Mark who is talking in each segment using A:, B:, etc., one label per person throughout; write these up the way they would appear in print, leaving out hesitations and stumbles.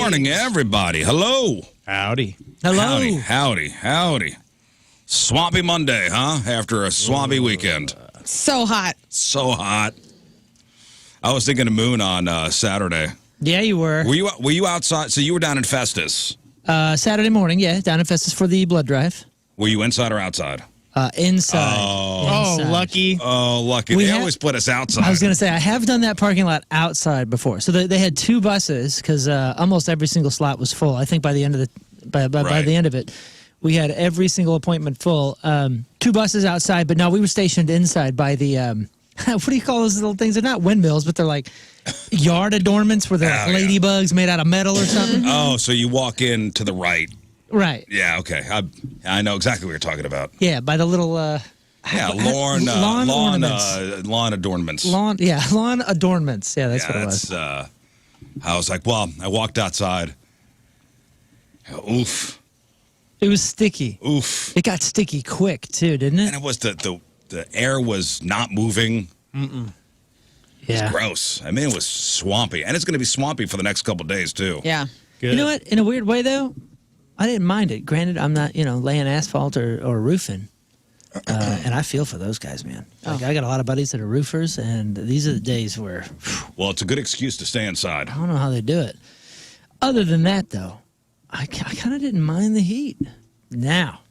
A: morning, everybody. Hello.
B: Howdy.
C: Hello.
A: Howdy. Swampy Monday, huh? After a swampy weekend.
D: So hot.
A: So hot. I was thinking of Moon on Saturday.
C: Yeah, you were.
A: Were you outside? So you were down in Festus.
C: Saturday morning, yeah, down in Festus for the blood drive.
A: Were you inside or outside?
C: Inside.
B: Oh, lucky.
A: Oh, lucky. They always put us outside.
C: I was going to say, I have done that parking lot outside before. So they had two buses because almost every single slot was full. I think by the end of by the end of it, we had every single appointment full. Two buses outside, but no, we were stationed inside by the, what do you call those little things? They're not windmills, but they're like yard adornments where they're like ladybugs made out of metal or something.
A: Oh, so you walk in to the right.
C: Right.
A: Yeah, okay. I know exactly what you're talking about.
C: Yeah, by the little...
A: lawn adornments.
C: Lawn adornments. Yeah, that's what it was.
A: I was like, well, I walked outside. Oof.
C: It was sticky.
A: Oof.
C: It got sticky quick, too, didn't it?
A: And it was the air was not moving.
C: Yeah.
A: It was gross. I mean, it was swampy. And it's going to be swampy for the next couple of days, too.
D: Yeah.
B: Good.
C: You know what? In a weird way, though, I didn't mind it. Granted, I'm not, laying asphalt or roofing. And I feel for those guys, man. Like, I got a lot of buddies that are roofers, and these are the days where...
A: Well, it's a good excuse to stay inside.
C: I don't know how they do it. Other than that, though, I kind of didn't mind the heat. Now,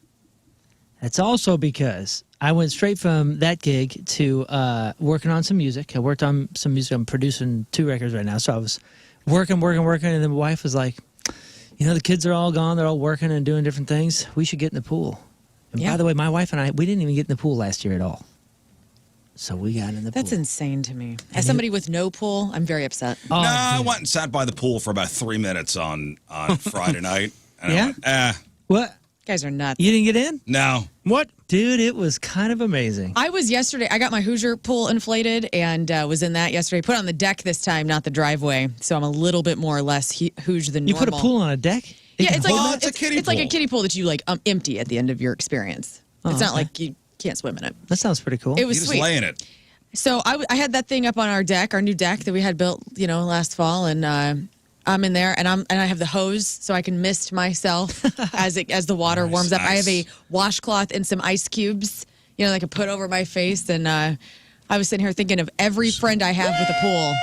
C: that's also because I went straight from that gig to working on some music. I worked on some music. I'm producing 2 records right now. So I was working, and then my wife was like, the kids are all gone. They're all working and doing different things. We should get in the pool. And by the way, my wife and I, we didn't even get in the pool last year at all. So we got in the pool.
D: That's insane to me. As somebody with no pool, I'm very upset.
A: Oh, no, I went and sat by the pool for about 3 minutes on Friday night. And
C: Yeah?
A: I went,
C: What?
D: You guys are nuts.
C: You didn't get in?
A: No.
C: What? Dude, it was kind of amazing.
D: I was yesterday. I got my Hoosier pool inflated and was in that yesterday. Put it on the deck this time, not the driveway. So I'm a little bit more or less Hoosier than normal.
C: You put a pool on a deck?
D: Yeah, it's like
A: it's a kiddie
D: It's like a
A: pool.
D: kiddie pool that you empty at the end of your experience. It's not like you can't swim in it.
C: That sounds pretty cool.
D: It was
A: You just
D: sweet.
A: lay in it.
D: So I had that thing up on our deck, our new deck that we had built, last fall, and I'm in there, and I have the hose so I can mist myself as the water warms up. I have a washcloth and some ice cubes, that I can put over my face, and I was sitting here thinking of every friend I have with a pool,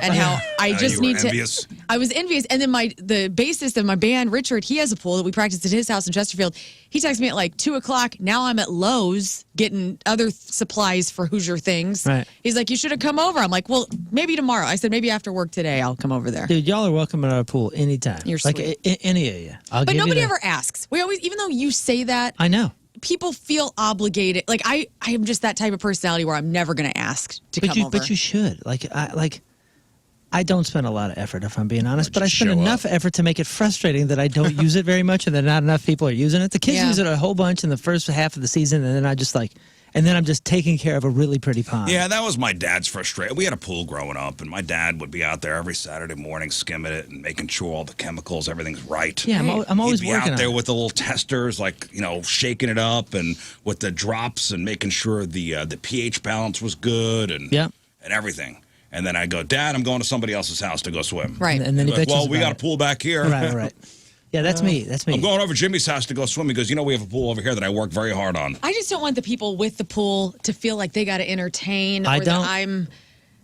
D: and how I just
A: you were
D: need to.
A: envious.
D: I was envious, and then the bassist of my band, Richard, he has a pool that we practiced at his house in Chesterfield. He texted me at like 2:00. Now I'm at Lowe's getting other supplies for Hoosier things.
C: Right.
D: He's like, you should have come over. I'm like, well, maybe tomorrow. I said, maybe after work today, I'll come over there.
C: Dude, y'all are welcome at our pool anytime.
D: You're
C: like
D: sweet.
C: Any of you.
D: But nobody ever asks. We always, even though you say that,
C: I know.
D: people feel obligated. Like I am just that type of personality where I'm never going to ask to come over.
C: But you should. I don't spend a lot of effort, if I'm being honest, but I spend
A: show
C: enough effort to make it frustrating that I don't use it very much and that not enough people are using it. The kids
D: Yeah.
C: use it a whole bunch in the first half of the season, and then I'm just taking care of a really pretty pond.
A: Yeah, that was my dad's frustration. We had a pool growing up, and my dad would be out there every Saturday morning skimming it and making sure all the chemicals, everything's right.
C: Yeah, I'm always
A: He'd be
C: working
A: out there
C: on it.
A: with the little testers, shaking it up and with the drops and making sure the pH balance was good and everything. And then I go, Dad, I'm going to somebody else's house to go swim.
D: Right.
C: And then he
A: Like,
C: bitches
A: well, we
C: about
A: got a pool back here.
C: Right. Yeah, that's me.
A: I'm going over to Jimmy's house to go swim because, we have a pool over here that I work very hard on.
D: I just don't want the people with the pool to feel like they got to entertain.
C: I
D: or
C: don't.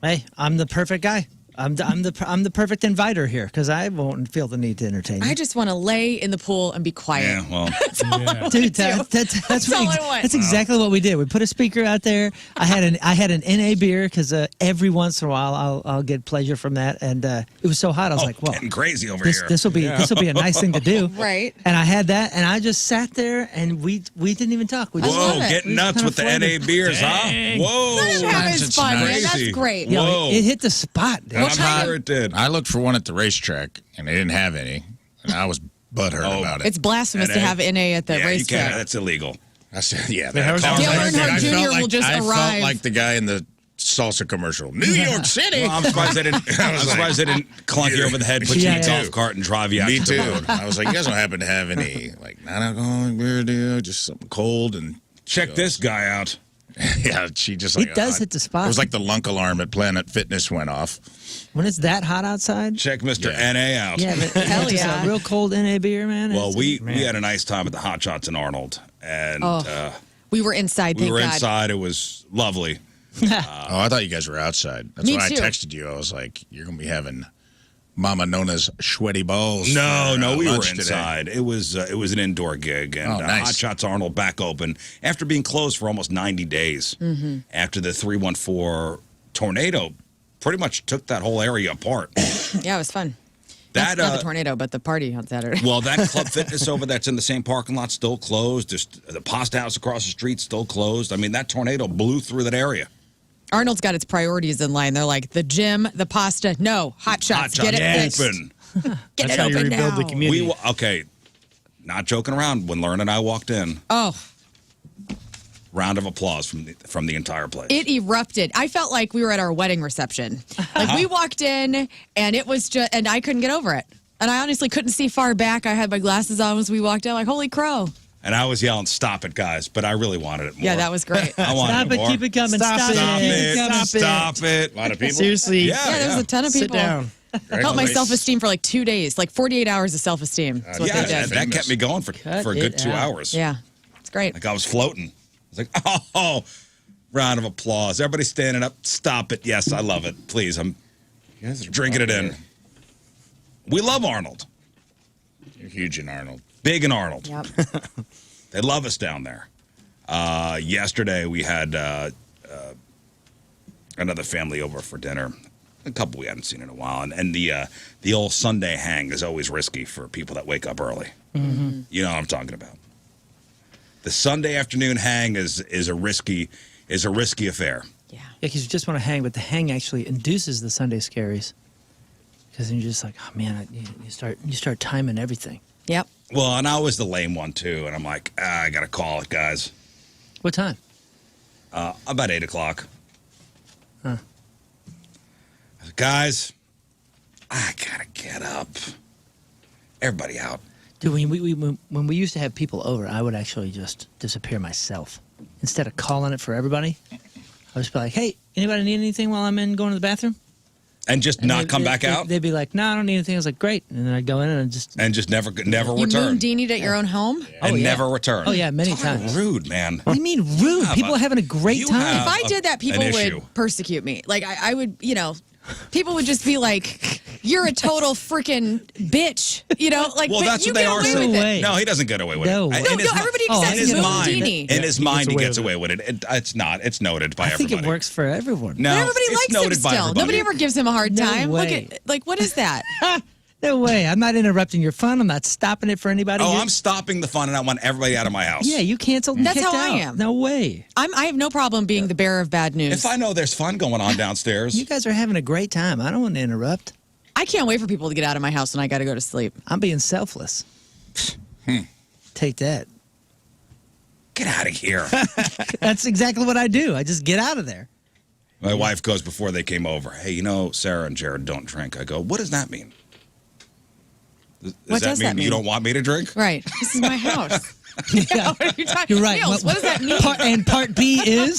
D: That
C: Hey, I'm the perfect guy. I'm the perfect inviter here because I won't feel the need to entertain you.
D: I just want to lay in the pool and be quiet.
A: Yeah, well.
C: Dude, that's
D: all I want.
C: That's exactly what we did. We put a speaker out there. I had an NA beer because every once in a while I'll get pleasure from that, and it was so hot. I was like, "Well,
A: getting crazy over
C: this
A: here.
C: this will be a nice thing to do."
D: Right.
C: And I had that, and I just sat there, and we didn't even talk. We just
A: Whoa,
D: love it.
A: getting nuts
C: kinda
A: with the
C: floated.
A: NA beers, huh? Whoa.
D: Let him have his
A: That's
D: fun, man.
A: crazy.
D: That's great.
A: Whoa.
C: It hit the spot. Dude.
A: And I'm sure it did.
B: I looked for one at the racetrack, and they didn't have any. And I was butthurt about it.
D: It's blasphemous to
A: NA?
D: have NA at the
A: Yeah, you can't.
D: racetrack.
A: That's illegal.
B: I said, yeah.
C: Dale
D: Earnhardt Jr. will just
B: I
D: arrive.
B: felt like the guy in the salsa commercial. New York City.
A: Well, I'm surprised they didn't clunk you over the head, put you in a golf cart, and drive you out
B: Me
A: to
B: too.
A: the road.
B: I was like, you guys don't happen to have any non-alcoholic beer, dude? Just something cold and
A: Check this guy out.
B: Yeah, she just like...
C: It does hit the spot.
B: It was like the lunk alarm at Planet Fitness went off.
C: When it's that hot outside?
A: Check Mr. NA out.
C: Yeah, but
D: hell
C: just
D: yeah.
C: a real cold NA beer, man.
A: Well, we had a nice time at the Hot Shots in Arnold. And
D: we were inside, thank God.
A: We were inside. It was lovely.
B: I thought you guys were outside. That's
D: Me
B: why
D: too.
B: I texted you. I was like, you're going to be having Mama Nona's sweaty balls.
A: No, we were
B: lunch
A: inside.
B: Today.
A: It was an indoor gig, and
B: nice.
A: Hot Shots Arnold back open after being closed for almost 90 days. After the 314 tornado pretty much took that whole area apart.
D: Yeah, it was fun.
A: That
D: Not the tornado, but the party on Saturday.
A: Well, that Club Fitness over that's in the same parking lot still closed. Just the pasta house across the street still closed. I mean, that tornado blew through that area.
D: Arnold's got its priorities in line. They're like, the gym, the pasta, no, Hot Shots, get it fixed.
A: Open.
D: Get
E: That's
D: it
E: how you
D: open
E: rebuild
D: now.
E: the community.
A: Okay, not joking around. When Lern and I walked in, round of applause from the entire place.
D: It erupted. I felt like we were at our wedding reception. Like we walked in and it was just, and I couldn't get over it. And I honestly couldn't see far back. I had my glasses on as we walked in, like, holy crow.
A: And I was yelling, "Stop it, guys!" But I really wanted it more.
D: Yeah, that was great.
A: I wanted
C: Stop it,
A: more.
C: keep it coming.
E: Stop
C: Stop
E: it.
C: it.
A: Stop it.
B: A lot of people.
E: Seriously.
A: Yeah,
D: Yeah, there was a ton of
E: Sit
D: people.
E: down.
D: Helped my self-esteem for like 2 days, like 48 hours of self-esteem. That's what
A: Yeah,
D: they did.
A: that kept me going for a good 2 hours.
D: Yeah, it's great.
A: Like I was floating. I was like, oh, round of applause. Everybody standing up. Stop it. Yes, I love it. Please, I'm drinking it in. We love Arnold.
B: You're huge in Arnold.
A: Big in Arnold.
D: Yep.
A: They love us down there. Yesterday, we had another family over for dinner. A couple we hadn't seen in a while. And the old Sunday hang is always risky for people that wake up early. Mm-hmm. You know what I'm talking about. The Sunday afternoon hang is a risky affair.
D: Yeah.
C: Because you just want to hang, but the hang actually induces the Sunday scaries. Because then you're just like, oh man, you start timing everything.
D: Yep.
A: Well, and I was the lame one too, and I'm like, I gotta call it, guys.
C: What time?
A: About 8 o'clock.
C: Huh.
A: I said, guys, I gotta get up. Everybody out.
C: Dude, when we used to have people over, I would actually just disappear myself. Instead of calling it for everybody, I would just be like, hey, anybody need anything while I'm in going to the bathroom?
A: And just not come back out?
C: They'd be like, no, I don't need anything. I was like, great. And then I'd go in and just
A: never
D: You
A: return.
D: moon Deanied at your own home?
A: And never return.
C: Oh, yeah, many
A: Talk
C: times.
A: Rude, man.
C: What do you mean rude? People are having a great time.
A: have
D: If I did that, people
A: an issue.
D: would persecute me. Like, I would, people would just be like, you're a total freaking bitch. Like,
A: Well,
D: but
A: that's
D: you
A: what they
D: get
A: are
D: away
A: saying.
D: with
C: way.
D: it.
A: No, he doesn't get away with
C: No
A: it.
C: way.
A: In
D: No,
A: his
D: everybody
A: mi-
D: says
A: in his
D: moon
A: mind,
D: Deanie.
A: in his mind, he
E: away
A: gets
E: with
A: away with it. It's not. It's noted by
C: I think
A: everybody.
C: it works for everyone.
A: No,
D: But everybody
A: it's
D: likes him
A: noted by
D: still.
A: everybody.
D: Nobody ever gives him a hard
C: No
D: time.
C: way.
D: What is that?
C: No way. I'm not interrupting your fun. I'm not stopping it for anybody.
A: Oh, I'm stopping the fun, and I want everybody out of my house.
C: Yeah, you canceled and
D: That's
C: kicked
D: how I
C: out.
D: am.
C: No way.
D: I have no problem being the bearer of bad news.
A: If I know there's fun going on downstairs,
C: You guys are having a great time. I don't want to interrupt.
D: I can't wait for people to get out of my house when I got to go to sleep.
C: I'm being selfless. Take that.
A: get out of here.
C: That's exactly what I do. I just get out of there.
A: My wife goes before they came over. Hey, Sarah and Jared don't drink. I go, what does that mean?
D: What does that mean?
A: You don't want me to drink?
D: Right. This is my house.
C: Yeah.
D: What are you talking?
C: You're right.
D: Niels, what does that mean?
C: Part B is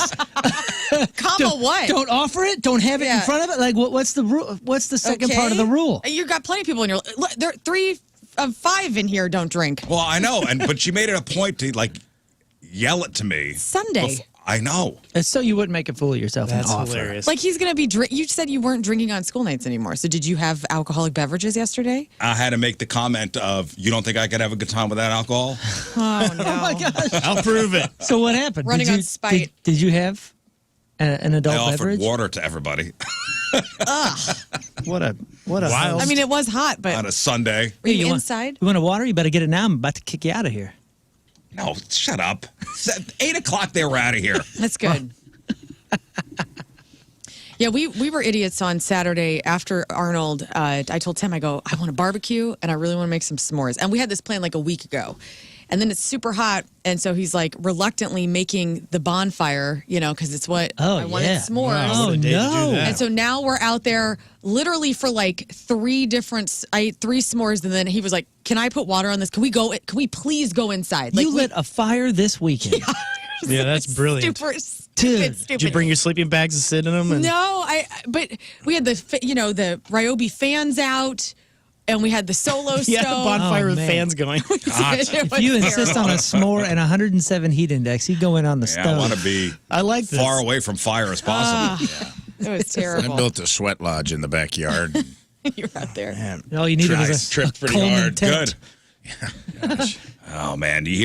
D: Comma what?
C: don't offer it. Don't have it in
D: Yeah.
C: front of it. Like what's the rule? What's the second part of the rule?
D: You got plenty of people in your. Look, there are 3 of 5 in here don't drink.
A: Well, I know, but she made it a point to yell it to me.
D: Sunday.
A: I know.
C: It's so you wouldn't make a fool of yourself
E: That's
C: and offer.
E: hilarious.
D: Like he's gonna be. You said you weren't drinking on school nights anymore. So did you have alcoholic beverages yesterday?
A: I had to make the comment of, you don't think I could have a good time without alcohol?
D: Oh no!
C: Oh my gosh!
E: I'll prove it.
C: So what happened?
D: Running
C: did
D: on
C: you,
D: spite.
C: Did you have an adult
A: I offered
C: beverage?
A: water to everybody
C: What a
E: Wild.
D: I mean, it was hot, but
A: on a Sunday.
D: were you
C: want-
D: inside?
C: You want a water? You better get it now. I'm about to kick you out of here.
A: No, shut up. It's 8 o'clock, they were out of here.
D: That's good. Yeah, we were idiots on Saturday after Arnold. I told Tim, I go, I want a barbecue and I really want to make some s'mores. And we had this plan like a week ago. And then it's super hot. And so he's like reluctantly making the bonfire, because it's what I wanted s'mores.
E: Wow, what a day to do
C: no.
E: that.
D: And so now we're out there literally for like 3 different, I ate 3 s'mores. And then he was like, can I put water on this? Can we please go inside? Like,
C: You lit a fire this weekend.
E: Yeah, that's brilliant.
D: Stupid.
E: Did you bring your sleeping bags to sit in them? And...
D: No, but we had the Ryobi fans out, and we had the solo stove.
E: Yeah, the bonfire with fans going.
C: If you insist on a s'more and 107 heat index, you go in on the stove.
A: I want to be far away from fire as possible.
D: It was terrible.
B: I built a sweat lodge in the backyard.
D: You're out there.
C: Man, all you needed was a
B: tripped pretty
C: Coleman
B: hard.
C: tent.
B: Good.
A: Oh man, you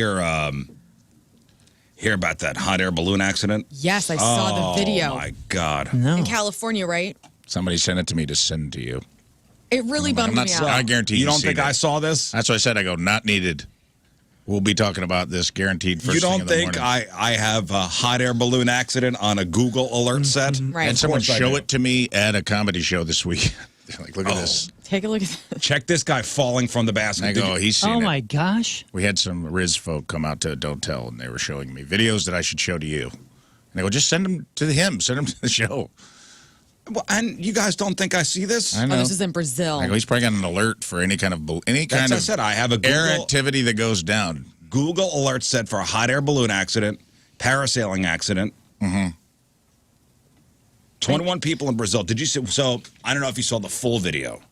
A: hear about that hot air balloon accident?
D: Yes, I saw the video.
A: Oh my God.
C: No.
D: In California, right?
B: Somebody sent it to me to send to you.
D: It really bummed me out.
B: I guarantee
A: you don't think I saw this?
B: That's what I said. I go, not needed. We'll be talking about this guaranteed first thing in the morning.
A: You don't think I have a hot air balloon accident on a Google alert set?
D: Right.
B: And someone show it to me at a comedy show this week. Like, look at this.
D: Take a look at that.
A: Check this guy falling from the basket.
B: I go, he's seen it.
C: Oh my gosh.
B: We had some Rizz folk come out to Don't Tell, and they were showing me videos that I should show to you. And I go, just send them to him. Send them to the show.
A: Well, and you guys don't think I see this?
B: I know.
D: Oh, this is in Brazil.
B: I go, he's probably got an alert for any kind of
A: I said, I have a
B: air
A: Google,
B: activity that goes down.
A: Google alert set for a hot air balloon accident, parasailing accident. 21 people in Brazil. Did you see? So I don't know if you saw the full video.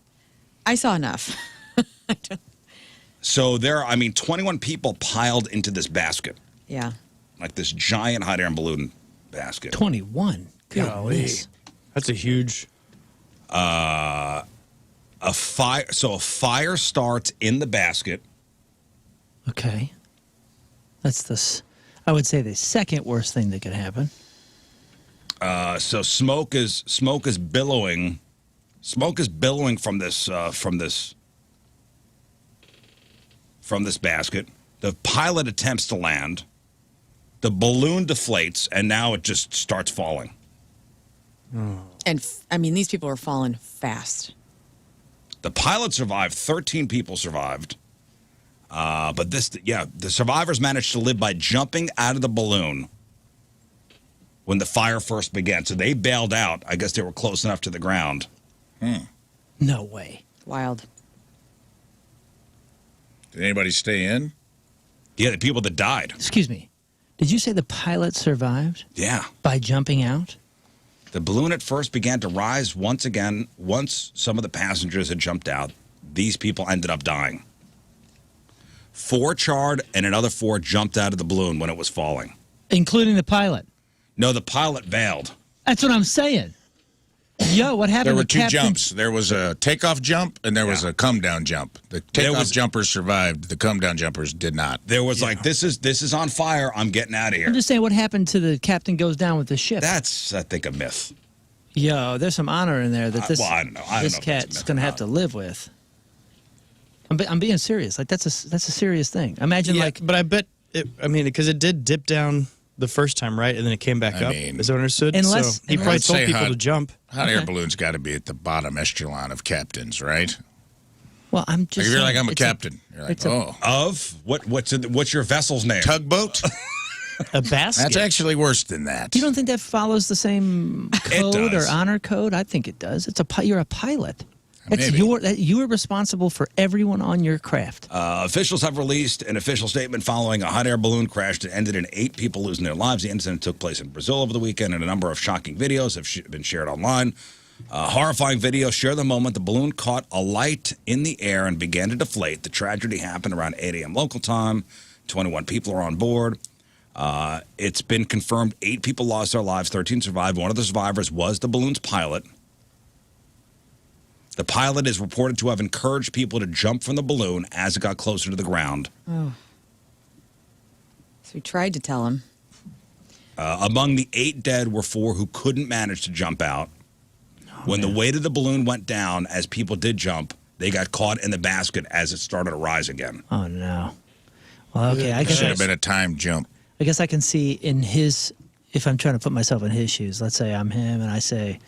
D: I saw enough.
A: So 21 people piled into this basket.
D: Yeah.
A: Like this giant hot air balloon basket.
C: 21. Golly.
E: That's a huge.
A: A fire starts in the basket.
C: Okay. That's I would say the second worst thing that could happen.
A: So smoke is billowing. Smoke is billowing from this basket. The pilot attempts to land. The balloon deflates, and now it just starts falling.
D: And these people are falling fast.
A: The pilot survived. 13 people survived. But the survivors managed to live by jumping out of the balloon when the fire first began. So they bailed out. I guess they were close enough to the ground.
C: No way.
D: Wild.
B: Did anybody stay in?
A: Yeah, the people that died.
C: Excuse me. Did you say the pilot survived?
A: Yeah.
C: By jumping out?
A: The balloon at first began to rise once again. Once some of the passengers had jumped out, these people ended up dying. 4 charred, and another 4 jumped out of the balloon when it was falling.
C: Including the pilot?
A: No, the pilot bailed.
C: That's what I'm saying. Yo, what happened?
B: There were
C: to
B: 2
C: Captain...
B: jumps. There was a takeoff jump, and there was a come-down jump. The takeoff jumpers survived. The come-down jumpers did not.
A: There was like, this is on fire. I'm getting out of here.
C: I'm just saying, what happened to the captain goes down with the ship?
A: That's, I think, a myth.
C: Yo, there's some honor in there that this,
A: I don't know.
C: this cat's going to have to live with. I'm being serious. Like, that's a serious thing. Imagine,
E: but I bet, because it did dip down the first time, right? And then it came back up, as I understood.
C: Unless,
E: so he probably told people to jump.
B: Hot air balloon's got to be at the bottom echelon of captains, right?
C: Well, I'm just
B: You're
C: saying,
B: like, I'm a captain. You're like,
A: Of? What's your vessel's name?
B: Tugboat?
C: A basket?
B: That's actually worse than that.
C: You don't think that follows the same code or honor code? I think it does. You're a pilot. You are responsible for everyone on your craft.
A: Officials have released an official statement following a hot air balloon crash that ended in 8 people losing their lives. The incident took place in Brazil over the weekend, and a number of shocking videos have been shared online. Horrifying videos share the moment the balloon caught a light in the air and began to deflate. The tragedy happened around 8 a.m. local time. 21 people are on board. It's been confirmed 8 people lost their lives, 13 survived. One of the survivors was the balloon's pilot. The pilot is reported to have encouraged people to jump from the balloon as it got closer to the ground.
D: Oh. So we tried to tell him.
A: Among the 8 dead were 4 who couldn't manage to jump out. When the weight of the balloon went down, as people did jump, they got caught in the basket as it started to rise again.
C: Oh, no. Well, okay. I guess
B: should have been a time jump.
C: I guess I can see if I'm trying to put myself in his shoes, let's say I'm him and I say,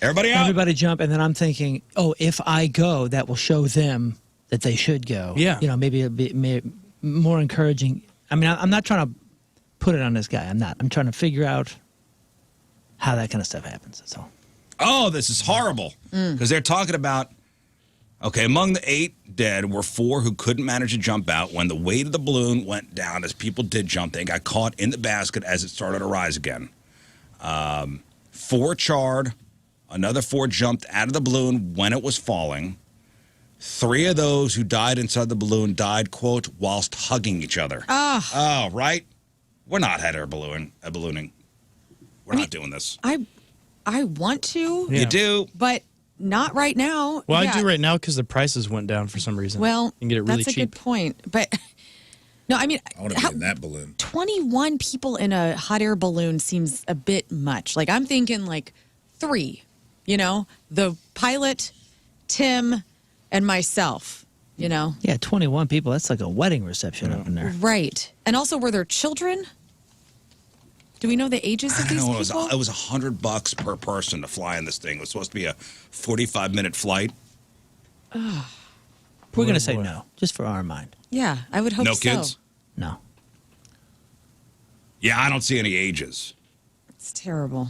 A: everybody out.
C: Everybody jump. And then I'm thinking, if I go, that will show them that they should go.
E: Yeah.
C: Maybe it'll be more encouraging. I'm not trying to put it on this guy. I'm not. I'm trying to figure out how that kind of stuff happens. That's all.
A: Oh, this is horrible. Because they're talking about Okay, among the 8 dead were 4 who couldn't manage to jump out. When the weight of the balloon went down, as people did jump, they got caught in the basket as it started to rise again. 4 charred. Another 4 jumped out of the balloon when it was falling. 3 of those who died inside the balloon died, quote, whilst hugging each other. Oh, right? We're not hot air ballooning. We're not doing this.
D: I want to.
A: You do?
D: But not right now.
E: Well, I do right now because the prices went down for some reason.
D: Well,
E: you can get it really
D: that's a
E: cheap.
D: good point. But no, I mean,
B: I want to be in that balloon.
D: 21 people in a hot air balloon seems a bit much. Like, I'm thinking like 3, the pilot, Tim, and myself,
C: Yeah, 21 people. That's like a wedding reception up in there.
D: Right. And also, were there children? Do we know the ages of these people?
A: It was $100 per person to fly in this thing. It was supposed to be a 45-minute flight.
C: We're going to say no, just for our mind.
D: Yeah, I would hope so.
A: No kids?
C: No.
A: Yeah, I don't see any ages.
D: It's terrible.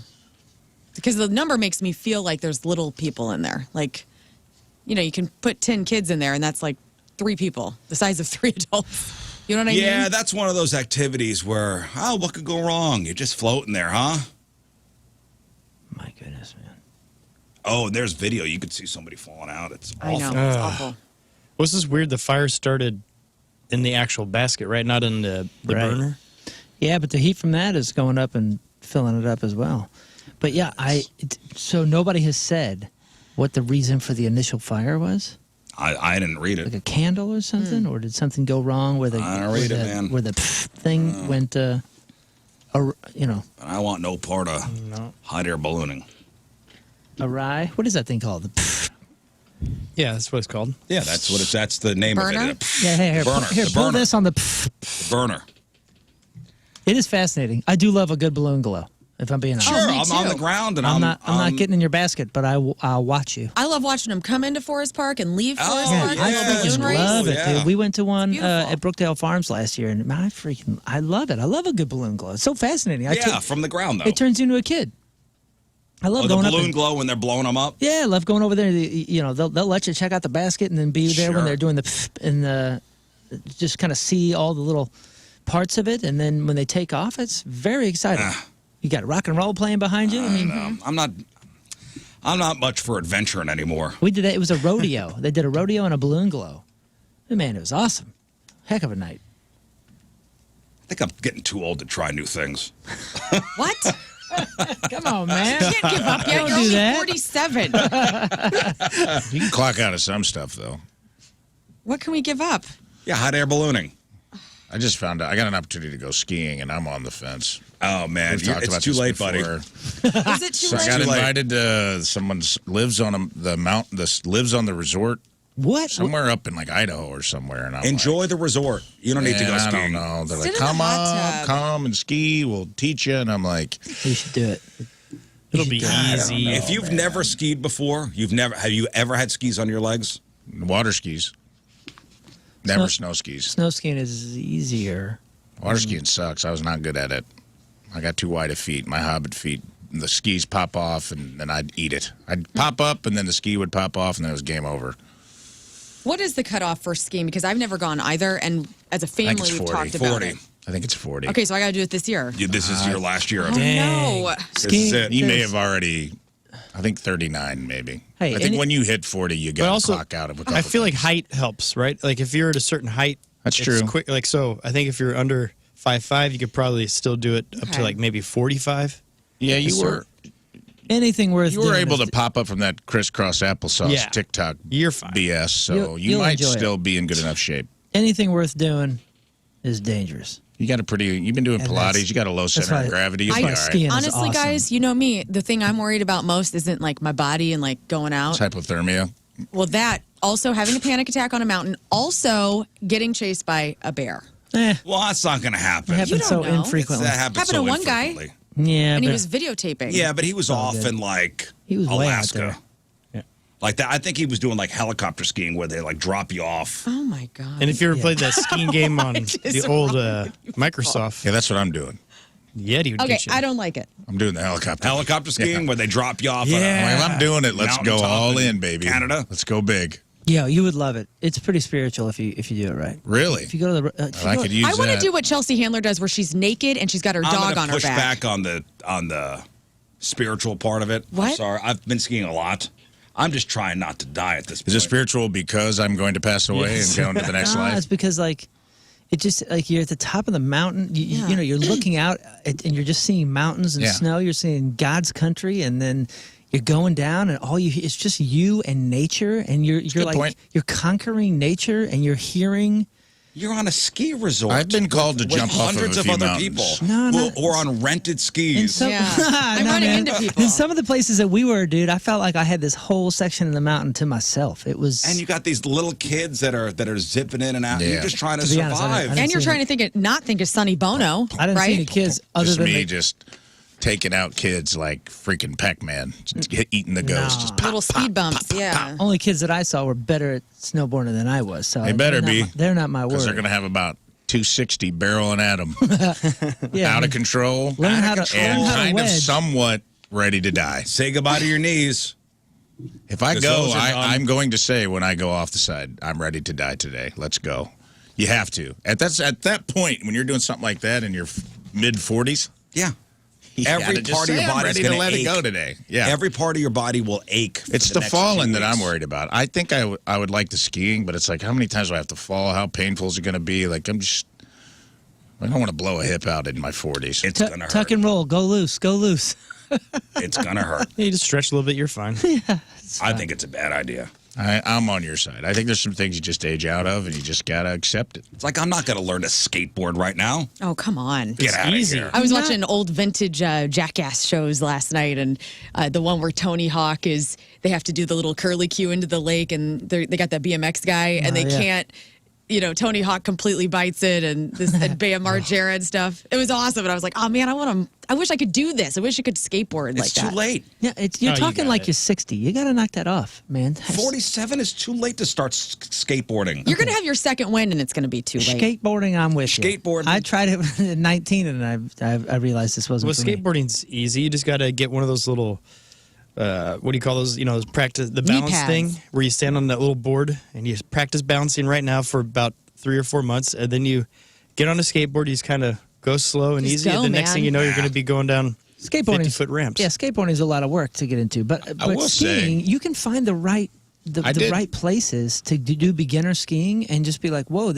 D: Because the number makes me feel like there's little people in there. Like, you can put 10 kids in there, and that's like 3 people, the size of 3 adults. You know what I mean?
A: Yeah, that's one of those activities where, what could go wrong? You're just floating there, huh?
C: My goodness, man.
A: Oh, and there's video. You could see somebody falling out. It's awful.
D: I know. It's awful.
E: Was this weird? The fire started in the actual basket, right? Not in the burner?
C: Yeah, but the heat from that is going up and filling it up as well. But yeah, so nobody has said what the reason for the initial fire was?
A: I didn't read it.
C: Like a candle or something? Or did something go wrong where
A: I don't read it, man.
C: Where the thing went,
A: And I want no part of hot air ballooning.
C: awry? What is that thing called?
E: Yeah, that's what it's called.
A: Yeah, that's the name
D: Burner?
A: of it.
C: Yeah, here,
A: Burner.
C: here,
A: The
C: pull
A: burner.
C: this on the...
A: The burner.
C: It is fascinating. I do love a good balloon glow, if I'm being honest.
A: Sure,
D: me
A: I'm on
D: too.
A: the ground and
C: I'm not getting in your basket, but I'll watch you.
D: I love watching them come into Forest Park and leave Forest
A: Oh,
D: Park.
A: yeah.
D: I love the
A: Freaking
D: balloon race.
C: Love it,
A: Yeah.
C: dude. We went to one
D: Beautiful.
C: at Brookdale Farms last year, and I love it. I love a good balloon glow. It's so fascinating.
A: From the ground, though.
C: It turns you into a kid. I love
A: the
C: going up
A: balloon
C: and,
A: glow when they're blowing them up?
C: Yeah, I love going over there. They'll let you check out the basket and then be there when
A: Sure.
C: they're doing the just kind of see all the little parts of it, and then when they take off, it's very exciting. You got rock and roll playing behind you. I mean,
A: I'm not much for adventuring anymore.
C: we did that. It was a rodeo. They did a rodeo and a balloon glow. Man, it was awesome. Heck of a night.
A: I think I'm getting too old to try new things.
D: What?
C: Come on, man.
D: You can't give up yet.
C: Don't
D: You're
C: do
D: only
C: that.
D: 47.
B: You can clock out of some stuff, though.
D: What can we give up?
A: Yeah, hot air ballooning.
B: I just found out I got an opportunity to go skiing, and I'm on the fence.
A: Oh, man.
B: We've talked
A: It's
B: about
A: too
B: this
A: late, buddy.
B: before.
D: Is it too
B: So I
D: late?
B: got
A: Too late.
B: invited to someone lives on lives on the resort
C: What?
B: somewhere up in like Idaho or somewhere, and I'm
A: Enjoy the resort. You don't need to go
B: I
A: skiing.
B: don't know. They're
D: Sit
B: like,
D: in the
B: come
D: hot
B: on,
D: tub."
B: come and ski. We'll teach you, and I'm like,
C: You should do it.
E: It'll be
C: God,
E: easy.
A: If you've never skied before, have you ever had skis on your legs?
B: water skis, never snow skis.
C: Snow skiing is easier.
B: Water skiing sucks. I was not good at it. I got too wide of feet, my hobbit feet. The skis pop off, and then I'd eat it. I'd pop up, and then the ski would pop off, and then it was game over.
D: What is the cutoff for skiing? Because I've never gone either, and as a
B: I think
D: family,
B: it's
D: we've
B: 40.
D: talked about
A: 40.
D: it.
B: I think it's 40.
D: Okay, so I got to do it this year.
A: This is your last year of
D: Oh,
A: it.
D: no.
A: This is it.
B: You may have already, I think 39 maybe.
C: Hey,
B: I think
C: and
B: when you hit 40, you
E: But
B: got to
E: also,
B: clock out of a couple
E: I feel like
B: things.
E: height helps, right? Like if you're at a certain height,
B: That's
E: it's
B: true.
E: Quick, like so, I think if you're under 5'5", you could probably still do it up to
D: Okay.
E: like maybe 45.
B: Yeah, you were
C: Anything worth
B: you were
C: doing
B: able
C: is-
B: to pop up from that crisscross applesauce
E: Yeah.
B: TikTok
E: You're fine.
B: BS, so
C: You'll
B: you might
C: enjoy it.
B: still be in good enough shape.
C: Anything worth doing is dangerous.
B: You've been doing
C: And
B: Pilates,
C: that's-
B: you got a low
C: that's
B: center
C: why-
B: of gravity. You'll
C: that's
B: be
C: why
B: all right.
C: skiing is
D: Honestly,
C: awesome.
D: guys, you know me. The thing I'm worried about most isn't like my body and like going out.
B: It's hypothermia.
D: Well, that also having a panic attack on a mountain, also getting chased by a bear.
A: Well, that's not going to happen.
C: It happens
D: don't
C: so
D: know.
C: infrequently.
A: That happens
D: Happened
A: so
D: to one guy.
A: infrequently.
C: Yeah,
D: And he
C: but
D: was videotaping.
A: Yeah, but he was off
C: good.
A: in like
C: He was way out
A: Alaska.
C: there.
E: Yeah.
A: Like that. I think he was doing like helicopter skiing where they like drop you off.
D: Oh my god.
E: And if you ever
C: Yeah.
E: played that skiing game on the
D: is
E: old
D: wrong with you
E: Microsoft,
B: Yeah, that's what I'm doing.
E: Yeti would
D: okay,
E: get you.
D: I don't like it.
B: I'm doing the helicopter.
A: Helicopter skiing
B: Yeah.
A: where they drop you off.
E: Yeah.
A: on a
B: Well, if I'm doing it, let's go
A: mountaintop
B: all in, baby.
A: Canada.
B: Let's go big.
C: Yeah, you would love it. It's pretty spiritual if you do it right.
B: Really?
C: If you go to the,
B: I could use
D: I want to
B: that.
D: do what Chelsea Handler does, where she's naked and she's got her
A: I'm
D: dog
A: gonna
D: on her
A: push
D: back.
A: back on the spiritual part of it.
D: What?
A: I'm sorry. I've been skiing a lot. I'm just trying not to die at this point.
B: Is it spiritual because I'm going to pass away and go into the next
C: No,
B: life?
C: it's because like it just like you're at the top of the mountain. You know, you're looking out and you're just seeing mountains and
B: Yeah.
C: snow. You're seeing God's country, and then you're going down, and it's just you and nature, and you're like
B: point.
C: you're conquering nature, and you're hearing.
A: You're on a ski resort.
B: I've been called to
A: with
B: jump off of
A: hundreds
B: a
A: of
B: few
A: other
B: mountains.
A: people
C: No,
A: who are on rented
C: In
A: skis.
C: some,
D: Yeah. I'm
C: No,
D: running
C: man.
D: into people.
C: In some of the places that we were, dude, I felt like I had this whole section of the mountain to myself. It was,
A: And you got these little kids that are zipping in and out.
B: Yeah.
A: You're just trying to
C: To be honest, I
A: survive.
C: didn't
D: And you're
C: see
D: trying to not think of Sonny Bono,
C: I didn't
D: right?
C: see any kids other
B: Just
C: than
B: me
C: the,
B: just taking out kids like freaking Pac-Man, just eating the ghost.
C: No.
B: Just pop,
D: Little speed bumps, yeah.
C: only kids that I saw were better at snowboarding than I was. So
B: They better be.
C: They're not my
B: because
C: word.
B: they're going to have about 260 barreling at them.
C: Yeah,
B: Out of control.
C: Learn how to
B: and
C: learn how to
B: kind of
C: wedge.
B: somewhat ready to die.
A: Say goddbye to your knees.
B: If I
A: 'Cause
B: go,
A: those are
B: I'm going to say when I go off the side, I'm ready to die today. Let's go. You have to. At that point, when you're doing something like that in your mid-40s,
A: Yeah.
B: you
A: Every
B: gotta just
A: part of
B: say,
A: your
B: I'm
A: body's
B: ready
A: going
B: to let
A: ache.
B: it go today. Yeah.
A: Every part of your body will ache. for
B: It's the
A: next
B: falling
A: 2
B: that I'm
A: weeks.
B: worried about. I think I would like the skiing, but it's like, how many times do I have to fall? How painful is it going to be? Like, I don't want to blow a hip out in my 40s.
A: It's going to hurt.
C: tuck and roll, go loose, go loose.
A: It's going to hurt.
E: You just stretch a little bit, you're fine.
A: I think it's a bad idea.
B: I'm on your side. I think there's some things you just age out of, and you just got to accept it.
A: It's like I'm not going to learn to skateboard right now.
D: Oh, come on.
A: Get out
E: easy.
A: of here.
D: I was watching old vintage Jackass shows last night, and the one where Tony Hawk they have to do the little curly cue into the lake, and they got that BMX guy, and they
C: yeah.
D: can't, Tony Hawk completely bites it, and Bam Margera and stuff. It was awesome, and I was like, oh man, I wish I could do this. I wish I could skateboard like
A: It's
D: that.
A: too late.
C: Yeah, you're
E: Oh, you
C: talking
E: got
C: like
E: it.
C: you're 60. You got to knock that off, man.
A: 47 is too late to start skateboarding.
D: You're going to have your second wind, and it's going to be too late.
C: Skateboarding, I'm with you.
A: Skateboarding.
C: I tried it at 19, and I realized this wasn't
E: Well,
C: for me.
E: skateboarding's easy. You just got to get one of those little, what do you call those? Those practice, the balance
D: pads.
E: thing where you stand on that little board and you practice balancing right now for about 3 or 4 months. And then you get on a skateboard, you just kind of go slow and
D: Just
E: easy.
D: go,
E: And the next
D: man.
E: thing you know, you're going to be going down
C: Skateboarding
E: 50-foot ramps.
C: Yeah, skateboarding is a lot of work to get into, but
B: will say-
C: skiing, you can find the right
B: I did.
C: right places to do beginner skiing and just be like, whoa,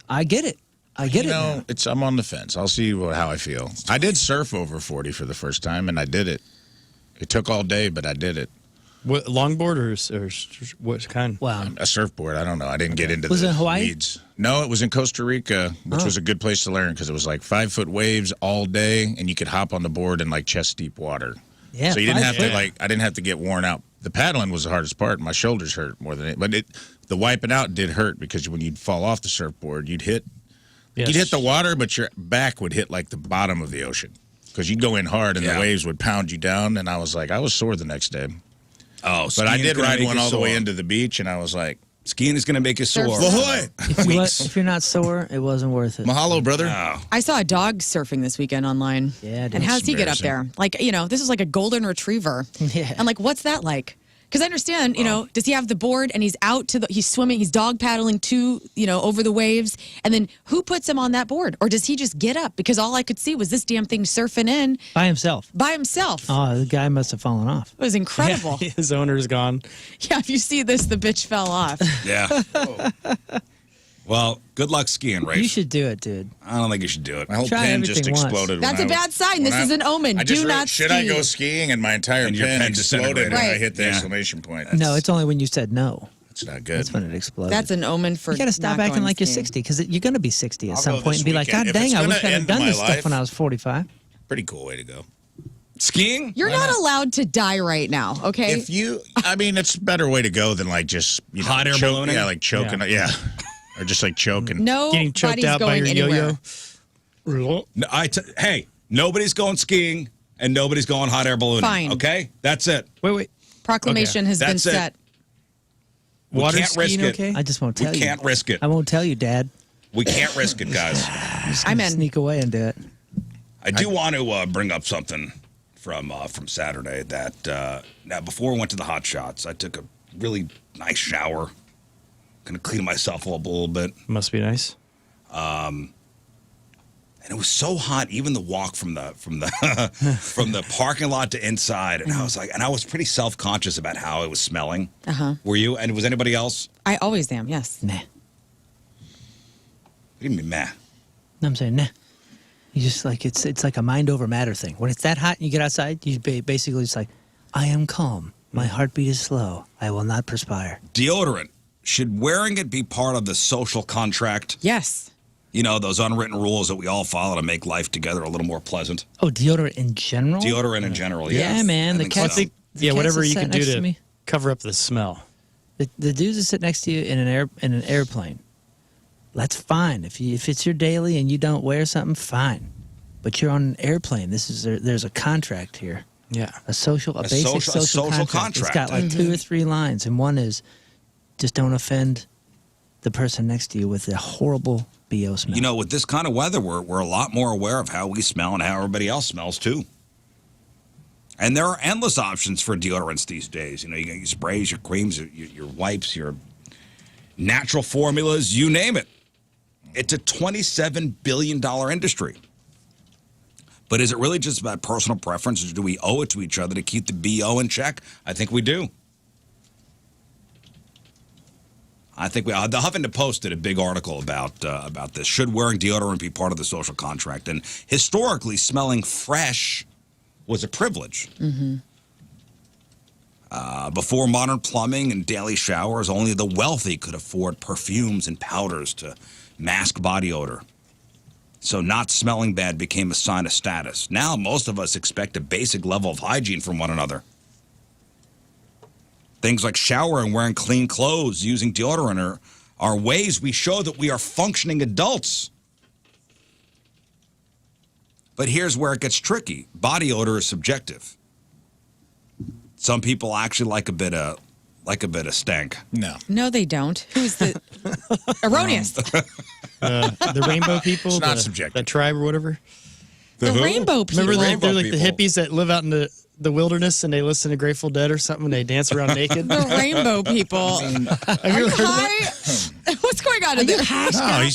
C: I get it. I get it now.
B: I'm on the fence. I'll see how I feel. I did surf over 40 for the first time, and I did it. It took all day, but I did it.
E: What, longboard or what kind?
C: Wow.
B: A surfboard. I don't know. I didn't get into
C: Was
B: the
C: it in Hawaii?
B: weeds. No, it was in Costa Rica, which was a good place to learn because it was like 5-foot waves all day, and you could hop on the board in like chest deep water.
C: Yeah,
B: So you didn't
C: 5
B: have
C: foot.
B: to I didn't have to get worn out. The paddling was the hardest part. My shoulders hurt more than it, but the wiping out did hurt because when you'd fall off the surfboard, you'd hit the water, but your back would hit like the bottom of the ocean because you'd go in hard and the waves would pound you down. And I was sore the next day.
A: Oh,
B: But I
A: skiing is
B: did
A: gonna
B: ride
A: make
B: one
A: you
B: all the way
A: sore.
B: into the beach, and I was like,
A: Skiing is going to make you sore.
B: "Ahoy,
C: If you're not sore, it wasn't worth it.
B: mahalo, brother."
A: Oh.
D: I saw a dog surfing this weekend online.
C: Yeah, dude.
D: And how's he get up
B: Embarrassing.
D: there? Like, this is like a golden retriever.
C: Yeah.
D: And like, what's that like? Because I understand, does he have the board and he's out he's swimming, he's dog paddling over the waves, and then who puts him on that board? Or does he just get up? Because all I could see was this damn thing surfing in
C: By himself.
D: by himself.
C: Oh, the guy must have fallen off.
D: It was incredible. Yeah.
E: His owner's gone.
D: If you see this, the bitch fell off.
A: Yeah. Well, good luck skiing, Rafe.
C: You should do it, dude.
A: I don't think you should do it.
B: My whole
C: Try
B: pen just
C: everything once.
B: exploded.
D: That's
B: when
D: a bad sign. This is an omen.
B: I just
D: Do
B: wrote,
D: not
B: should I
D: ski.
B: go skiing? And my entire
A: And your
B: pen
A: pen
B: exploded
A: disintegrated.
B: when I
D: Right.
B: hit the
A: Yeah.
B: exclamation point.
C: No, it's only when you said no.
B: It's not good.
C: That's when it exploded.
D: That's an omen for
C: You got to stop
D: not
C: acting
D: going
C: like you're
D: skiing.
C: 60 because you're going to be 60 at
B: I'll
C: some
B: go
C: point
B: this
C: and be like,
B: weekend.
C: God
B: If
C: dang,
B: it's
C: I
B: gonna
C: wish I'd have
B: end
C: done
B: my
C: this stuff
B: life-
C: when I was 45.
B: Pretty cool way to go.
A: Skiing?
D: You're not allowed to die right now, okay?
B: If you, it's a better way to go than like just
A: Hot air ballooning?
B: Yeah, like choking. Yeah. Or just like choking.
E: Getting choked
D: Nobody's
E: out by
D: going
E: your
D: anywhere.
E: yo-yo.
A: No, hey, nobody's going skiing and nobody's going hot air ballooning.
D: Fine.
A: Okay? That's it.
E: Wait.
D: Proclamation has been
A: That's it.
D: set.
A: We
E: Water
A: can't risk
E: skiing
A: it.
E: okay?
C: I just won't tell
A: We
C: you.
A: can't risk it.
C: I won't tell you, Dad.
A: We can't risk it, guys.
D: I'm in.
C: Sneak away and do it.
A: I do want to bring up something from Saturday that now before we went to the hot shots, I took a really nice shower, kind of clean myself up a little bit.
E: Must be nice.
A: And it was so hot, even the walk from the from the parking lot to inside. And I was like, and I was pretty self-conscious about how it was smelling. Were you? And was anybody else?
D: I always am. Yes.
C: Nah.
A: What do you mean, meh?
C: No, I'm saying nah. You just like it's like a mind over matter thing. When it's that hot and you get outside, you basically just like, I am calm. My heartbeat is slow. I will not perspire.
A: Deodorant. Should wearing it be part of the social contract?
D: Yes.
A: You know, those unwritten rules that we all follow to make life together a little more pleasant.
C: Oh, deodorant in general?
A: Deodorant in general, yeah.
C: Yeah, man. The
A: think
C: cats,
A: so.
C: the
E: whatever
C: cats
E: you
C: that
E: can
C: sat
E: do
C: next
E: to
C: me.
E: cover up the smell.
C: The dudes that sit next to you in an airplane. That's fine. If it's your daily and you don't wear something, fine. But you're on an airplane. There's a contract here.
E: Yeah.
C: A basic social contract. It's got like 2 or 3 lines, and one is just don't offend the person next to you with a horrible BO smell.
A: You know, with this kind of weather, we're a lot more aware of how we smell and how everybody else smells too. And there are endless options for deodorants these days. You know, you got your sprays, your creams, your wipes, your natural formulas, you name it. It's a $27 billion industry. But is it really just about personal preference, or do we owe it to each other to keep the BO in check? I think we do. I think the Huffington Post did a big article about this. Should wearing deodorant be part of the social contract? And historically, smelling fresh was a privilege. Before modern plumbing and daily showers, only the wealthy could afford perfumes and powders to mask body odor. So not smelling bad became a sign of status. Now most of us expect a basic level of hygiene from one another. Things like showering, wearing clean clothes, using deodorant are ways we show that we are functioning adults. But here's where it gets tricky. Body odor is subjective. Some people actually like a bit of stank.
B: No,
D: they don't. Who's the erroneous?
E: The rainbow people.
B: It's not subjective.
E: The tribe or whatever.
D: The rainbow people.
E: Remember, they're like the
B: people.
E: hippies that live out in the wilderness and they listen to Grateful Dead or something. And they dance around naked.
D: The rainbow people. Are you high? What's going on in there?
B: No,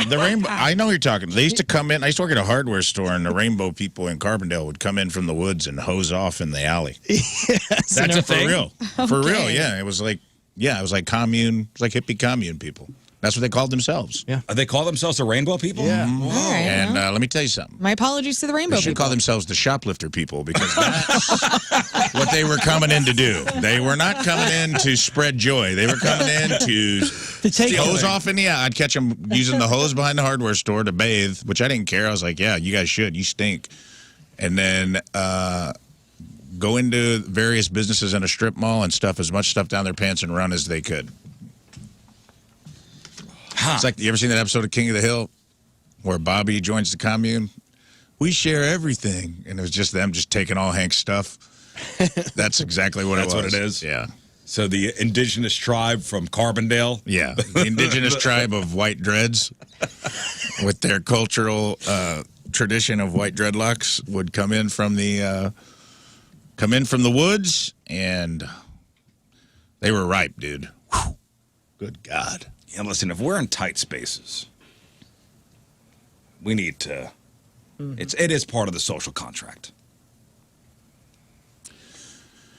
B: the rainbow. I know who you're talking. They used to come in. I used to work at a hardware store, and the rainbow people in Carbondale would come in from the woods and hose off in the alley.
E: Yes,
B: That's
E: a
B: for real. For
D: Okay.
B: real, yeah. It was like commune. It was like hippie commune people. That's what they called themselves.
E: Yeah.
A: They call themselves the rainbow people?
E: Yeah.
D: All right,
B: And
D: well,
B: let me tell you something.
D: my apologies to the rainbow
B: They should
D: people.
B: call themselves the shoplifter people, because that's what they were coming in to do. They were not coming in to spread joy. They were coming in to
C: take
B: hose off in the alley. I'd catch them using the hose behind the hardware store to bathe, which I didn't care. I was like, yeah, you guys should. You stink. And then go into various businesses in a strip mall and stuff as much stuff down their pants and run as they could. It's like, you ever seen that episode of King of the Hill where Bobby joins the commune? We share everything. And it was just them just taking all Hank's stuff. That's exactly what
A: That's
B: it was.
A: what it is?
B: Yeah.
A: So the indigenous tribe from Carbondale?
B: Yeah. The indigenous tribe of white dreads with their cultural tradition of white dreadlocks would come in from the woods, and they were ripe, dude. Whew. Good God.
A: Yeah, listen, if we're in tight spaces, we need to. It is part of the social contract.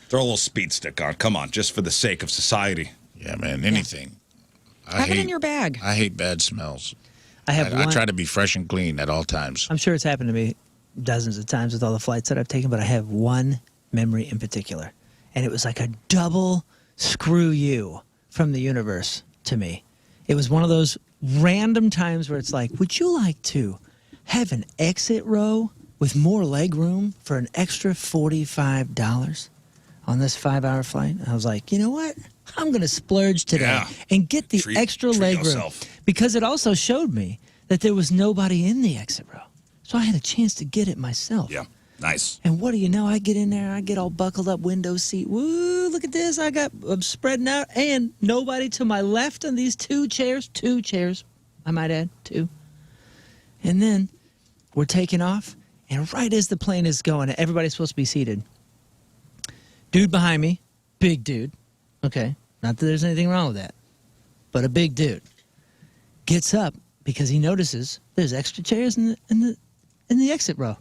A: Throw a little speed stick on. Come on, just for the sake of society.
B: Yeah, man, anything.
D: Have it in your bag.
B: I hate bad smells.
C: I
B: I try to be fresh and clean at all times.
C: I'm sure it's happened to me dozens of times with all the flights that I've taken, but I have one memory in particular. And it was like a double screw you from the universe to me. It was one of those random times where it's like, would you like to have an exit row with more leg room for an extra $45 on this 5-hour flight? And I was like, you know what? I'm going to splurge today
A: Yeah.
C: and get the
A: Treat
C: extra leg room.
A: yourself.
C: Because it also showed me that there was nobody in the exit row. So I had a chance to get it myself.
A: Yeah, nice.
C: And what do you know? I get in there, I get all buckled up, window seat. Woo, look at this. I'm spreading out, and nobody to my left on these two chairs, I might add, 2. And then we're taking off, and right as the plane is going, everybody's supposed to be seated. Dude behind me, big dude. Okay, not that there's anything wrong with that. but a big dude, gets up because he notices there's extra chairs in the exit row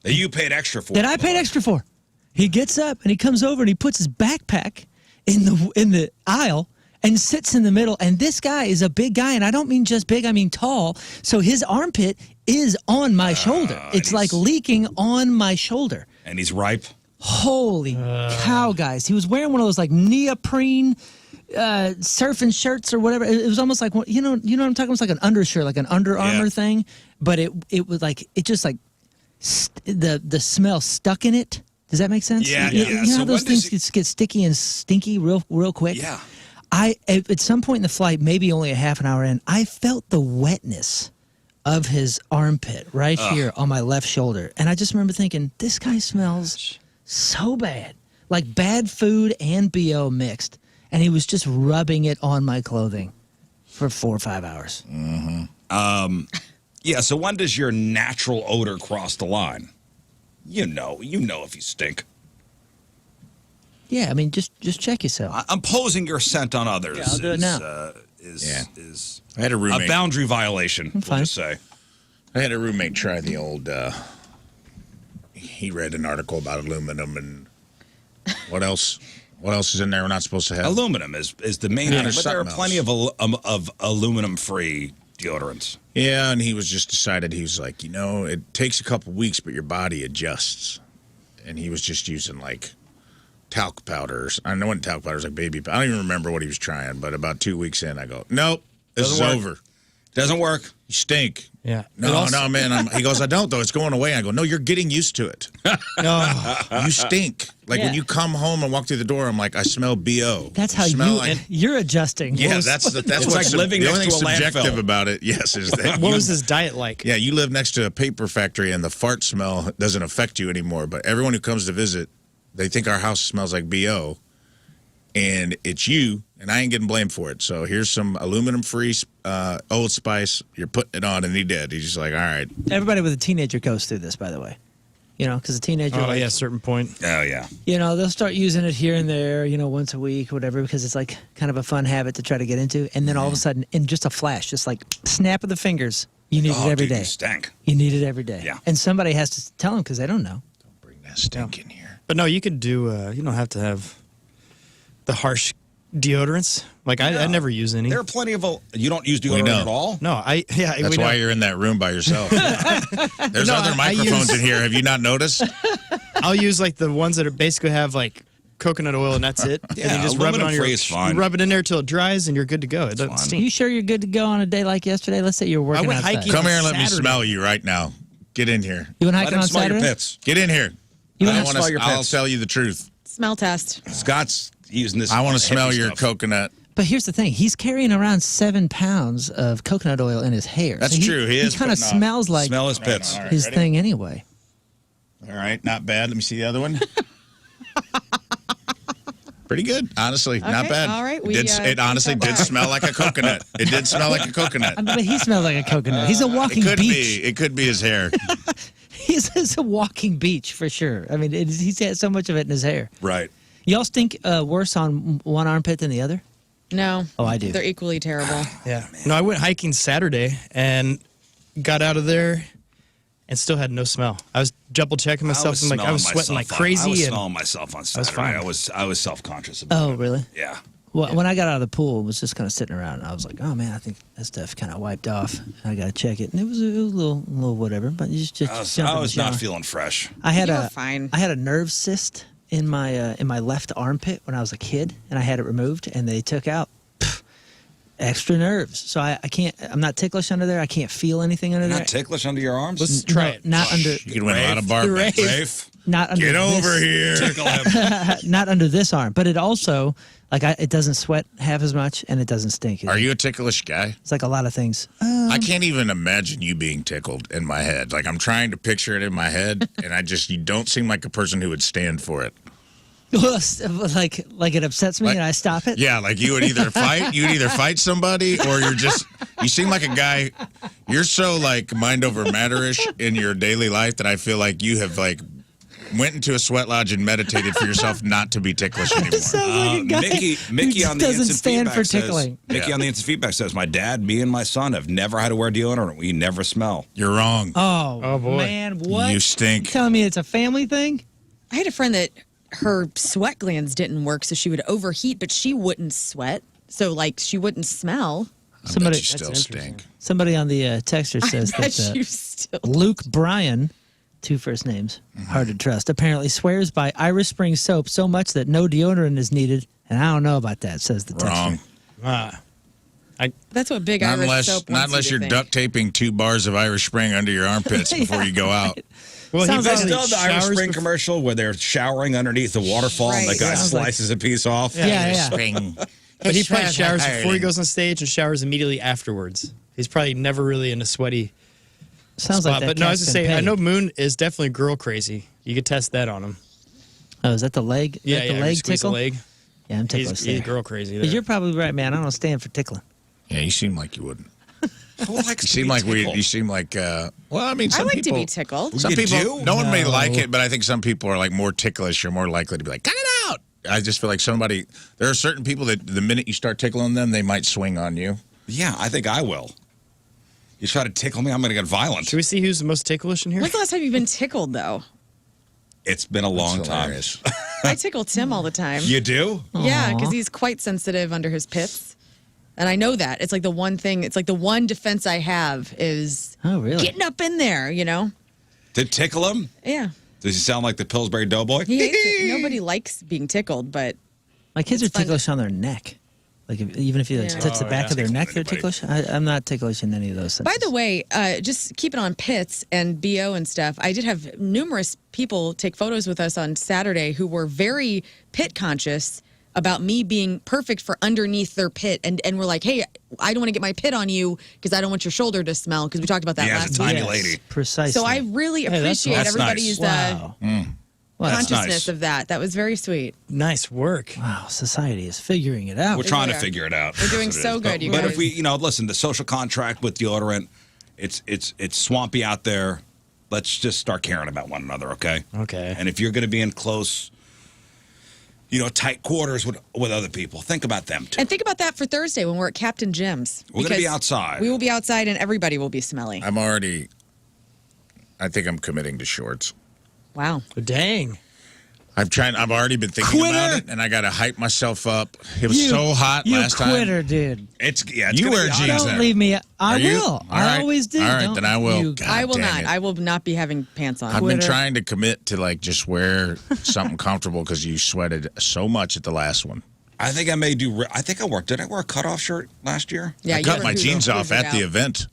A: That you paid extra for.
C: that I paid extra for. He gets up and he comes over and he puts his backpack in the aisle and sits in the middle. And this guy is a big guy, and I don't mean just big, I mean tall. So his armpit is on my shoulder. It's like leaking on my shoulder.
A: And he's ripe.
C: Holy cow, guys. He was wearing one of those like neoprene surfing shirts or whatever. It was almost like, you know what I'm talking about? It was like an undershirt, like an Under Armour thing. But it was like, it just like, the smell stuck in it. Does that make sense?
A: Yeah,
C: You know
A: So
C: how those
A: when
C: things get sticky and stinky real quick?
A: Yeah.
C: At some point in the flight, maybe only a half an hour in, I felt the wetness of his armpit right here on my left shoulder. And I just remember thinking, this guy smells so bad. Like bad food and BO mixed. And he was just rubbing it on my clothing for 4 or 5 hours.
A: Yeah, so when does your natural odor cross the line? You know if you stink.
C: Yeah, I mean, just check yourself.
A: Imposing your scent on others
C: I'll do it now.
A: is
B: I had a roommate.
A: a boundary violation, we'll
C: fine.
A: just say.
B: I had a roommate try the old. He read an article about aluminum and what else? What else is in there we're not supposed to have?
A: Aluminum is the main
B: Yeah,
A: thing, but there are
B: there's
A: plenty of aluminum-free deodorants.
B: Yeah, and he was just decided, he was like, it takes a couple weeks, but your body adjusts. And he was just using like talc powders. I know what talc powders, like baby powder. I don't even remember what he was trying, but about 2 weeks in, I go, nope, this is over.
A: Doesn't work.
B: You stink.
E: Yeah.
B: No, man. He goes, I don't, though. It's going away. I go, no, you're getting used to it. You stink. Like when you come home and walk through the door, I'm like, I smell BO.
C: That's how you're adjusting.
B: Yeah, that's
A: It's like living
B: the
A: next
B: only
A: to a
B: thing subjective
A: landfill.
B: about it. Yes, is that
E: What was his diet like?
B: Yeah, you live next to a paper factory, and the fart smell doesn't affect you anymore. But everyone who comes to visit, they think our house smells like BO, and it's you, and I ain't getting blamed for it. So here's some aluminum-free Old Spice. You're putting it on, and he did. He's just like, all right.
C: Everybody with a teenager goes through this, by the way. Because a teenager,
E: Oh, yeah, certain point.
A: Oh, yeah.
C: they'll start using it here and there, once a week, whatever, because it's like kind of a fun habit to try to get into. And then all of a sudden, in just a flash, just like snap of the fingers, you need it every day.
A: You stank.
C: You need it every day.
A: Yeah.
C: And somebody has to tell them because they don't know.
B: Don't bring that stink in here.
E: But no, you could do, you don't have to have the harsh deodorants. Like, I never use any.
A: There are plenty of... You don't use deodorant at all?
E: No,
B: That's why you're in that room by yourself. There's other microphones in here. Have you not noticed?
E: I'll use like the ones that are basically have like coconut oil and that's it.
A: Yeah,
E: and you just rub it on
A: aluminum-free is fine.
E: You rub it in there till it dries and you're good to go. It doesn't
C: Are
E: stink.
C: you sure you're good to go on a day like yesterday? Let's say you're working
E: I went
C: outside.
E: hiking.
B: Come here and let me
E: Saturday.
B: smell you right now. Get in here.
C: You went
A: Let
C: hiking
A: him
C: on
A: smell
C: Saturday?
A: your pits.
B: Get in here.
C: You
B: I
C: went
B: want
A: smell your
B: I'll
A: pits.
B: tell you the truth.
D: Smell test.
A: Scott's using this.
B: I want to
A: heavy
B: smell your
A: stuff.
B: coconut.
C: But here's the thing. He's carrying around 7 pounds of coconut oil in his hair.
B: That's true. He is
C: kind of
B: putting on-
C: smells like
A: Smell his pits.
B: All right,
C: his
B: ready?
C: thing anyway.
B: All right, not bad. Let me see the other one. Pretty good, honestly. Not
D: Okay,
B: bad.
D: all right,
B: It honestly did smell like a coconut. It did smell like a coconut.
C: But he smells like a coconut. He's a walking beach.
B: It could be his hair.
C: He's a walking beach for sure. I mean, he's had so much of it in his hair.
A: Right.
C: Y'all stink worse on one armpit than the other?
D: No.
C: Oh, I do.
D: They're equally terrible.
E: Yeah. No, I went hiking Saturday and got out of there and still had no smell. I was double checking myself and I was sweating like crazy.
A: I was
E: and
A: smelling myself on Saturday.
E: fine.
A: I was self-conscious about it.
C: Oh, really?
A: Yeah.
C: Well, when I got out of the pool, it was just kind of sitting around. And I was like, oh, man, I think that stuff kind of wiped off. I got to check it. And it was a little whatever, but you just jump in
A: I
C: the
A: was not
C: shower.
A: feeling fresh.
C: I had
D: You were fine.
C: I had a nerve cyst in my left armpit when I was a kid, and I had it removed, and they took out extra nerves. So I can't. I'm not ticklish under there. I can't feel anything under there.
A: Not ticklish under your arms?
E: Let's try it.
C: Not under.
B: You could win a lot of bar bets.
A: Rafe,
C: Not under.
B: Get
C: this,
B: over here.
A: tickle him.
C: Not under this arm, but it also it doesn't sweat half as much, and it doesn't stink.
B: Are you a ticklish guy?
C: It's like a lot of things.
B: I can't even imagine you being tickled in my head. Like, I'm trying to picture it in my head, and you don't seem like a person who would stand for it.
C: like it upsets me, and I stop it.
B: Yeah, like you would either fight somebody, or you seem like a guy, you're so like mind over matter-ish in your daily life that I feel like you have like went into a sweat lodge and meditated for yourself not to be ticklish anymore.
C: Sounds like a guy
A: Mickey
C: who
A: on the
C: doesn't
A: instant
C: stand
A: feedback
C: for tickling.
A: Mickey on the instant feedback says, my dad, me, and my son have never had to wear deodorant. We never smell.
B: You're wrong.
C: Oh
E: boy.
C: man, what?
B: You stink.
C: You telling me it's a family thing?
D: I had a friend that her sweat glands didn't work, so she would overheat, but she wouldn't sweat. So, like, she wouldn't smell.
C: Somebody,
B: you still stink.
C: somebody on the texter says
D: I bet
C: that
D: you still.
C: Luke Bryan, 2 first names, hard to trust, apparently swears by Irish Spring soap so much that no deodorant is needed. And I don't know about that, says the texter.
B: Wrong.
D: That's what big
B: Not
D: Irish
B: unless,
D: soap
B: not
D: wants
B: unless
D: you
B: you're
D: to think.
B: duct taping 2 bars of Irish Spring under your armpits before you go out.
E: Well,
C: Sounds
E: he
C: like
A: Still
E: basically
A: the Irish
E: showers
A: Spring
E: before-
A: commercial where they're showering underneath the waterfall and the
D: Right.
A: guy
C: Sounds like-
A: slices a piece off.
C: Yeah.
B: Spring.
E: But he probably showers before he goes on stage and showers immediately afterwards. He's probably never really in a sweaty
C: Sounds
E: spot.
C: like that.
E: But no, I was
C: cat's
E: going to
C: been
E: say, I
C: paid.
E: know Moon is definitely girl crazy. You could test that on him.
C: Oh, is that the leg? Is
E: Yeah,
C: that the
E: yeah.
C: leg
E: Squeeze the
C: tickle?
E: leg.
C: Yeah, I'm ticklish
E: He's
C: there.
E: girl crazy.
C: But
E: There.
C: you're probably right, man. I don't stand for tickling.
B: Yeah, you seem like you wouldn't.
A: Who likes
B: You
A: to
B: seem
A: be
B: like
A: tickled?
B: you seem like. Well, I mean,
D: I
B: some
D: like
B: people
D: to be tickled.
B: Some
A: You
B: people,
A: do?
B: no one may
C: No.
B: like it, but I think some people are like more ticklish or more likely to be like, cut it out. I just feel like there are certain people that the minute you start tickling them, they might swing on you.
A: Yeah, I think I will. You try to tickle me, I'm going to get violent.
E: Should we see who's the most ticklish in here?
D: When's the last time you've been tickled, though?
A: It's been a long
B: That's
A: time.
B: hilarious.
D: I tickle Tim all the time.
A: You do?
D: Yeah,
C: Aw.
D: because he's quite sensitive under his pits. And I know that. It's like the one thing, it's like the one defense I have is
C: Oh, really?
D: getting up in there, you know?
A: To tickle him?
D: Yeah.
A: Does he sound like the Pillsbury Doughboy?
D: He hates it. Nobody likes being tickled, but
C: My kids are
D: It's fun to-
C: ticklish on their neck. Like even if you like
D: Yeah.
C: touch the
A: Oh,
C: back
A: yeah.
C: of their neck, they're
A: Anybody.
C: ticklish. I'm not ticklish in any of those senses.
D: by the way, just keep it on pits and BO and stuff. I did have numerous people take photos with us on Saturday who were very pit conscious about me being perfect for underneath their pit. And we're like, hey, I don't want to get my pit on you because I don't want your shoulder to smell because we talked about that
A: He has a
D: last
A: tiny
D: week.
A: lady.
C: Precisely.
D: So I really
C: Hey, that's
D: appreciate
A: nice.
D: everybody's
C: wow. Well, that's
D: consciousness
A: nice.
D: of that. That was very sweet.
E: Nice work.
C: wow. Society is figuring it out.
A: We're trying to
D: are.
A: figure it out.
D: We're doing
A: That's what it
D: so
A: is.
D: good, you
A: But
D: guys.
A: if we, listen, the social contract with deodorant, it's swampy out there. Let's just start caring about one another, okay?
E: Okay.
A: And if you're going to be in close, tight quarters with other people, think about them too.
D: And think about that for Thursday when we're at Captain Jim's.
A: We're gonna be
D: because
A: outside.
D: We will be outside and everybody will be smelly.
B: I think I'm committing to shorts.
D: Wow.
E: Dang.
B: I've already been thinking about
C: Quitter.
B: it, and I got to hype myself up. It was so hot
C: you
B: last time.
C: quitter, dude.
A: It's
B: You
A: gonna
B: wear
A: be hot
B: jeans
A: out
C: Don't
A: there.
C: leave me. I
B: Are you?
C: will.
B: All
C: I
B: right.
C: always do.
B: All right,
C: Don't
B: then I will.
C: you-
B: God
D: I will
B: dang
D: not.
B: it.
D: I will not be having pants on.
B: I've been
C: Quitter.
B: trying to commit to like just wear something comfortable because you sweated so much at the last one.
A: I think I may do. I think I worked. Did I wear a cutoff shirt last year?
D: Yeah,
B: I
D: you
B: cut
D: were
B: my
D: who
B: jeans off
D: figured it
B: at the
D: out.
B: event.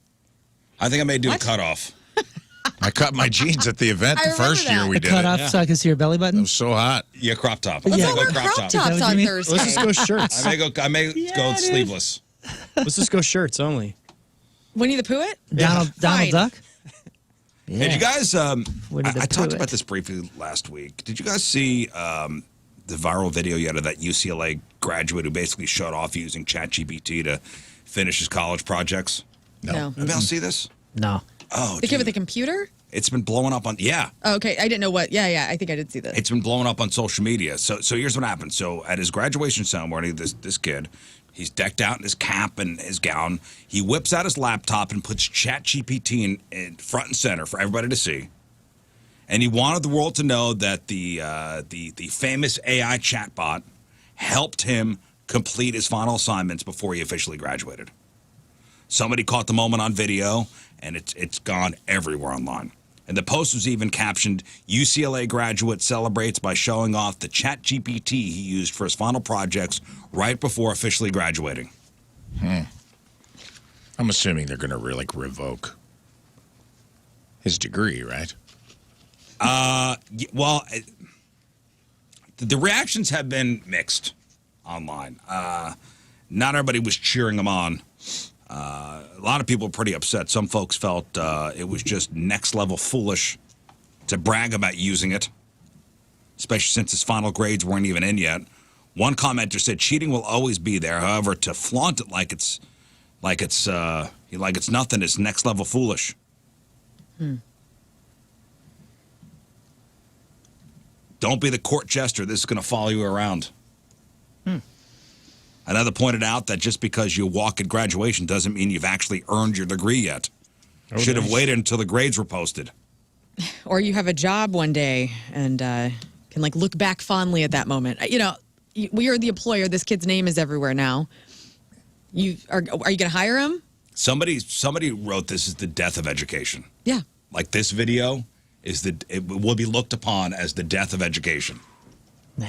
A: I think I may do
D: What?
A: a cutoff.
B: I cut my jeans at the event
D: I
B: the
D: remember
B: first year
D: that.
B: we
C: The
B: did
C: cut
B: it.
C: off so I can see your belly
B: It
C: button.
B: was so hot.
A: Yeah, crop top.
D: Let's
A: I
D: all
A: may
D: wear
A: go
D: crop
C: Is that
D: tops
C: what you
D: on
C: mean?
D: Thursday.
E: Let's just go shirts.
A: I may go
C: dude.
A: sleeveless.
E: Let's just go shirts only.
D: Winnie the Pooh it?
C: Donald
D: Fine.
C: Duck. Yeah.
A: Did you guys?
C: Winnie the
A: I talked
C: Pooh
A: about
C: it.
A: this briefly last week. Did you guys see the viral video yet of that UCLA graduate who basically showed off using ChatGPT to finish his college projects?
D: No.
A: Anybody else see this?
C: No.
A: Oh,
D: The kid with the
A: dude.
D: computer?
A: It's been blowing up on. Yeah,
D: Oh, okay. I didn't know what. Yeah. I think I did see that.
A: it's been blowing up on social media. So here's what happened. So at his graduation ceremony, this kid, he's decked out in his cap and his gown. He whips out his laptop and puts ChatGPT in front and center for everybody to see. And he wanted the world to know that the famous AI chatbot helped him complete his final assignments before he officially graduated. Somebody caught the moment on video, and it's gone everywhere online. And the post was even captioned, UCLA graduate celebrates by showing off the ChatGPT he used for his final projects right before officially graduating.
B: I'm assuming they're going to revoke his degree, right?
A: Well, the reactions have been mixed online. Not everybody was cheering him on. A lot of people were pretty upset. Some folks felt it was just next level foolish to brag about using it, especially since his final grades weren't even in yet. One commenter said cheating will always be there. However, to flaunt it like it's nothing is next level foolish. Don't be the court jester. This is going to follow you around. Another pointed out that just because you walk at graduation doesn't mean you've actually earned your degree yet. Should have waited until the grades were posted.
D: Or you have a job one day and can like look back fondly at that moment. You know, we are the employer. This kid's name is everywhere now. Are you going to hire him?
A: Somebody wrote this is the death of education.
D: Yeah.
A: Like this video it will be looked upon as the death of education.
C: Nah.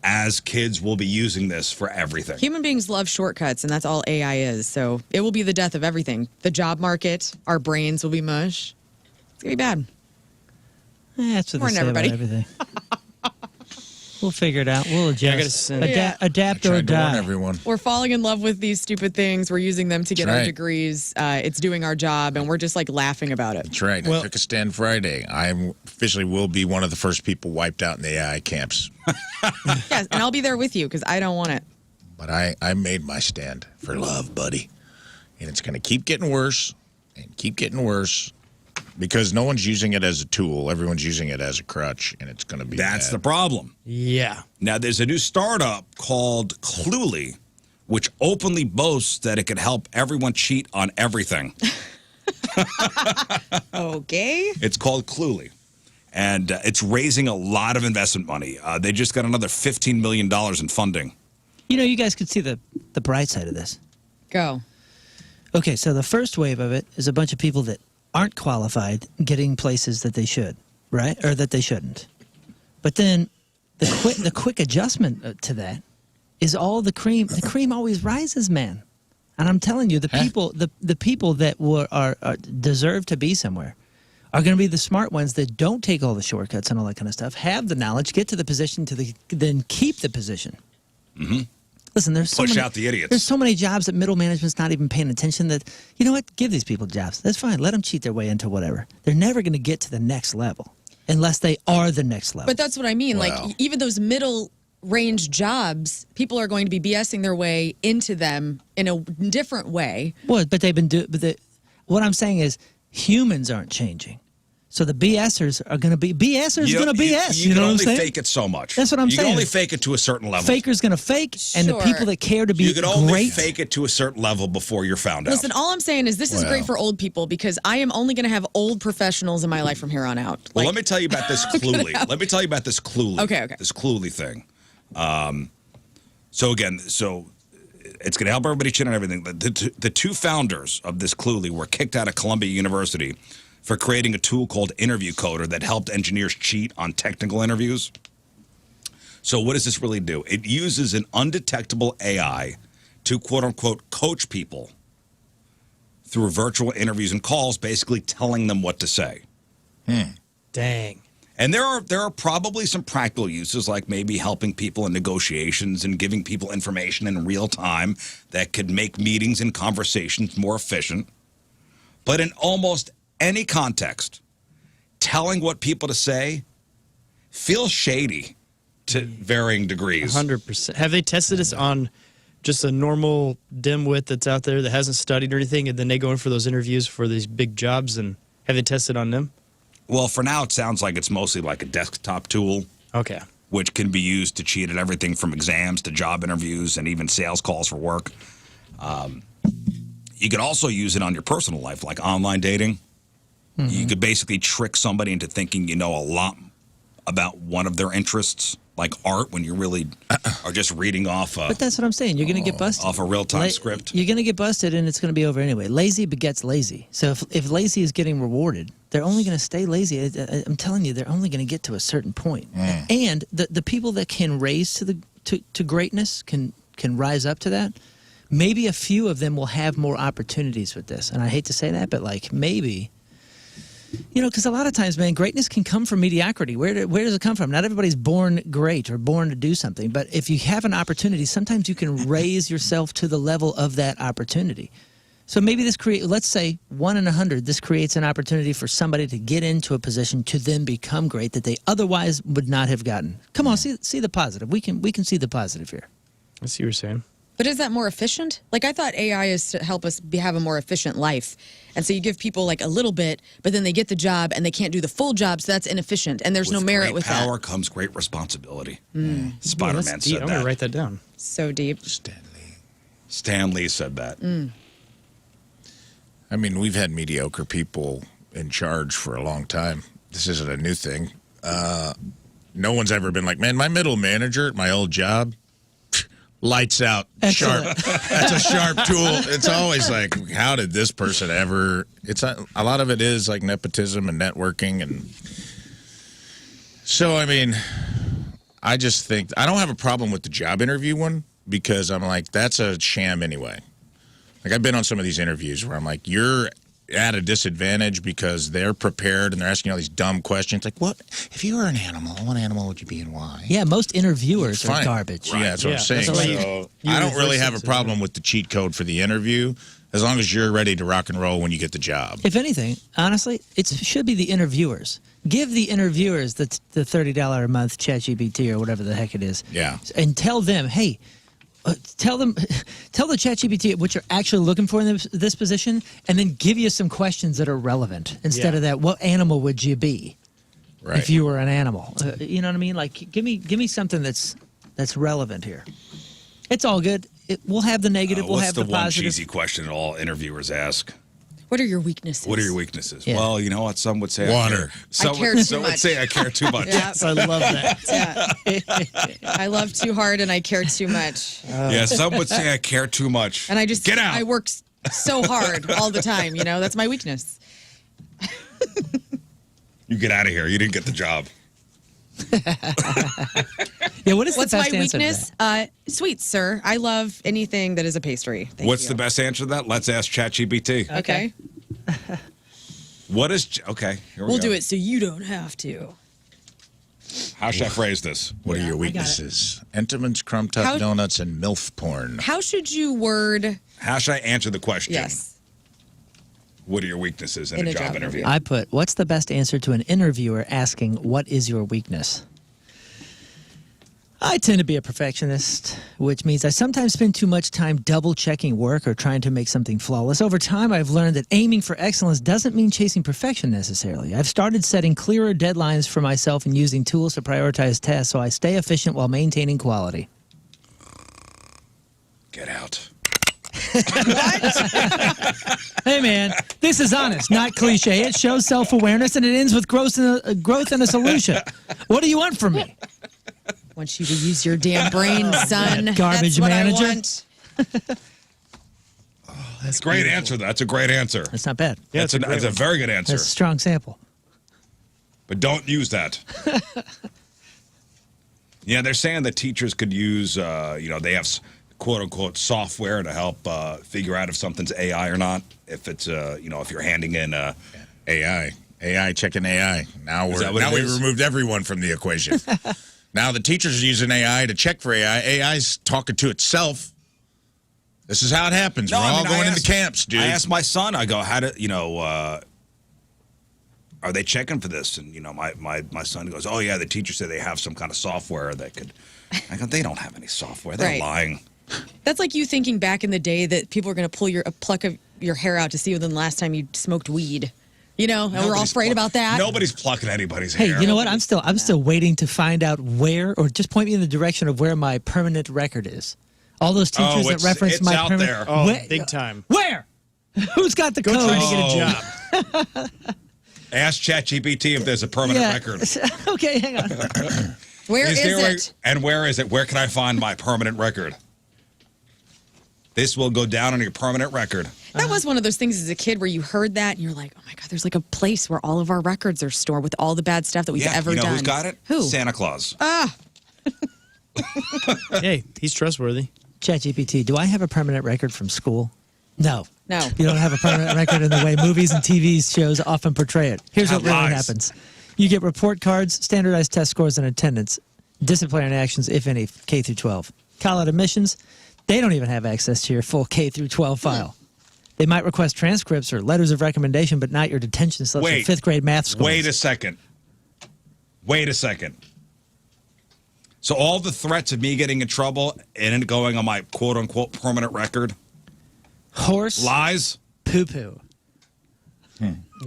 A: As kids will be using this for everything.
D: Human beings love shortcuts, and that's all AI is. So it will be the death of everything. The job market, our brains will be mush. It's going to be bad.
C: That's what
D: More
C: they
D: than
C: say about
D: everybody.
C: everything. We'll figure it out. We'll adjust.
D: Yeah.
C: Adapt or
B: Tried to warn
C: die.
B: everyone.
D: We're falling in love with these stupid things. We're using them to get
B: That's
D: our
B: right.
D: degrees. It's doing our job, and we're just like laughing about it.
B: That's right. I took a stand Friday. I officially will be one of the first people wiped out in the AI camps.
D: Yes, and I'll be there with you because I don't want it.
B: But I made my stand for love, buddy. And it's going to keep getting worse and keep getting worse because no one's using it as a tool. Everyone's using it as a crutch, and it's going to be
A: That's
B: bad.
A: the problem.
E: Yeah.
A: Now, there's a new startup called Cluely, which openly boasts that it could help everyone cheat on everything.
D: Okay.
A: It's called Cluely, and it's raising a lot of investment money. They just got another $15 million in funding.
C: You know, you guys could see the bright side of this.
D: Go.
C: Okay, so the first wave of it is a bunch of people that aren't qualified getting places that they should, right? Or that they shouldn't. But then the quick adjustment to that is all the cream. The cream always rises, man. And I'm telling you, the people that deserve to be somewhere are going to be the smart ones that don't take all the shortcuts and all that kind of stuff, have the knowledge, get to the position, then keep the position.
A: Mm-hmm.
C: Listen, there's so
A: Push
C: many,
A: out the idiots.
C: There's so many jobs that middle management's not even paying attention that, you know what, give these people jobs. That's fine. Let them cheat their way into whatever. They're never going to get to the next level unless they are the next level.
D: But that's what I mean.
B: Wow.
D: Like, even those middle range jobs, people are going to be BSing their way into them in a different way.
C: Well, but they've been doing. What I'm saying is humans aren't changing. So the BSers are going to be BSers. Going to BS.
A: You
C: know
A: can
C: what I'm
A: only
C: saying?
A: fake it so much.
C: That's what I'm
A: You
C: saying.
A: can only fake it to a certain level.
C: Faker's going to fake, and the
D: Sure.
C: people that care to be
A: You can only
C: great.
A: fake it to a certain level before you're found
D: Listen,
A: out.
D: all I'm saying is this is great for old people because I am only going to have old professionals in my life from here on out.
A: Well, let me tell you about this Cluely. Let me tell you about this Cluely.
D: Okay.
A: This Cluely thing. So it's going to help everybody cheat on everything. The two founders of this Cluely were kicked out of Columbia University for creating a tool called Interview Coder that helped engineers cheat on technical interviews. So what does this really do? It uses an undetectable AI to, quote-unquote, coach people through virtual interviews and calls, basically telling them what to say.
E: Dang.
A: And there are probably some practical uses, like maybe helping people in negotiations and giving people information in real time that could make meetings and conversations more efficient. But in almost any context, telling what people to say feels shady to varying degrees.
E: 100%. Have they tested this on just a normal dimwit that's out there that hasn't studied or anything, and then they go in for those interviews for these big jobs, and have they tested on them?
A: Well, for now, it sounds like it's mostly like a desktop tool,
E: Okay.
A: which can be used to cheat at everything from exams to job interviews and even sales calls for work. You could also use it on your personal life, like online dating. Mm-hmm. You could basically trick somebody into thinking you know a lot about one of their interests, like art, when you really are just reading off
C: But that's what I'm saying. You're going to get busted.
A: off a real-time script.
C: You're going to get busted, and it's going to be over anyway. Lazy begets lazy. So if lazy is getting rewarded, they're only going to stay lazy. I'm telling you, they're only going to get to a certain point. And the people that can raise to greatness can rise up to that. Maybe a few of them will have more opportunities with this. And I hate to say that, but like maybe. You know, because a lot of times, man, greatness can come from mediocrity. Where does it come from? Not everybody's born great or born to do something. But if you have an opportunity, sometimes you can raise yourself to the level of that opportunity. So maybe this let's say 1 in 100, this creates an opportunity for somebody to get into a position to then become great that they otherwise would not have gotten. Come on, see the positive. We can see the positive here.
E: I see what you're saying.
D: But is that more efficient? Like, I thought AI is to help us have a more efficient life. And so you give people like a little bit, but then they get the job and they can't do the full job, so that's inefficient. And there's no merit with that.
A: With power comes great responsibility.
E: Ooh,
A: Spider-Man
E: that's
A: said
E: deep. I'm going
A: that.
E: to write that down.
D: So deep.
A: Stan Lee said that.
B: I mean, we've had mediocre people in charge for a long time. This isn't a new thing. No one's ever been like, man, my middle manager at my old job, lights out, sharp. That's a sharp tool. It's always like, how did this person ever? It's a lot of it is like nepotism and networking, and so I mean, I just think I don't have a problem with the job interview one because I'm like, that's a sham anyway. Like I've been on some of these interviews where I'm like, you're at a disadvantage because they're prepared and they're asking all these dumb questions. Like, what if you were an animal? What animal would you be and why?
C: Yeah, most interviewers are
B: Fine.
C: garbage.
B: Yeah, that's what I'm saying.
C: That's
B: So I don't really have a problem with the cheat code for the interview as long as you're ready to rock and roll when you get the job.
C: If anything, honestly, it should be the interviewers. Give the interviewers the $30 a month ChatGPT or whatever the heck it is.
B: Yeah.
C: And tell them, hey, tell the ChatGPT what you're actually looking for in this position, and then give you some questions that are relevant instead of that. What animal would you be if you were an animal? You know what I mean? Like, give me something that's relevant here. It's all good. We'll have the negative. We'll have the
A: What's the one
C: positive.
A: cheesy question all interviewers ask?
D: What are your weaknesses?
A: What are your weaknesses?
C: Yeah.
A: Well, you know what? Some would say
B: Water.
A: Some
D: I care
A: would,
D: too
A: some
D: much.
A: would say I care too much.
D: Yes,
E: I love that.
D: Yeah. I love too hard and I care too much.
A: Yeah, some would say I care too much.
D: And I just
A: get out.
D: I work so hard all the time, you know? That's my weakness.
A: You get out of here. You didn't get the job.
C: Yeah, what is
D: What's
C: the
D: my
C: best answer to
D: weakness?
C: that?
D: Sweets, sir. I love anything that is a pastry. Thank
A: What's
D: you.
A: the best answer to that? Let's ask ChatGPT.
D: Okay.
A: What is okay? Here we
D: We'll
A: go.
D: do it so you don't have to.
A: How should I phrase this?
B: What are your weaknesses? Entenmann's, crumb top
D: How-
B: donuts, and MILF porn.
D: How should you word
A: How should I answer the question?
D: yes?
A: What are your weaknesses in a job interview?
C: I put, what's the best answer to an interviewer asking, what is your weakness? I tend to be a perfectionist, which means I sometimes spend too much time double-checking work or trying to make something flawless. Over time, I've learned that aiming for excellence doesn't mean chasing perfection necessarily. I've started setting clearer deadlines for myself and using tools to prioritize tasks so I stay efficient while maintaining quality.
A: Get out.
C: Hey, man, this is honest, not cliche. It shows self-awareness, and it ends with growth and a solution. What do you want from me?
D: Want you to use your damn brain, son.
C: Garbage
D: That's what
C: manager.
D: I want.
A: That's a great answer. That's a great answer.
C: That's not bad.
E: Yeah,
A: That's
E: it's a great
A: a
E: one.
A: very good answer.
C: That's a strong sample.
A: But don't use that. Yeah, they're saying that teachers could use, they have quote unquote software to help figure out if something's AI or not. If it's, if you're handing in
B: AI checking AI. Now
A: Is that what it
B: we
A: is?
B: removed everyone from the equation. Now the teachers are using AI to check for AI. AI's talking to itself. This is how it happens. We're all going into camps, dude.
A: I asked my son, I go, how do, are they checking for this? And, my son goes, oh, yeah, the teacher said they have some kind of software that could. I go, they don't have any software. They're
D: Right.
A: lying.
D: That's like you thinking back in the day that people were going to pull a pluck of your hair out to see when the last time you smoked weed. You know, and we're all
A: Nobody's
D: afraid about that.
A: Nobody's plucking anybody's
C: Hey,
A: hair.
C: you know what? I'm still waiting to find out where, or just point me in the direction of where my permanent record is. All those teachers that reference
A: it's
C: my
A: out
C: permanent.
A: there.
E: Oh,
C: Where-
E: big time.
C: Where? Who's got the
E: Go
C: code?
E: try to get a job.
A: Ask ChatGPT if there's a permanent
C: Yeah.
A: record.
C: Okay, hang on.
D: Where is
A: there
D: it?
A: And where is it? Where can I find my permanent record? This will go down on your permanent record.
D: That was one of those things as a kid where you heard that and you're like, oh my God, there's like a place where all of our records are stored with all the bad stuff that we've ever
A: you know
D: done.
A: who's got it?
D: Who?
A: Santa Claus.
E: Hey, he's trustworthy.
C: ChatGPT, do I have a permanent record from school? No.
D: No.
C: You don't have a permanent record in the way movies and TV shows often portray it. Here's what really
A: Lies.
C: happens. You get report cards, standardized test scores, and attendance. Disciplinary actions, if any, K through 12. College admissions, they don't even have access to your full K through 12 file. They might request transcripts or letters of recommendation, but not your detention slips or fifth grade math scores.
A: Wait a second. So all the threats of me getting in trouble and it going on my quote-unquote permanent record.
C: Horse.
A: Lies.
C: Poo-poo.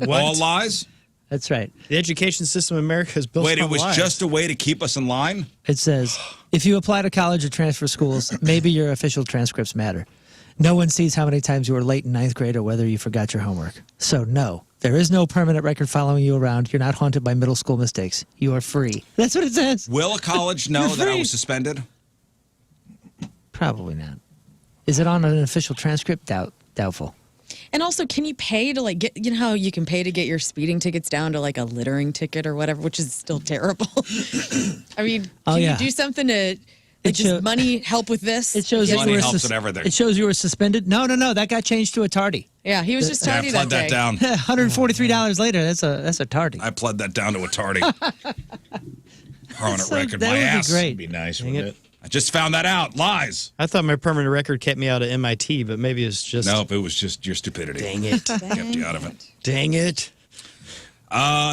A: All lies?
C: That's right.
E: The education system in America is built
A: Wait,
E: on
A: it was
E: lies.
A: just a way to keep us in line?
C: It says, if you apply to college or transfer schools, maybe your official transcripts matter. No one sees how many times you were late in 9th grade or whether you forgot your homework. So no, there is no permanent record following you around. You're not haunted by middle school mistakes. You are free. That's what it says.
A: Will a college know that I was suspended?
C: Probably not. Is it on an official transcript? Doubtful.
D: And also, can you pay to like get? You know how you can pay to get your speeding tickets down to like a littering ticket or whatever, which is still terrible. I mean, can you do something to? Like just money help with this?
C: It shows
A: money helps with everything.
C: It shows you were suspended. No, that got changed to a tardy.
D: Yeah, he was just tardy that day.
A: I pled that down.
C: $143 later. That's a tardy.
A: I pled that down to a tardy. Permanent record.
C: That
A: My
C: would
A: ass.
C: be great.
B: It'd be nice, wouldn't it?
A: I just found that out. Lies.
E: I thought my permanent record kept me out of MIT, but maybe it's just...
A: Nope, it was just your stupidity.
E: Dang it.
A: Kept you out of it.
E: Dang it.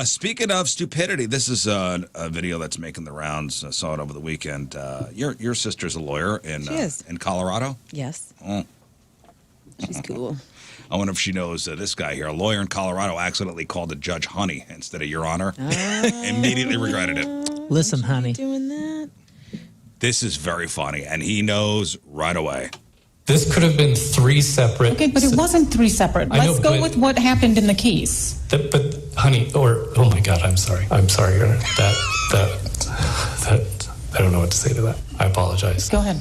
A: Speaking of stupidity, this is a video that's making the rounds. I saw it over the weekend. Your sister's a lawyer in Colorado?
D: Yes.
A: Oh.
D: She's cool.
A: I wonder if she knows this guy here. A lawyer in Colorado accidentally called the judge honey instead of your honor. Immediately regretted it.
C: Listen, honey.
D: Doing that.
A: This is very funny, and he knows right away.
F: This could have been 3 separate...
G: Okay, but it wasn't 3 separate. Let's go with what happened in the case.
F: But, honey, oh my God, I'm sorry. I'm sorry, Your Honor. That, I don't know what to say to that. I apologize.
G: Go ahead.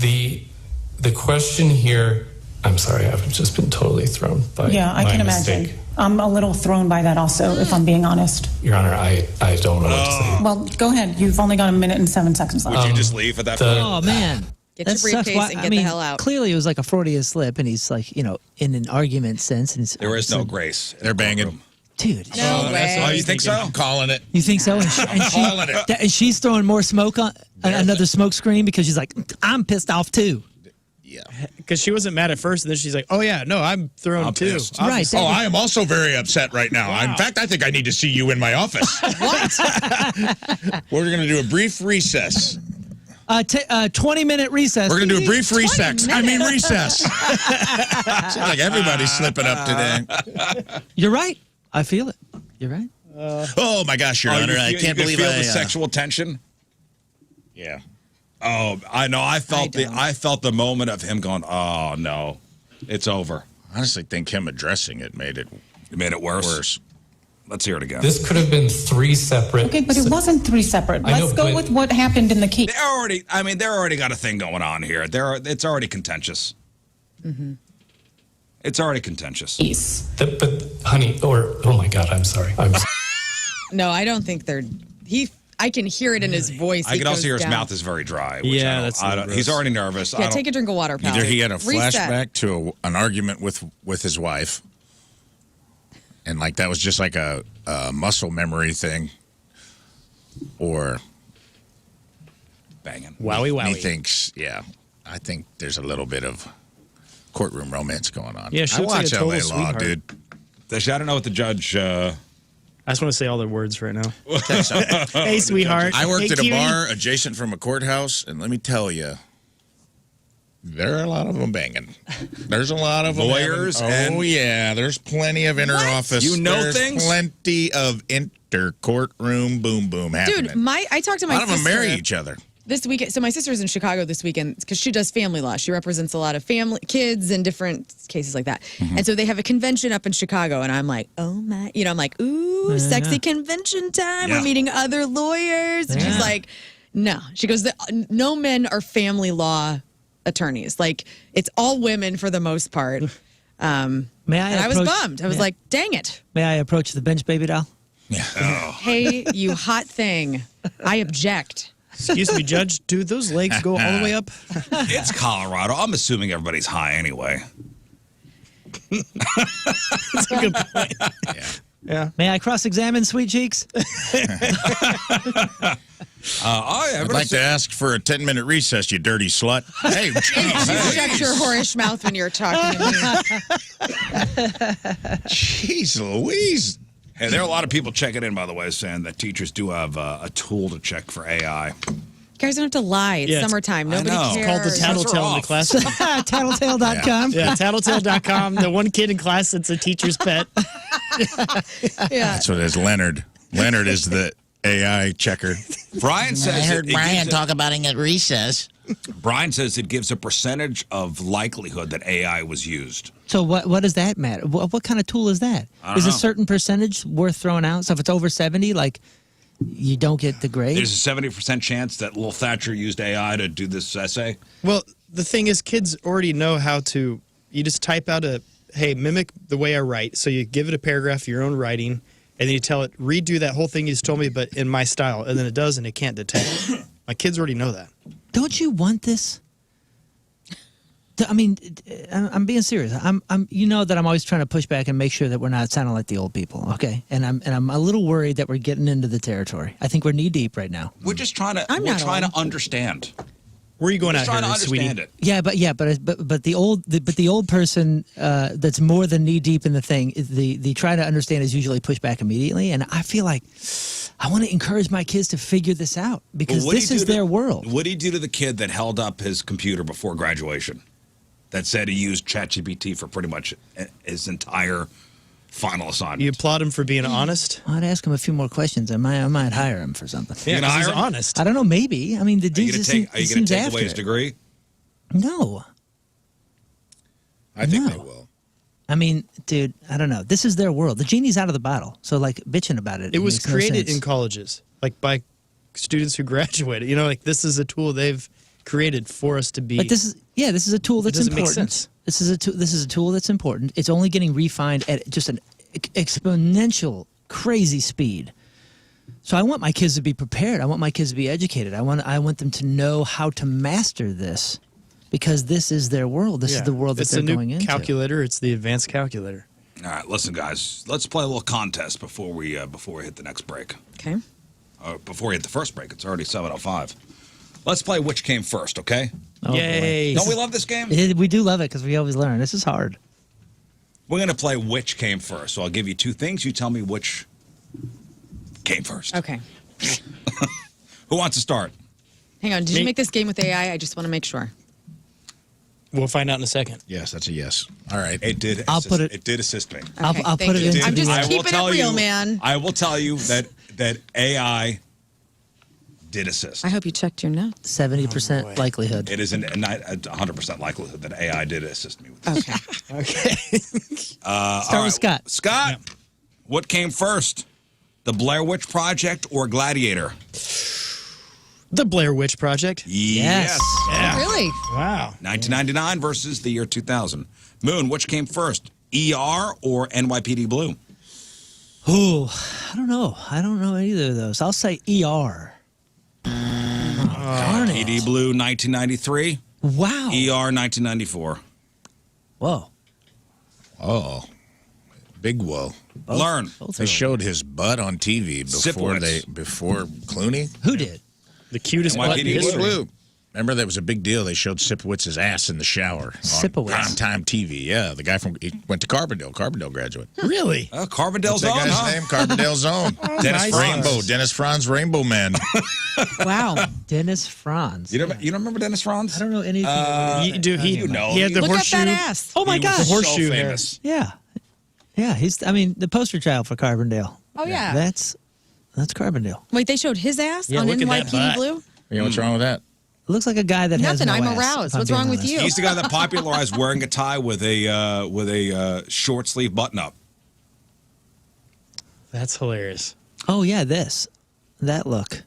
F: The question here... I'm sorry, I've just been totally thrown by
G: I can
F: mistake.
G: imagine. I'm a little thrown by that also, if I'm being honest.
F: Your Honor, I don't know what to say.
G: Well, go ahead. You've only got 1 minute and 7 seconds left.
A: Would you just leave at that point?
C: Oh, man.
D: Get your briefcase and get the hell out.
C: Clearly, it was like a Freudian slip, and he's like, in an argument sense. And
A: There is no grace.
B: They're banging.
C: Dude.
D: No way.
A: Oh, you think so?
B: I'm calling it.
C: You think so?
B: Calling it.
C: And she's throwing more smoke on another smoke screen because she's like, I'm pissed off too.
B: Yeah.
E: Because she wasn't mad at first, and then she's like, oh, yeah, no, I'm thrown too.
A: pissed.
C: Right.
B: Oh, I am also very upset right now.
E: Wow.
B: In fact, I think I need to see you in my office.
D: What?
B: We're going to do a brief recess.
C: 20-minute recess.
B: We're going to do a brief
D: 20
B: recess. Recess. Seems like everybody's slipping up today.
C: You're right. I feel it. You're right.
B: Oh, my gosh, Your Honor. I can't believe
A: feel
B: I...
A: the sexual tension.
B: Yeah.
A: Oh, I know. I felt the moment of him going, "Oh no, it's over."
B: I honestly think him addressing it made it
A: worse. Let's hear it again.
F: This could have been 3 separate...
G: Okay, but it wasn't 3 separate. Let's go with what happened in the case.
A: They're already got a thing going on here. It's already contentious. Mm-hmm. It's already contentious.
F: But, honey, oh my God, I'm sorry.
D: No, I don't think they're... I can hear it in his voice.
A: I can also hear his mouth is very dry. Which
E: Yeah,
A: he's already nervous.
D: Yeah, take a drink of water, pal.
B: Either he had a
D: Reset.
B: flashback to an argument with his wife, and like that was just like a muscle memory thing, or
A: banging.
E: Wowie.
B: he thinks, I think there's a little bit of courtroom romance going on.
E: Yeah, she
B: I
E: looks like
B: watch
E: a total
B: LA Law,
E: sweetheart.
B: dude.
A: I don't know what the judge...
E: I just want to say all their words right now. Hey, sweetheart.
B: I worked
E: Hey,
B: at a
E: cutie.
B: bar adjacent from a courthouse, and let me tell you, there are a lot of them banging. There's a lot of them
A: Lawyers
B: having, there's plenty of inter-office.
A: You know
B: there's
A: things?
B: Plenty of inter-courtroom
D: Dude,
B: boom happening.
D: I talked to
B: a
D: my
B: lot of them
D: sister
B: marry each other.
D: this weekend. So my sister's in Chicago this weekend because she does family law. She represents a lot of family kids and different cases like that.
B: Mm-hmm.
D: And so they have a convention up in Chicago, and I'm like, oh my, I'm like, ooh, sexy convention time.
A: Yeah.
D: We're meeting other lawyers. And she's like, no. She goes, no men are family law attorneys. Like, it's all women for the most part.
C: May I?
D: And I was bummed. I was like, dang it.
C: May I approach the bench, baby doll?
B: Yeah.
D: Hey, you hot thing. I object.
E: Excuse me, Judge. Do those legs go all the way up?
A: It's Colorado. I'm assuming everybody's high anyway.
E: That's a good point. Yeah.
C: May I cross-examine, sweet cheeks?
B: I'd like to ask for a 10-minute recess, you dirty slut. Hey,
D: Shut your whorish mouth when you're talking to me.
B: jeez Louise.
A: Hey, there are a lot of people checking in, by the way, saying that teachers do have a tool to check for AI.
D: You guys don't have to lie. It's
E: Yeah, it's-
D: summertime.
A: I
D: Nobody
A: know.
D: cares.
A: It's
E: Called the tattletale in the classroom.
C: Tattletale.com.
E: Yeah, tattletale.com. The one kid in class that's a teacher's pet.
D: Yeah.
B: That's what it is. Leonard. Leonard is the AI checker.
A: Brian says
H: I heard
A: it
H: Brian
A: gives
H: talk about it at recess.
A: Brian says it gives a percentage of likelihood that AI was used.
C: So what does that matter? What kind of tool is that?
A: don't
C: Is a
A: know.
C: certain percentage worth throwing out? So if it's over 70, like you don't get the grade?
A: There's a 70% chance that Lil Thatcher used AI to do this essay.
E: Well, the thing is, kids already know how to. You just type out hey, mimic the way I write. So you give it a paragraph, your own writing, and then you tell it, redo that whole thing you just told me, but in my style. And then it does, and it can't detect it. My kids already know that.
C: Don't you want this? I mean, I'm being serious. You know that I'm always trying to push back and make sure that we're not sounding like the old people, okay? And I'm a little worried that we're getting into the territory. I think we're knee deep right now.
A: We're just trying to.
D: I'm
A: we're
D: not
A: trying
D: old.
A: to understand.
E: Where are you going
A: Just
E: out
A: trying to
E: here, sweetie?
A: understand it.
C: Yeah, but the old person that's more than knee deep in the thing, the try to understand is usually push back immediately, and I feel like I want to encourage my kids to figure this out because
A: Well, what'd
C: this
A: he
C: is
A: do to-
C: their world.
A: What did he do to the kid that held up his computer before graduation? That said he used ChatGPT for pretty much his entire final assignment.
E: You applaud him for being honest?
C: I'd ask him a few more questions. I might hire him for something.
E: Yeah,
A: gonna
E: 'cause he's
A: hire him?
E: honest.
C: I don't know. Maybe. I mean, the
A: Are you
C: dude
A: going to
C: seems
A: take
C: after
A: away his
C: it.
A: degree?
C: No.
B: I think
C: No.
B: they will.
C: I mean, dude, I don't know. This is their world. The genie's out of the bottle. So, like, bitching about it.
E: It was
C: makes no
E: created
C: sense.
E: in colleges, like by students who graduated. You know, like this is a tool they've created for us to be.
C: But this is a tool that's
E: doesn't make
C: important.
E: sense.
C: This is a tool that's important. It's only getting refined at just an exponential, crazy speed. So I want my kids to be prepared. I want my kids to be educated. I want them to know how to master this, because this is their world. This is the world that
E: it's
C: they're
E: a new
C: going into.
E: calculator. It's the advanced calculator.
A: All right, listen, guys. Let's play a little contest before we hit the next break.
D: Okay.
A: Before we hit the first break, it's already 7:05. Let's play which came first, okay?
C: Oh, boy.
E: Yay!
A: Don't we love this game?
C: We do love it because we always learn. This is hard.
A: We're going to play which came first. So I'll give you two things. You tell me which came first.
D: Okay.
A: Who wants to start?
D: Hang on. Did
E: Me?
D: you make this game with AI? I just want to make sure.
E: We'll find out in a second.
B: Yes, that's a yes. All right.
A: It did.
C: I'll
A: assist,
C: put it-
A: It did assist me.
C: I'll
D: Okay,
C: put
D: thank
C: it
D: you.
C: into
D: I'm just
C: the-
D: keeping it real, man.
A: I will tell you that AI did assist.
D: I hope you checked your notes.
C: 70% likelihood.
A: It is a 100% likelihood that AI did assist me with this.
D: Okay.
E: Okay.
C: Start with Scott.
A: Scott, what came first? The Blair Witch Project or Gladiator?
E: The Blair Witch Project.
C: Yes.
E: Yeah.
D: Really?
E: Wow.
A: 1999 versus the year 2000. Moon, which came first? ER or NYPD Blue?
C: Ooh, I don't know. I don't know either of those. I'll say ER. Darn it.
A: PD Blue 1993,
C: Wow.
A: ER 1994.
C: Whoa.
B: Oh, big whoa.
A: Learn.
C: Both
B: They
C: are-
B: showed his butt on TV
A: Sipowicz.
B: before Clooney.
C: Who did?
E: The cutest
A: NYPD
E: butt in
A: Blue.
E: history.
B: Blue. Remember that was a big deal. They showed Sipowitz's ass in the shower on
C: Sipowicz.
B: primetime TV. Yeah, the guy he went to Carbondale graduate.
E: Really?
A: Carbondale's
B: What's that
A: on,
B: guy's
A: huh?
B: name? Carbondale's own. Dennis
E: nice.
B: Rainbow. Dennis Franz Rainbow Man.
D: Wow.
C: Dennis Franz.
A: You don't remember Dennis Franz?
C: I don't know anything.
E: He
A: know.
E: had the
D: Look
E: horseshoe.
D: at that ass.
C: Oh my
A: He was
C: gosh.
A: so
E: Horseshoe hair.
A: famous.
C: Yeah. Yeah, he's the poster child for Carbondale.
D: Oh, yeah.
C: That's Carbondale.
D: Wait, they showed his ass
E: Yeah,
D: on
E: look at that
D: NYPD
E: butt.
D: Blue?
B: You know what's wrong with that?
C: It looks like a guy that has
D: Nothing.
C: no
D: I'm
C: ass,
D: aroused.
C: if I'm
D: What's
C: being
D: wrong with
C: honest.
D: you?
A: He's the guy that popularized wearing a tie with a short sleeve button up.
E: That's hilarious.
C: Oh yeah, that look.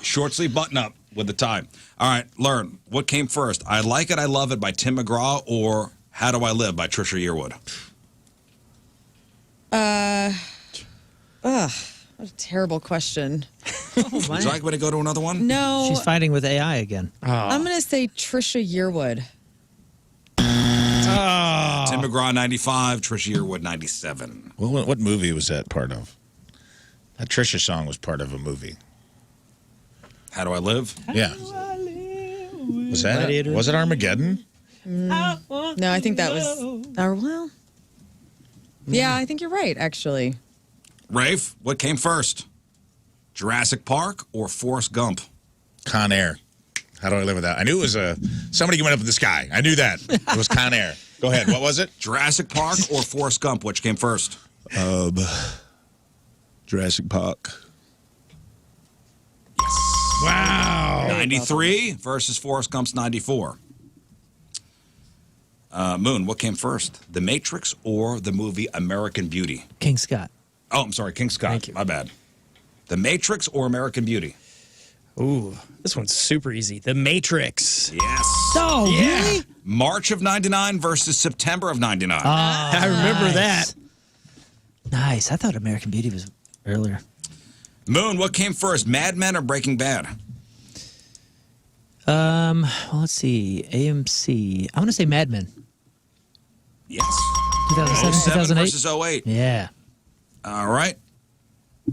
A: Short sleeve button up with the tie. All right, Learn. What came first? I Like It, I Love It by Tim McGraw or How Do I Live by Trisha Yearwood?
D: What a terrible question.
A: Would you like me to go to another one?
D: No.
C: She's fighting with AI again.
D: I'm going to say Trisha Yearwood.
A: Tim McGraw 95, Trisha Yearwood 97.
B: Well, what movie was that part of? That Trisha song was part of a movie.
A: How Do I Live?
B: Yeah. Was that?
E: Gladiator?
B: Was it Armageddon?
D: No, I think that was. Well. Yeah, I think you're right, actually.
A: Rafe, what came first? Jurassic Park or Forrest Gump?
B: Con Air. How do I live with that? I knew it was somebody went up in the sky. I knew that. It was Con Air. Go ahead. What was it?
A: Jurassic Park or Forrest Gump? Which came first?
B: Jurassic Park.
E: Wow.
A: 93 versus Forrest Gump's 94. Moon, what came first? The Matrix or the movie American Beauty?
C: King Scott.
A: Oh, I'm sorry, King Scott.
E: Thank you.
A: My bad. The Matrix or American Beauty?
E: Ooh, this one's super easy. The Matrix.
A: Yes.
C: Oh,
E: Yeah.
C: really?
A: March of 99 versus September of 99.
E: I remember that.
C: Nice. I thought American Beauty was earlier.
A: Moon, what came first, Mad Men or Breaking Bad?
C: Well, let's see. AMC. I want to say Mad Men.
A: Yes.
C: 2007,
A: 07
C: 2008.
A: versus 08.
C: Yeah.
A: All right.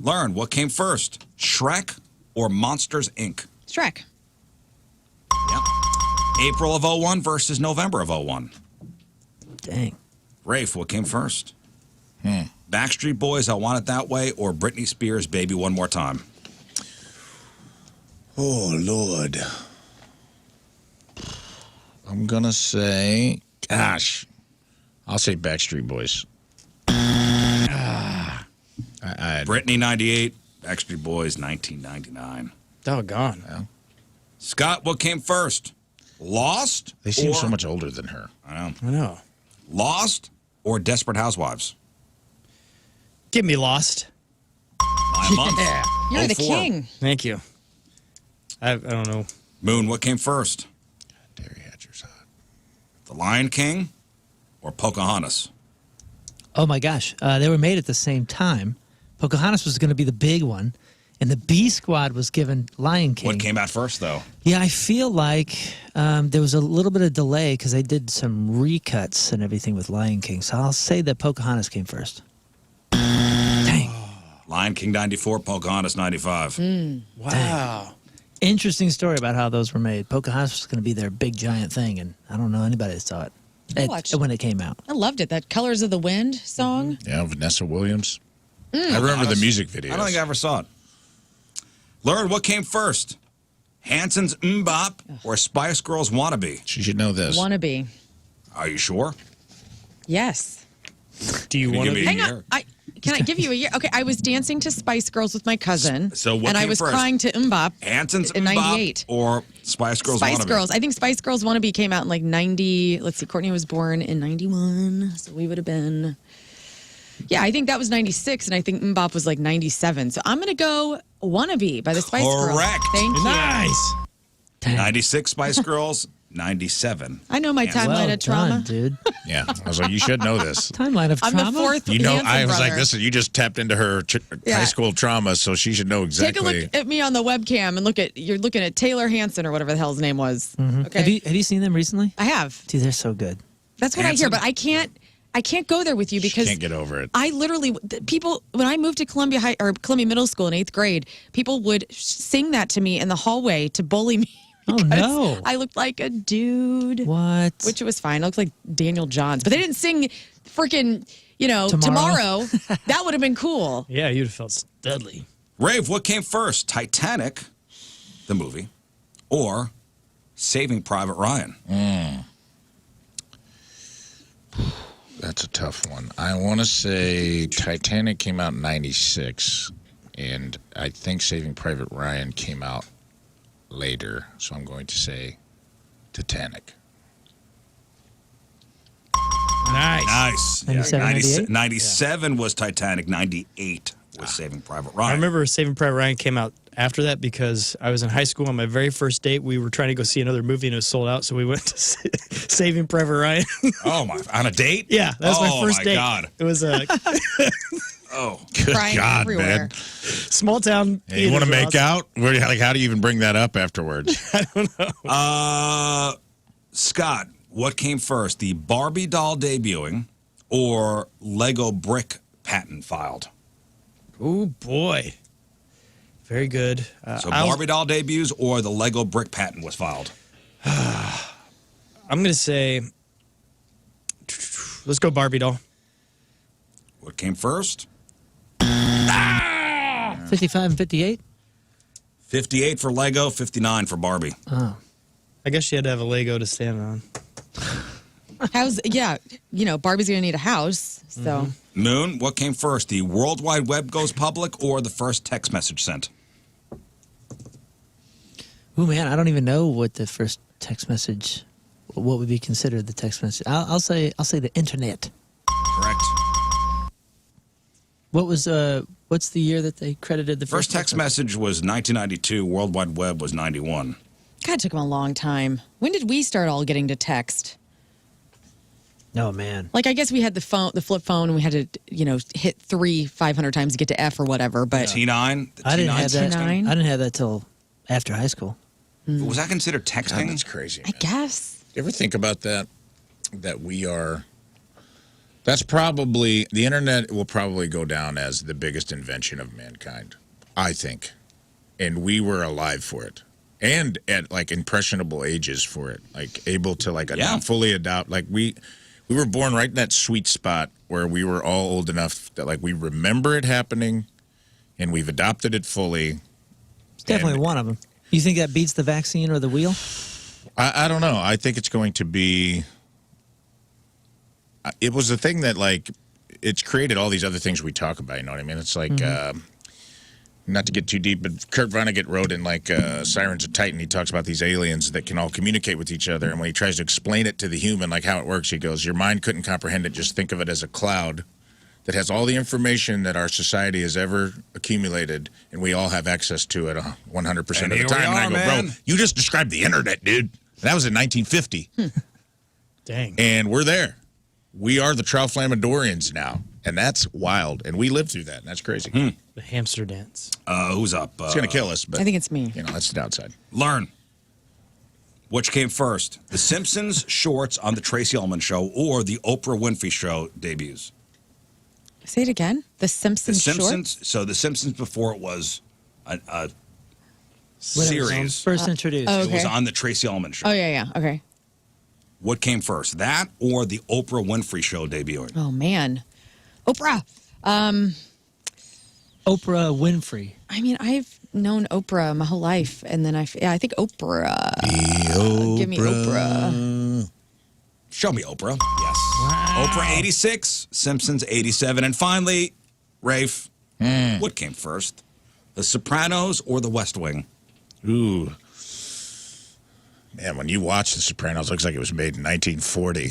A: Lern, what came first, Shrek or Monsters, Inc.?
D: Shrek.
A: Yep. April of 01 versus November of 01.
C: Dang.
A: Rafe, what came first? Backstreet Boys, I Want It That Way, or Britney Spears, Baby One More Time?
B: Oh, Lord. I'm going to say, gosh, I'll say Backstreet Boys.
A: Britney, 98. Backstreet Boys, 1999.
E: Doggone.
B: Yeah.
A: Scott, what came first? Lost?
B: They seem
A: or-
B: so much older than her.
A: I know.
E: I know.
A: Lost or Desperate Housewives?
E: Get me lost.
A: 9 months.
D: You're the
A: 04.
D: king.
E: Thank you. I don't know.
A: Moon, what came first?
B: Terry Hatcher's hot.
A: The Lion King or Pocahontas?
C: Oh, my gosh. They were made at the same time. Pocahontas was going to be the big one, and the B Squad was given Lion King.
A: What came out first, though?
C: Yeah, I feel like there was a little bit of delay because they did some recuts and everything with Lion King. So I'll say that Pocahontas came first. Dang.
A: Lion King, 94. Pocahontas, 95.
E: Wow.
C: Interesting story about how those were made. Pocahontas was going to be their big giant thing, and I don't know anybody that saw it when it came out.
D: I loved it. That Colors of the Wind song.
B: Yeah, Vanessa Williams. I remember the music videos.
A: I don't think I ever saw it. Learn what came first, Hanson's Mbop or Spice Girls Wannabe?
B: She should know this.
D: Wannabe.
A: Are you sure?
D: Yes.
E: Do you
A: Can you
E: want to
A: give
E: be?
A: me-
D: Hang
A: year.
D: on. Can I give you a year? Okay, I was dancing to Spice Girls with my cousin.
A: So what
D: and I
A: came
D: was
A: first?
D: crying to Mbop
A: Hanson's
D: in
A: Mbop
D: 98.
A: or Spice Girls
D: Spice
A: Wannabe?
D: Girls. I think Spice Girls Wannabe came out in like 90. Let's see, Courtney was born in 91. So we would have been. Yeah, I think that was 96. And I think Mbop was like 97. So I'm going to go Wannabe by the Spice Girls.
A: Correct.
D: Thank you.
E: Nice.
A: 96 Spice Girls, 97.
D: I know my
A: Yeah.
D: timeline
C: Well
D: of trauma.
C: done, dude.
B: Yeah, I was like, you should know this.
C: Timeline of
D: I'm
C: trauma?
D: the fourth
B: You know,
D: Hanson
B: I was
D: brother.
B: like, listen, you just tapped into her
D: Yeah.
B: high school trauma, so she should know
D: Take
B: exactly.
D: a look at me on the webcam and you're looking at Taylor Hanson or whatever the hell his name was. Okay.
C: Have you seen them recently?
D: I have.
C: Dude, they're so good.
D: That's what I hear, but I can't go there with you
B: She
D: because
B: can't get over it.
D: I literally people when I moved to Columbia Middle School in 8th grade, people would sing that to me in the hallway to bully me.
C: Oh,
D: because
C: no.
D: I looked like a dude.
C: What?
D: Which was fine. I looked like Daniel Johns, but they didn't sing freaking,
C: Tomorrow.
D: That would have been cool.
E: Yeah, you'd have felt Dudley.
A: Rave, what came first, Titanic, the movie, or Saving Private Ryan?
B: That's a tough one. I want to say Titanic came out in 96, and I think Saving Private Ryan came out later, so I'm going to say Titanic.
E: Nice.
A: Nice.
C: 97, 98?
A: 97 was Titanic. 98 was Saving Private Ryan.
E: I remember Saving Private Ryan came out after that because I was in high school on my very first date. We were trying to go see another movie and it was sold out, so we went to Saving Private Ryan.
A: Oh, my. On a date?
E: Yeah, that was my first date.
A: God.
E: It was a
A: Oh.
B: Good
D: Crying
B: God,
D: everywhere.
B: man.
E: small town.
B: Hey, you want to
E: theater.
B: make out? How do you even bring that up afterwards?
A: Scott, what came first, the Barbie doll debuting or Lego brick patent filed?
E: Oh boy, very good.
A: So Barbie doll debuts or the Lego brick patent was filed?
E: I'm gonna say, let's go Barbie doll.
A: What came first?
C: 55 and 58?
A: 58 for Lego, 59 for Barbie.
C: Oh.
E: I guess she had to have a Lego to stand on.
D: Barbie's going to need a house. So,
A: Moon, what came first? The World Wide Web goes public or the first text message sent?
C: Oh man, I don't even know what the first text message, what would be considered the text message. I'll say the internet.
A: Correct.
C: What's the year that they credited the
A: First text message was 1992. World Wide Web was 91.
D: God, it took them a long time. When did we start all getting to text?
C: Oh man.
D: Like, I guess we had the flip phone, and we had to, hit 500 times to get to F or whatever. But
A: T9.
C: I didn't have that.
D: T9?
C: I didn't have that till after high school.
A: Was that considered texting?
B: God, that's crazy.
D: I guess.
B: You ever think about that? That's probably, the internet will probably go down as the biggest invention of mankind, I think. And we were alive for it. And at like impressionable ages for it. Like able to fully adopt. Like we were born right in that sweet spot where we were all old enough that like we remember it happening and we've adopted it fully.
C: It's definitely one of them. You think that beats the vaccine or the wheel?
B: I don't know. I think it's going to be. It was the thing that like it's created all these other things we talk about. You know what I mean? It's like not to get too deep, but Kurt Vonnegut wrote in like Sirens of Titan. He talks about these aliens that can all communicate with each other, and when he tries to explain it to the human, like how it works, he goes, "Your mind couldn't comprehend it. Just think of it as a cloud that has all the information that our society has ever accumulated, and we all have access to it 100% of the time." And I go, bro, you just described the internet, dude. That was in 1950.
E: Dang.
B: And we're there. We are the Troflamadorians now, and that's wild. And we lived through that, and that's crazy.
E: The hamster dance.
A: Who's up?
B: It's going to kill us, but
D: I think it's me.
B: That's the downside.
A: Learn. Which came first? The Simpsons shorts on the Tracy Ullman Show or the Oprah Winfrey Show debuts?
D: Say it again. The Simpsons.
A: Shorts? So the Simpsons before it was a series.
C: First introduced.
D: Oh,
A: It
D: okay.
A: was on the Tracy Ullman Show.
D: Oh, yeah. Okay.
A: What came first? That or the Oprah Winfrey Show debuting?
D: Oh, man. Oprah.
C: Oprah Winfrey.
D: I mean, I've known Oprah my whole life. And then I think Oprah. Give me Oprah.
A: Show me Oprah. Yes. Wow. Oprah 86, Simpsons 87. And finally, Rafe, what came first? The Sopranos or the West Wing?
B: Ooh. Man, when you watch The Sopranos, it looks like it was made in 1940.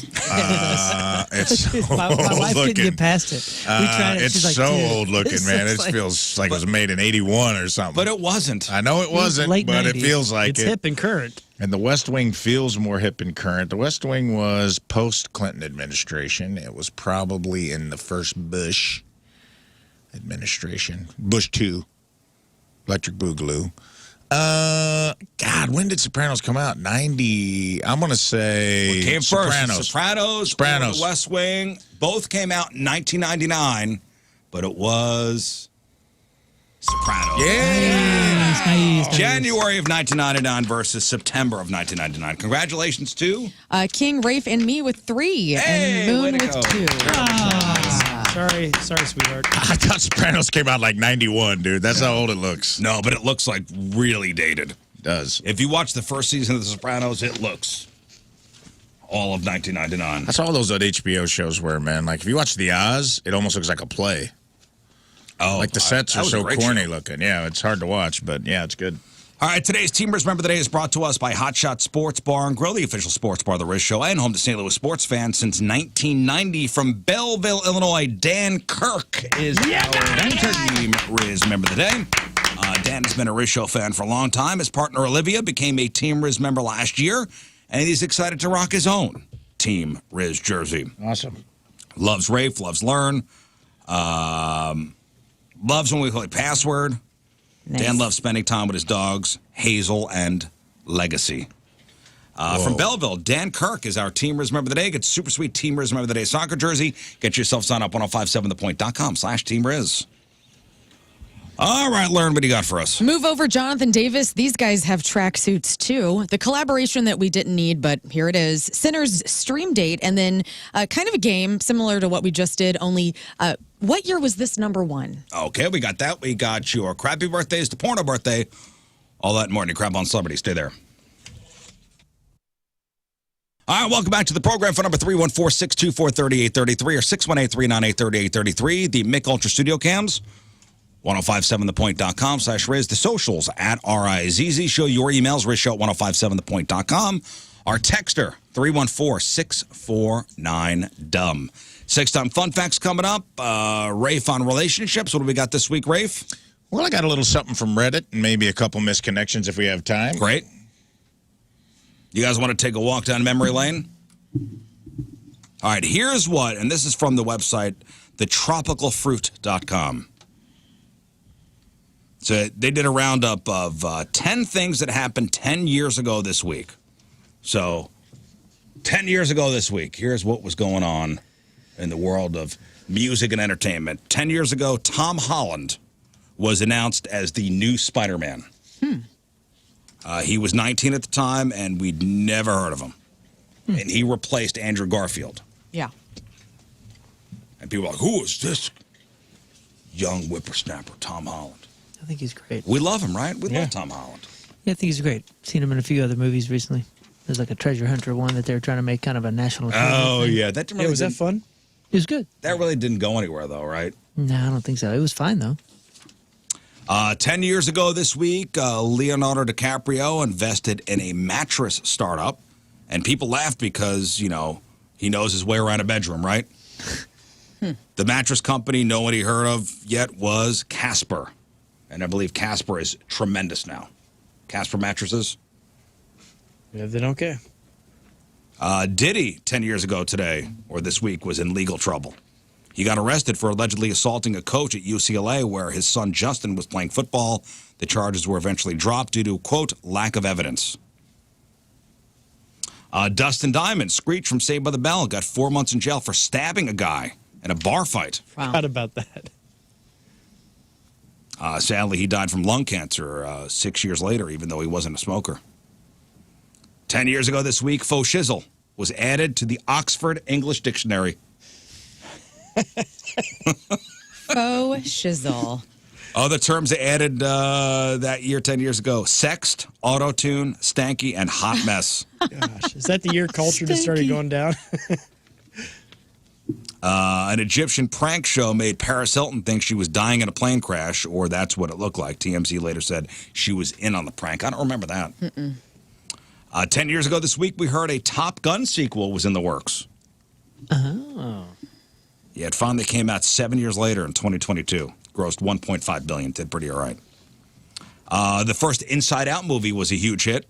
B: It's so
C: my wife
B: old
C: couldn't get past it. We tried it.
B: It's
C: She's like,
B: so
C: "Dude,
B: old looking,
C: this
B: man. It
C: looks like-"
B: feels like it was made in 81 or something.
A: But it wasn't.
B: I know it wasn't,
C: late
B: but
C: 90s.
B: it feels like
E: It's
B: it.
E: hip and current.
B: And the West Wing feels more hip and current. The West Wing was post-Clinton administration. It was probably in the first Bush administration. Bush 2. Electric Boogaloo. God, when did Sopranos come out? 90. I'm going to say
A: What came
B: Sopranos.
A: first? Sopranos. Or the West Wing. Both came out in 1999, but it was Sopranos.
B: Yeah.
C: Nice.
A: January of 1999 versus September of 1999. Congratulations to
D: King, Rafe, and me with 3.
A: Hey,
D: and
A: way
D: Moon
A: to
D: with
A: go.
D: 2.
E: Sorry, sweetheart.
B: I thought Sopranos came out like 91, dude. That's how old it looks.
A: No, but it looks like really dated.
B: It does.
A: If you watch the first season of The Sopranos, it looks all of 1999.
B: That's all those old HBO shows were, man. Like, if you watch The Oz, it almost looks like a play.
A: Oh,
B: Like, the sets
A: that
B: are
A: was a
B: so
A: great
B: corny
A: show.
B: looking. Yeah, it's hard to watch, but yeah, it's good.
A: All right, today's Team Rizz Member of the Day is brought to us by Hot Shot Sports Bar and Grill, the official sports bar of the Rizz Show, and home to St. Louis sports fans since 1990. From Belleville, Illinois, Dan Kirk is our Team Rizz Member of the Day. Dan has been a Rizz Show fan for a long time. His partner Olivia became a Team Rizz member last year, and he's excited to rock his own Team Rizz jersey.
B: Awesome.
A: Loves Rafe, loves Lern, loves when we play Password.
D: Nice.
A: Dan loves spending time with his dogs, Hazel and Legacy. From Belleville, Dan Kirk is our Team Rizz Member of the Day. Get super sweet Team Rizz Member of the Day soccer jersey. Get yourself signed up 1057thepoint.com/Team Rizz. All right, Lern, what do you got for us?
D: Move over, Jonathan Davis. These guys have tracksuits too. The collaboration that we didn't need, but here it is. Sinners stream date, and then kind of a game similar to what we just did, only what year was this number 1?
A: Okay, we got that. We got your crappy birthdays to porno birthday. All that and more. Crap on Celebrity. Stay there. All right, welcome back to the program. Phone number 314-624-3833 or 618-398-3833. The Mick Ultra Studio Cams, 1057thepoint.com/Rizz. The socials at RIZZ. Show your emails, RizzShow at 1057thepoint.com. Our texter, 314-649-DUMB. 6-time fun facts coming up. Rafe on relationships. What do we got this week, Rafe?
B: Well, I got a little something from Reddit and maybe a couple misconnections if we have time.
A: Great. You guys want to take a walk down memory lane? All right, here's what, and this is from the website, thetropicalfruit.com. So they did a roundup of 10 things that happened 10 years ago this week. So 10 years ago this week, here's what was going on in the world of music and entertainment. 10 years ago, Tom Holland was announced as the new Spider-Man. He was 19 at the time, and we'd never heard of him. And he replaced Andrew Garfield.
D: Yeah.
A: And people were like, who is this young whippersnapper, Tom Holland?
C: I think he's great.
A: We love him, right? We love Tom Holland.
C: Yeah, I think he's great. Seen him in a few other movies recently. There's like a treasure hunter one that they were trying to make kind of a national thing.
A: Yeah. That really
E: was that fun?
C: It was good.
A: That really didn't go anywhere, though, right?
C: No, I don't think so. It was fine, though.
A: 10 years ago this week, Leonardo DiCaprio invested in a mattress startup, and people laughed because, you know, he knows his way around a bedroom, right? The mattress company nobody heard of yet was Casper, and I believe Casper is tremendous now. Casper mattresses.
E: Yeah, they don't care.
A: Diddy, 10 years ago today, or this week, was in legal trouble. He got arrested for allegedly assaulting a coach at UCLA where his son Justin was playing football. The charges were eventually dropped due to, quote, lack of evidence. Dustin Diamond, Screech from Saved by the Bell, got 4 months in jail for stabbing a guy in a bar fight.
D: Wow.
E: How about that?
A: Sadly, he died from lung cancer 6 years later, even though he wasn't a smoker. 10 years ago this week, faux shizzle was added to the Oxford English Dictionary.
D: Faux shizzle.
A: Other terms they added that year, 10 years ago: sexed, auto-tune, stanky, and hot mess.
E: Gosh, is that the year culture just started going down?
A: An Egyptian prank show made Paris Hilton think she was dying in a plane crash, or that's what it looked like. TMZ later said she was in on the prank. I don't remember that. 10 years ago this week, we heard a Top Gun sequel was in the works.
C: Oh.
A: Yeah, it finally came out 7 years later in 2022. Grossed $1.5 billion. Did pretty all right. The first Inside Out movie was a huge hit.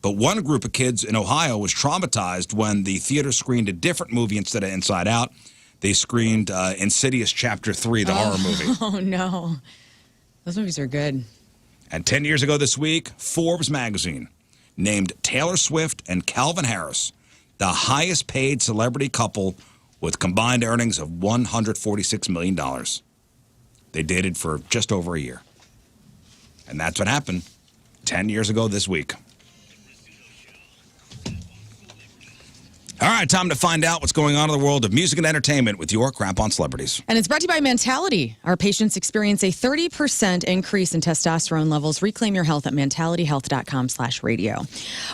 A: But one group of kids in Ohio was traumatized when the theater screened a different movie instead of Inside Out. They screened Insidious Chapter 3, the horror movie.
D: Oh, no. Those movies are good.
A: And 10 years ago this week, Forbes magazine named Taylor Swift and Calvin Harris the highest paid celebrity couple with combined earnings of $146 million. They dated for just over a year. And that's what happened 10 years ago this week. All right, time to find out what's going on in the world of music and entertainment with your Crap on Celebrities.
D: And it's brought to you by Mentality. Our patients experience a 30% increase in testosterone levels. Reclaim your health at mentalityhealth.com/radio.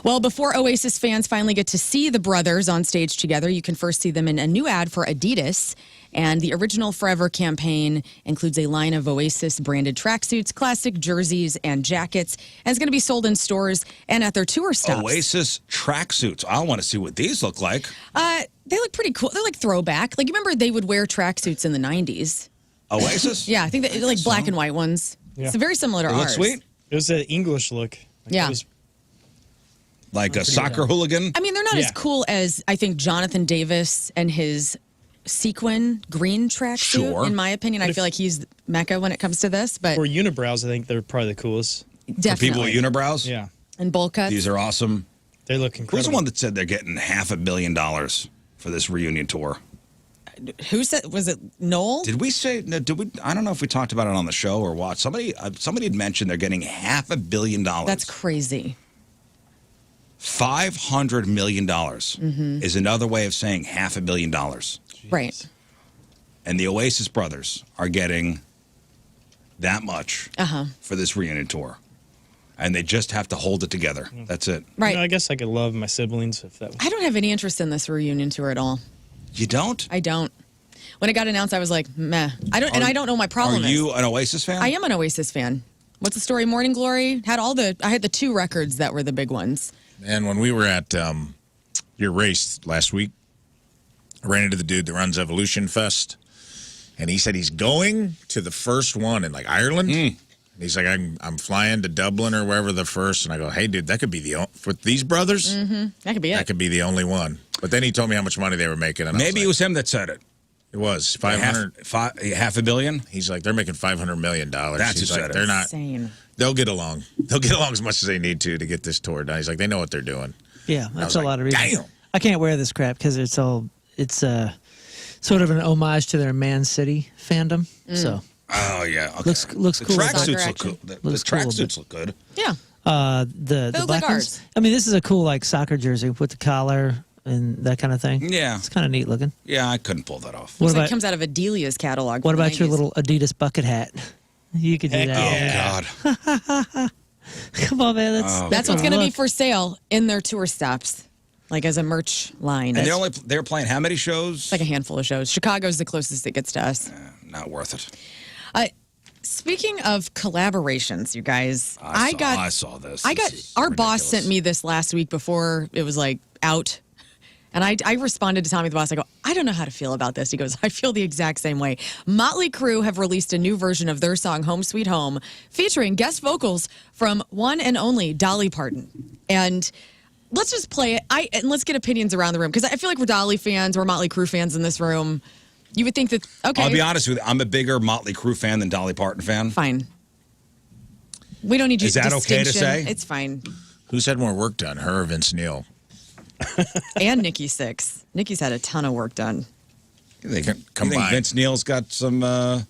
D: Well, before Oasis fans finally get to see the brothers on stage together, you can first see them in a new ad for Adidas. And the Original Forever campaign includes a line of Oasis-branded tracksuits, classic jerseys, and jackets. And it's going to be sold in stores and at their tour stops.
A: Oasis tracksuits. I want to see what these look like.
D: They look pretty cool. They're like throwback. Like, you remember they would wear tracksuits in the 90s?
A: Oasis?
D: Yeah, I think they're like black and white ones.
E: Yeah.
D: It's very similar to
A: They look
D: ours.
A: sweet.
E: It was an English look.
D: Yeah.
E: It was,
A: Like a soccer hooligan?
D: I mean, they're not as cool as, I think, Jonathan Davis and his sequin green tracksuit.
A: Sure.
D: In my opinion, I feel like he's Mecca when it comes to this. But
E: for unibrows, I think they're probably the coolest.
D: definitely.
A: For people with unibrows?
E: Yeah.
D: And bowl cuts.
A: These are awesome.
E: They look
A: Who's
E: incredible.
A: the one that said they're getting $500 million for this reunion tour?
D: Who said? Was it Noel?
A: Did we say? No, did we? I don't know if we talked about it on the show or what. Somebody had mentioned they're getting $500 million.
D: That's crazy.
A: $500 million is another way of saying $500 million.
D: Right.
A: And the Oasis brothers are getting that much for this reunion tour. and they just have to hold it together. That's it.
D: Right.
E: I guess I could love my siblings if that was.
D: I don't have any interest in this reunion tour at all.
A: You don't?
D: I don't. When it got announced, I was like, meh. I don't know my problem.
A: Are you an Oasis fan?
D: I am an Oasis fan. What's the story? Morning Glory I had the 2 records that were the big ones.
B: And when we were at your race last week, I ran into the dude that runs Evolution Fest, and he said he's going to the first one in like Ireland. And he's like, I'm flying to Dublin or wherever the first, and I go, hey dude, that could be for these brothers.
D: That could be it.
B: That could be the only one. But then he told me how much money they were making, and
A: Maybe it was him that said it.
B: It was half
A: a billion.
B: He's like, they're making $500 million.
A: That's
B: He's
A: who
B: like,
A: said it.
B: they're not.
D: Insane.
B: They'll get along. They'll get along as much as they need to get this tour done. He's like, they know what they're doing.
C: Yeah, that's a
B: like,
C: lot of reasons.
B: damn.
C: I can't wear this crap because it's sort of an homage to their Man City fandom. So
A: Oh yeah, okay.
C: looks
A: the
C: cool.
A: Tracksuits look cool. The
C: Looks cool,
A: tracksuits look good.
D: Yeah.
C: The
D: look
C: black
D: like
C: ones.
D: ours.
C: I mean, this is a cool like soccer jersey with the collar and that kind of thing.
A: Yeah.
C: It's kind of neat looking.
A: Yeah, I couldn't pull that off.
C: What
D: Looks like
C: about
D: it comes out of Adelia's catalog.
C: what
D: from the
C: about your
D: 90s.
C: little Adidas bucket hat? You could do
E: Heck
C: that.
A: Oh God.
C: Come on, man.
D: That's what's
C: a
D: going to be
C: look.
D: for sale in their tour stops, like as a merch line.
A: And
D: It's
A: they're playing how many shows?
D: like a handful of shows. Chicago's the closest it gets to us.
A: Not worth it.
D: Speaking of collaborations, you guys,
A: I saw this.
D: I got
A: This is
D: our boss
A: ridiculous.
D: sent me this last week before it was like out. And I responded to Tommy the boss. I go, I don't know how to feel about this. He goes, I feel the exact same way. Motley Crue have released a new version of their song Home Sweet Home featuring guest vocals from one and only Dolly Parton. And let's just play it. And let's get opinions around the room because I feel like we're Dolly fans, we're Motley Crue fans in this room. You would think that, okay.
A: I'll be honest with you. I'm a bigger Motley Crue fan than Dolly Parton fan.
D: Fine. We don't need you
A: Is that okay to
D: distinction.
A: say?
D: It's fine.
B: Who's had more work done, her or Vince Neil?
D: And Nikki Sixx. Nikki's had a ton of work done.
A: You think
B: Combined.
A: Vince Neil's got some work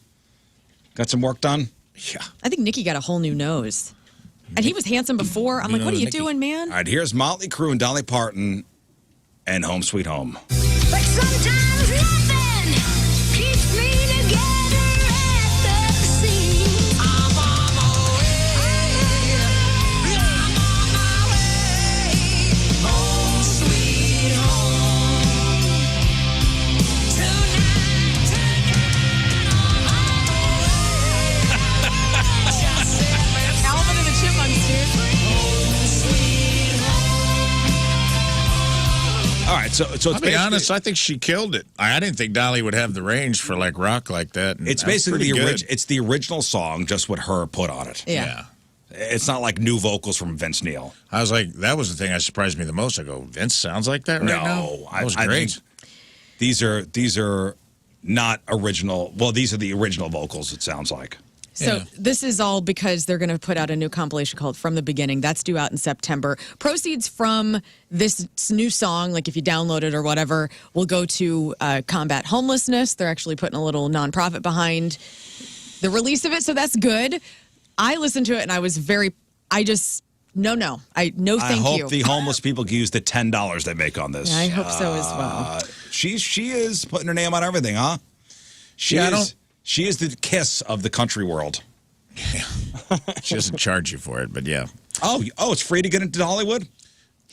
A: done?
B: Yeah.
D: I think Nikki got a whole new nose. And he was handsome before. I'm like, what are you
B: Nikki.
D: doing, man?
A: All right, here's Motley Crue and Dolly Parton and Home Sweet Home.
H: But sometimes nothing keeps me together at the seams. I'm on my way. I'm on my way. Home sweet home. Tonight on my way. Just say
D: Alvin and the Chipmunks, dude.
H: home sweet home.
A: All right, so it's
B: I'll be
A: basically-
B: honest, I think she killed it. I didn't think Dolly would have the range for like rock like that. and
A: It's
B: that was
A: basically
B: pretty good.
A: it's the original song, just what her put on it.
D: Yeah.
A: It's not like new vocals from Vince Neil.
B: I was like, that was the thing that surprised me the most. I go, Vince sounds like that right now?
A: No,
B: That was
A: I
B: great.
A: think these are not original. Well, these are the original vocals. It sounds like.
D: So
B: Yeah.
D: this is all because they're going to put out a new compilation called From the Beginning. That's due out in September. Proceeds from this new song, like if you download it or whatever, will go to combat homelessness. They're actually putting a little nonprofit behind the release of it, so that's good. I listened to it and I was no thank
A: I hope
D: you.
A: the homeless people can use the $10 they make on this.
D: I hope so as well.
A: She is putting her name on everything, huh? She
B: Yeah, I
A: is.
B: don't-
A: She is the kiss of the country world.
B: She doesn't charge you for it, but yeah.
A: Oh, it's free to get into Hollywood?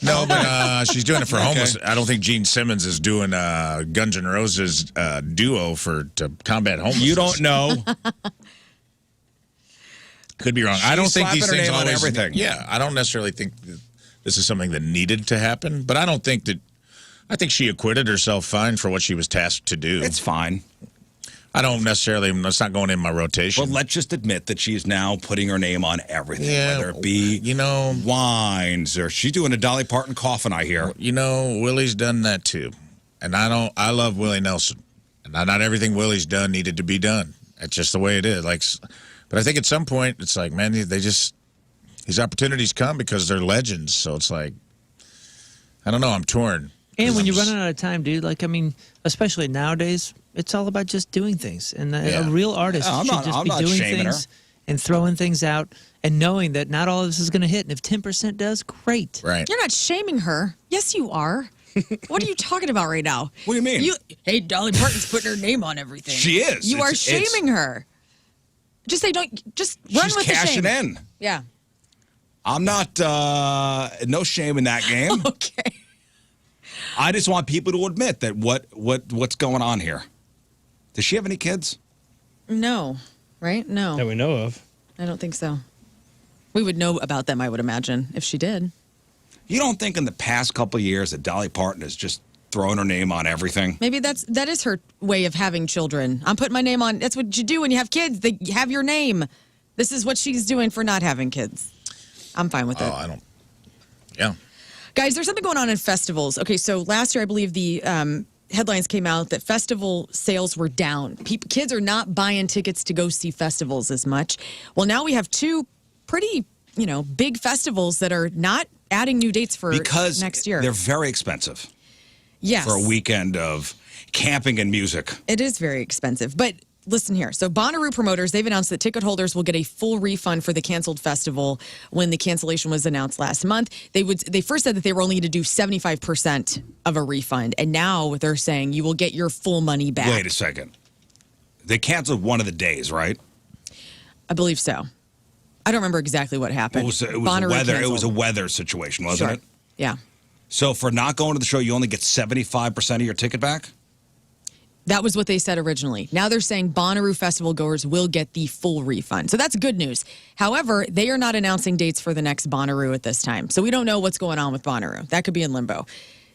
B: No, but she's doing it for homeless. I don't think Gene Simmons is doing Guns N' Roses duo to combat homelessness.
A: You don't know.
B: Could be wrong. I don't
A: She's
B: think these
A: slapping her
B: things
A: name on
B: always.
A: everything.
B: Yeah, I don't necessarily think that this is something that needed to happen, but I don't think that. I think she acquitted herself fine for what she was tasked to do.
A: It's fine.
B: I don't necessarily. It's not going in my rotation.
A: But let's just admit that she is now putting her name on everything,
B: Yeah,
A: whether it be wines or she's doing a Dolly Parton coffin. I hear.
B: Willie's done that too, and I love Willie Nelson, and not everything Willie's done needed to be done. That's just the way it is. But I think at some point it's like, man, these opportunities come because they're legends. So it's like, I don't know. I'm torn.
C: And when you're running out of time, dude, especially nowadays, it's all about just doing things. And a real artist
A: I'm
C: should
A: not-
C: just
A: I'm
C: be
A: not
C: doing
A: shaming
C: things
A: her.
C: and throwing things out and knowing that not all of this is going to hit. And if 10% does, great.
B: Right.
D: You're not shaming her. Yes, you are. What are you talking about right now?
A: What do you mean?
D: Hey, Dolly Parton's putting her name on everything.
A: She is.
D: You are
A: It's-
D: shaming her. Just say don't. Just run
A: She's
D: with the
A: cashing
D: shame.
A: in.
D: Yeah.
A: I'm not, no shame in that game.
D: Okay.
A: I just want people to admit that what's going on here. Does she have any kids?
D: No, right? No.
E: That we know of.
D: I don't think so. We would know about them, I would imagine, if she did.
A: You don't think in the past couple of years that Dolly Parton is just throwing her name on everything?
D: Maybe that is her way of having children. I'm putting my name on. That's what you do when you have kids. They have your name. This is what she's doing for not having kids. I'm fine with it.
B: Oh, I don't. Yeah.
D: Guys, there's something going on in festivals. Okay, so last year I believe the headlines came out that festival sales were down. Kids are not buying tickets to go see festivals as much. Well, now we have two pretty, big festivals that are not adding new dates for next year.
A: They're very expensive.
D: Yes.
A: For a weekend of camping and music.
D: It is very expensive. But listen here. So Bonnaroo promoters, they've announced that ticket holders will get a full refund for the canceled festival when the cancellation was announced last month. They first said that they were only going to do 75% of a refund. And now they're saying you will get your full money back.
A: Wait a second. They canceled one of the days, right?
D: I believe so. I don't remember exactly what happened.
A: It was
D: Bonnaroo
A: weather.
D: canceled.
A: It was a weather situation, wasn't it?
D: Yeah.
A: So for not going to the show, you only get 75% of your ticket back?
D: That was what they said originally. Now they're saying Bonnaroo festival goers will get the full refund. So that's good news. However, they are not announcing dates for the next Bonnaroo at this time. So we don't know what's going on with Bonnaroo. That could be in limbo.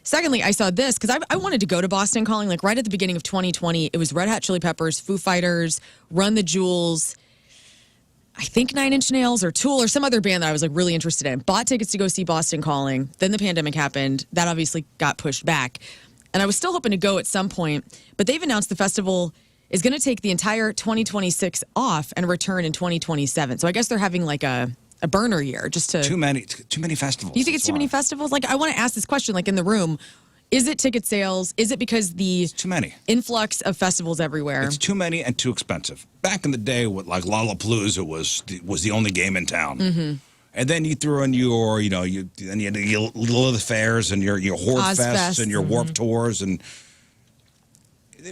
D: Secondly, I saw this because I wanted to go to Boston Calling. Like right at the beginning of 2020, it was Red Hot Chili Peppers, Foo Fighters, Run the Jewels, I think 9 Inch Nails or Tool or some other band that I was like really interested in. Bought tickets to go see Boston Calling. Then the pandemic happened. That obviously got pushed back. And I was still hoping to go at some point. But they've announced the festival is going to take the entire 2026 off and return in 2027. So I guess they're having like a burner year just to...
A: Too many festivals.
D: You think it's too many festivals? Like I want to ask this question like in the room. Is it ticket sales? Is it because the
A: too many
D: influx of festivals everywhere?
A: It's too many and too expensive. Back in the day, with like Lollapalooza was the only game in town, and then you threw in your you had your little fairs and your Horde Fests and your Warp Tours, and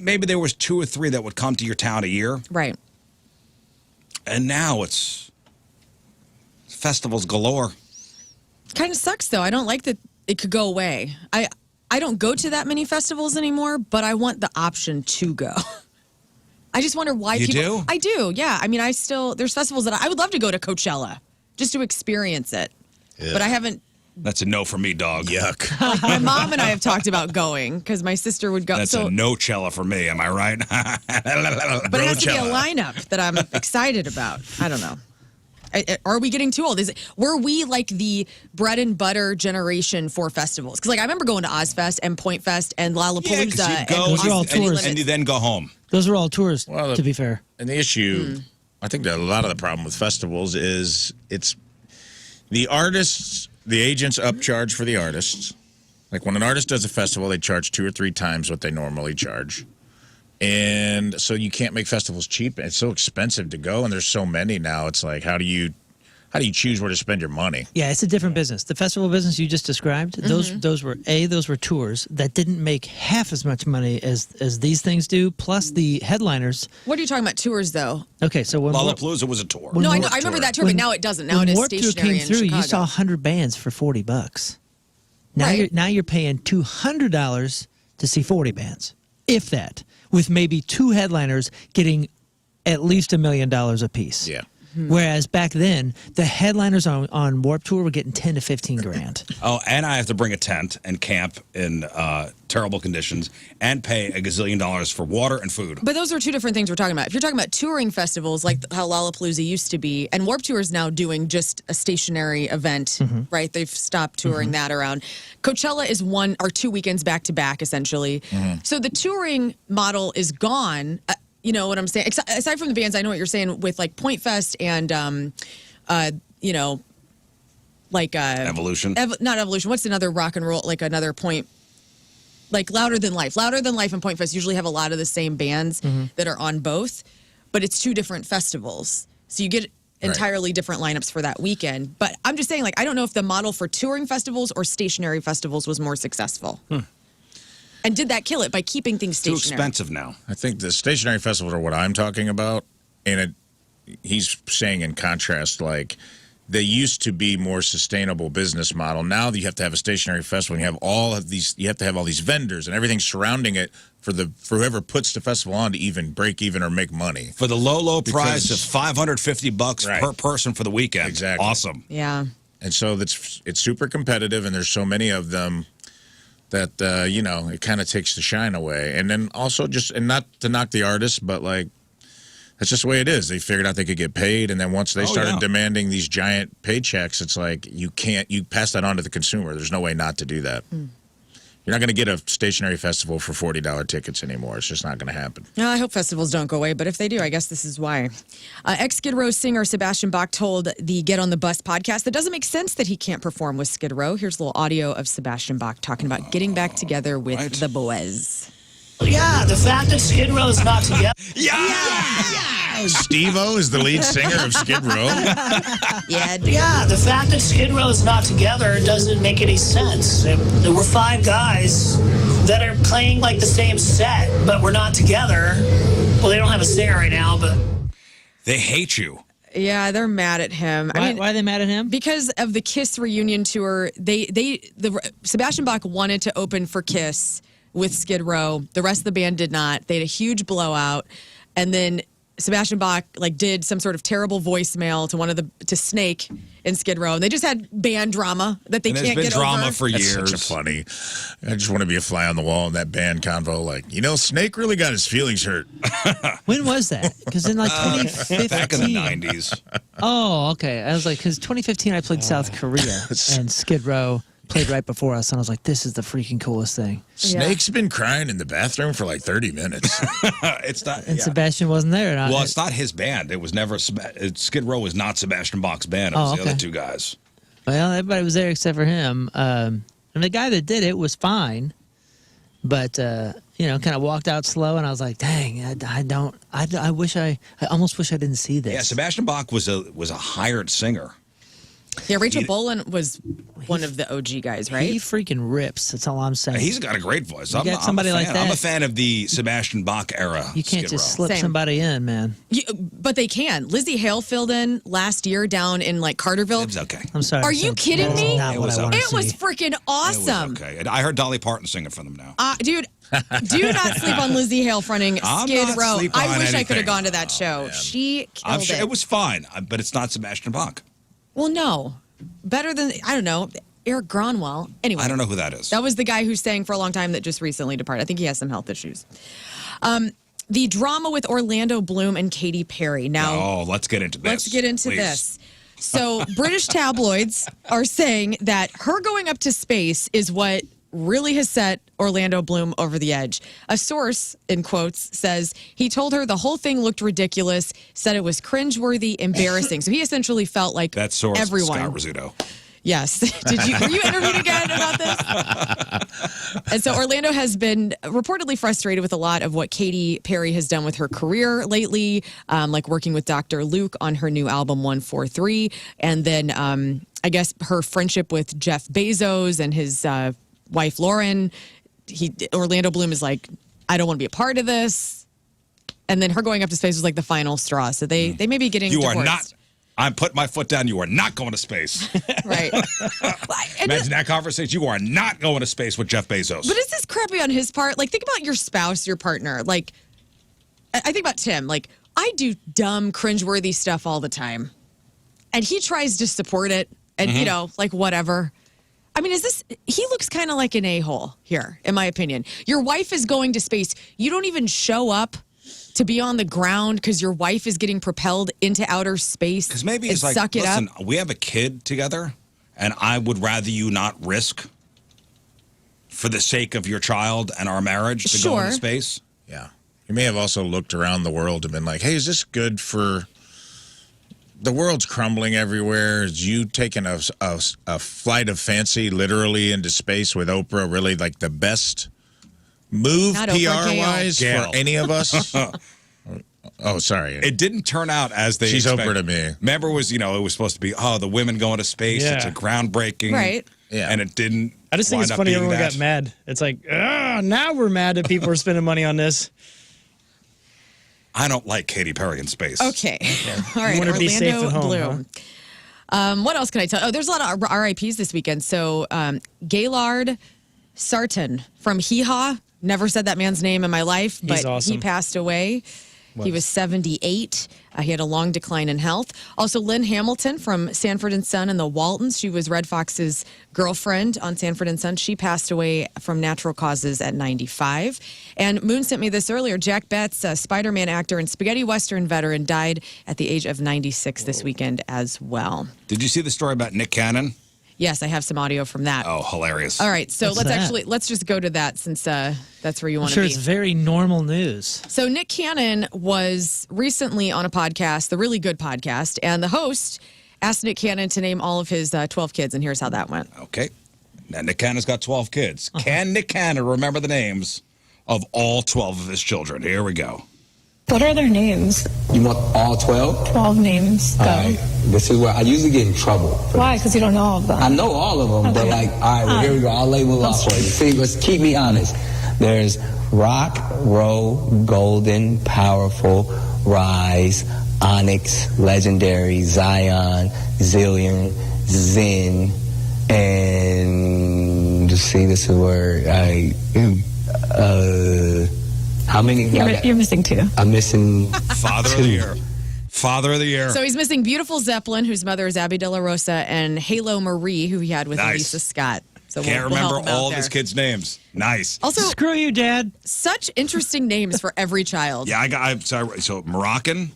A: maybe there was 2 or 3 that would come to your town a year,
D: right?
A: And now it's festivals galore.
D: Kind of sucks though. I don't like that it could go away. I don't go to that many festivals anymore, but I want the option to go. I just wonder why
A: you
D: people...
A: do?
D: I do, yeah. I mean, there's festivals that I would love to go to Coachella just to experience it.
B: Yeah.
D: But I haven't...
A: That's a no for me, dog.
B: Yuck.
D: Like, my mom and I have talked about going because my sister would go.
A: That's a no-chella for me, am I right?
D: But it has to be a lineup that I'm excited about. I don't know. Are we getting too old? Were we like the bread and butter generation for festivals? Because like I remember going to Ozfest and Point Fest and Lollapalooza.
A: Yeah,
D: and
A: go
C: Those are all tours.
A: and you then go home.
C: Those are all tours,
B: Well,
C: to be fair.
B: And the issue, I think that a lot of the problem with festivals is it's the artists, the agents upcharge for the artists. Like when an artist does a festival, they charge 2 or 3 times what they normally charge. And so you can't make festivals cheap. It's so expensive to go, and there's so many now. It's like, how do you choose where to spend your money?
C: Yeah, it's a different business. The festival business you just described, those were tours that didn't make half as much money as these things do. Plus the headliners.
D: What are you talking about tours though?
C: Okay, so when
A: Lollapalooza was a tour.
C: When
D: No, I
C: Warped
D: remember
A: Tour.
D: that tour, but now it doesn't. Now
C: when
D: it is
C: Warped Tour
D: stationary
C: came through,
D: in Chicago.
C: you saw 100 bands for $40. Now
D: Right.
C: you're paying $200 to see 40 bands, if that, with maybe 2 headliners getting at least $1 million a piece.
B: Yeah.
C: Whereas back then, the headliners on Warped Tour were getting 10 to 15 grand.
A: Oh, and I have to bring a tent and camp in terrible conditions and pay $1 gazillion for water and food.
D: But those are 2 different things we're talking about. If you're talking about touring festivals like how Lollapalooza used to be, and Warped Tour is now doing just a stationary event, right? They've stopped touring that around. Coachella is 1 or 2 weekends back to back, essentially. So the touring model is gone. You know what I'm saying? Aside from the bands, I know what you're saying with like Point Fest and, like
A: Evolution.
D: Not Evolution. What's another rock and roll? Like another Point. Like Louder Than Life. Louder Than Life and Point Fest usually have a lot of the same bands that are on both, but it's 2 different festivals. So you get entirely different lineups for that weekend. But I'm just saying, like, I don't know if the model for touring festivals or stationary festivals was more successful. And did that kill it by keeping things
A: Too
D: stationary?
A: expensive now.
B: I think the stationary festivals are what I'm talking about. And he's saying in contrast, like they used to be more sustainable business model. Now you have to have a stationary festival, and you have all of these. You have to have all these vendors and everything surrounding it for whoever puts the festival on to even break even or make money.
A: For the low price of $550 per person for the weekend.
B: Exactly.
A: Awesome.
D: Yeah.
B: And so it's super competitive, and there's so many of them that you know, it kind of takes the shine away. And then also and not to knock the artists, but like. That's just the way it is. They figured out they could get paid, and then once they started demanding these giant paychecks, it's like you pass that on to the consumer. There's no way not to do that. You're not going to get a stationary festival for $40 tickets anymore. It's just not going to happen.
D: I hope festivals don't go away, but if they do, I guess this is why. Ex-Skid Row singer Sebastian Bach told the Get on the Bus podcast that doesn't make sense that he can't perform with Skid Row. Here's a little audio of Sebastian Bach talking about getting back together with the boys.
I: Yeah, the fact that Skid Row is not together.
B: Steve-O is the lead singer of Skid Row.
I: Yeah, the fact that Skid Row is not together doesn't make any sense. There were 5 guys that are playing like the same set, but we're not together. Well, they don't have a singer right now, but
A: They hate you.
D: Yeah, they're mad at him.
C: Why are they mad at him?
D: Because of the Kiss reunion tour. Sebastian Bach wanted to open for Kiss with Skid Row. The rest of the band did not. They had a huge blowout, and then Sebastian Bach did some sort of terrible voicemail to Snake in Skid Row. And they just had band drama that they can't get over.
A: There's been drama for
B: That's
A: years.
B: such a funny. I just want to be a fly on the wall in that band convo. Like, Snake really got his feelings hurt.
C: When was that? Because in 2015.
A: Back in the 90s.
C: Oh, okay. I was like, because 2015 I played South Korea, and Skid Row played right before us, and I was like, this is the freaking coolest thing.
B: Snake's been crying in the bathroom for like 30 minutes.
A: It's not.
C: And Sebastian wasn't there. And
A: Well, it's not his band. It was never. Skid Row was not Sebastian Bach's band. It was the other 2 guys.
C: Well, everybody was there except for him. And the guy that did it was fine, but kind of walked out slow. And I was like, dang, I almost wish I didn't see this.
A: Yeah, Sebastian Bach was a hired singer.
D: Yeah, Rachel Bolan was one of the OG guys, right?
C: He freaking rips. That's all I'm saying.
A: He's got a great voice.
C: You got somebody like that.
A: I'm a fan of the Sebastian Bach era.
C: You can't
A: Skid
C: just
A: Row.
C: slip somebody in, man.
D: But they can. Lizzie Hale filled in last year down in Carterville.
A: It was okay.
C: I'm sorry.
D: Are you kidding me?
C: Not what I want to
D: It was freaking awesome.
A: It was okay. I heard Dolly Parton singing for them now.
D: Dude, do not sleep on Lizzie Hale fronting Skid
A: not
D: Row.
A: sleeping
D: I
A: on
D: wish I could
A: anything.
D: have gone to that show. She killed
A: I'm sure
D: it.
A: it was fine, but it's not Sebastian Bach.
D: Well, no. Better than, I don't know, Eric Gronwall. Anyway.
A: I don't know who that is.
D: That was the guy who sang for a long time that just recently departed. I think he has some health issues. The drama with Orlando Bloom and Katy Perry. Now,
A: let's get into this.
D: Let's get into
A: please.
D: this. So, British tabloids are saying that her going up to space is what really has set Orlando Bloom over the edge. A source, in quotes, says he told her the whole thing looked ridiculous, said it was cringeworthy, embarrassing. So he essentially felt like
A: That source,
D: everyone.
A: Scott Rizzuto.
D: Yes. Were you interviewed again about this? And so Orlando has been reportedly frustrated with a lot of what Katy Perry has done with her career lately, like working with Dr. Luke on her new album 143. And then I guess her friendship with Jeff Bezos and his wife Lauren. Orlando Bloom is like, I don't want to be a part of this. And then her going up to space was like the final straw. So they may be getting divorced.
A: are not. I'm putting my foot down. You are not going to space.
D: Right.
A: Imagine that conversation. You are not going to space with Jeff Bezos.
D: But is this crappy on his part? Like, think about your spouse, your partner. Like, I think about Tim. Like, I do dumb, cringeworthy stuff all the time. And he tries to support it and, whatever. I mean, he looks kind of like an a-hole here, in my opinion. Your wife is going to space. You don't even show up to be on the ground because your wife is getting propelled into outer space.
A: Because maybe
D: and
A: it's like,
D: suck it
A: listen,
D: up.
A: we have a kid together, and I would rather you not risk for the sake of your child and our marriage to go into space.
B: Yeah. You may have also looked around the world and been like, hey, is this good for... The world's crumbling everywhere. Is you taking a flight of fancy literally into space with Oprah really like the best move
D: Not Oprah,
B: PR-wise
A: Gail.
B: for any of us? Oh, sorry.
A: It didn't turn out as they
B: She's
A: expected.
B: Oprah to me.
A: Remember, it was supposed to be, the women going to space.
E: Yeah.
A: It's a groundbreaking.
D: Right.
B: Yeah.
A: And it didn't.
E: I just think
A: wind
E: it's
A: up
E: funny
A: being
E: everyone
A: that.
E: got mad. It's like, now we're mad that people are spending money on this.
A: I don't like Katy Perry in space.
D: Okay. All right.
E: wanna be safe
D: Orlando
E: at home,
D: Bloom. What else can I tell? Oh, there's a lot of RIPs this weekend. So Gaylord Sarton from Hee Haw. Never said that man's name in my life, but
E: He's awesome.
D: he passed away. He was 78. He had a long decline in health. Also, Lynn Hamilton from Sanford and Son and the Waltons. She was Red Fox's girlfriend on Sanford and Son. She passed away from natural causes at 95. And Moon sent me this earlier. Jack Betts, a Spider-Man actor and spaghetti Western veteran, died at the age of 96 this weekend as well.
A: Did you see the story about Nick Cannon?
D: Yes, I have some audio from that.
A: Oh, hilarious.
D: All right, so
C: What's that?
D: let's just go to that since that's where you
C: I'm
D: want to
C: sure
D: be.
C: it's very normal news.
D: So Nick Cannon was recently on a podcast, the Really Good Podcast, and the host asked Nick Cannon to name all of his 12 kids, and here's how that went.
A: Okay. Now, Nick Cannon's got 12 kids. Can Nick Cannon remember the names of all 12 of his children? Here we go.
G: What are their names?
J: You want all 12?
G: 12 names. Go.
J: All right. This is where I usually get in trouble.
G: Why? Because you don't know all of them.
J: I know all of them, but
G: Okay.
J: all right, well, here we go. I'll label off for you. See, let's keep me honest. There's Rock, Row, Golden, Powerful, Rise, Onyx, Legendary, Zion, Zillion, Zen, and just see this is where how many?
G: You're missing 2.
J: I'm missing
A: Father of the Year. Father of the Year.
D: So he's missing Beautiful Zeppelin, whose mother is Abby De La Rosa, and Halo Marie, who he had with
A: Nice.
D: Elisa Scott. So
A: Can't
D: we'll help
A: remember
D: him out
A: all of his
D: there.
A: kids' names. Nice.
D: Also,
C: Screw you, Dad.
D: such interesting names for every child.
A: Yeah, I'm sorry. So Moroccan.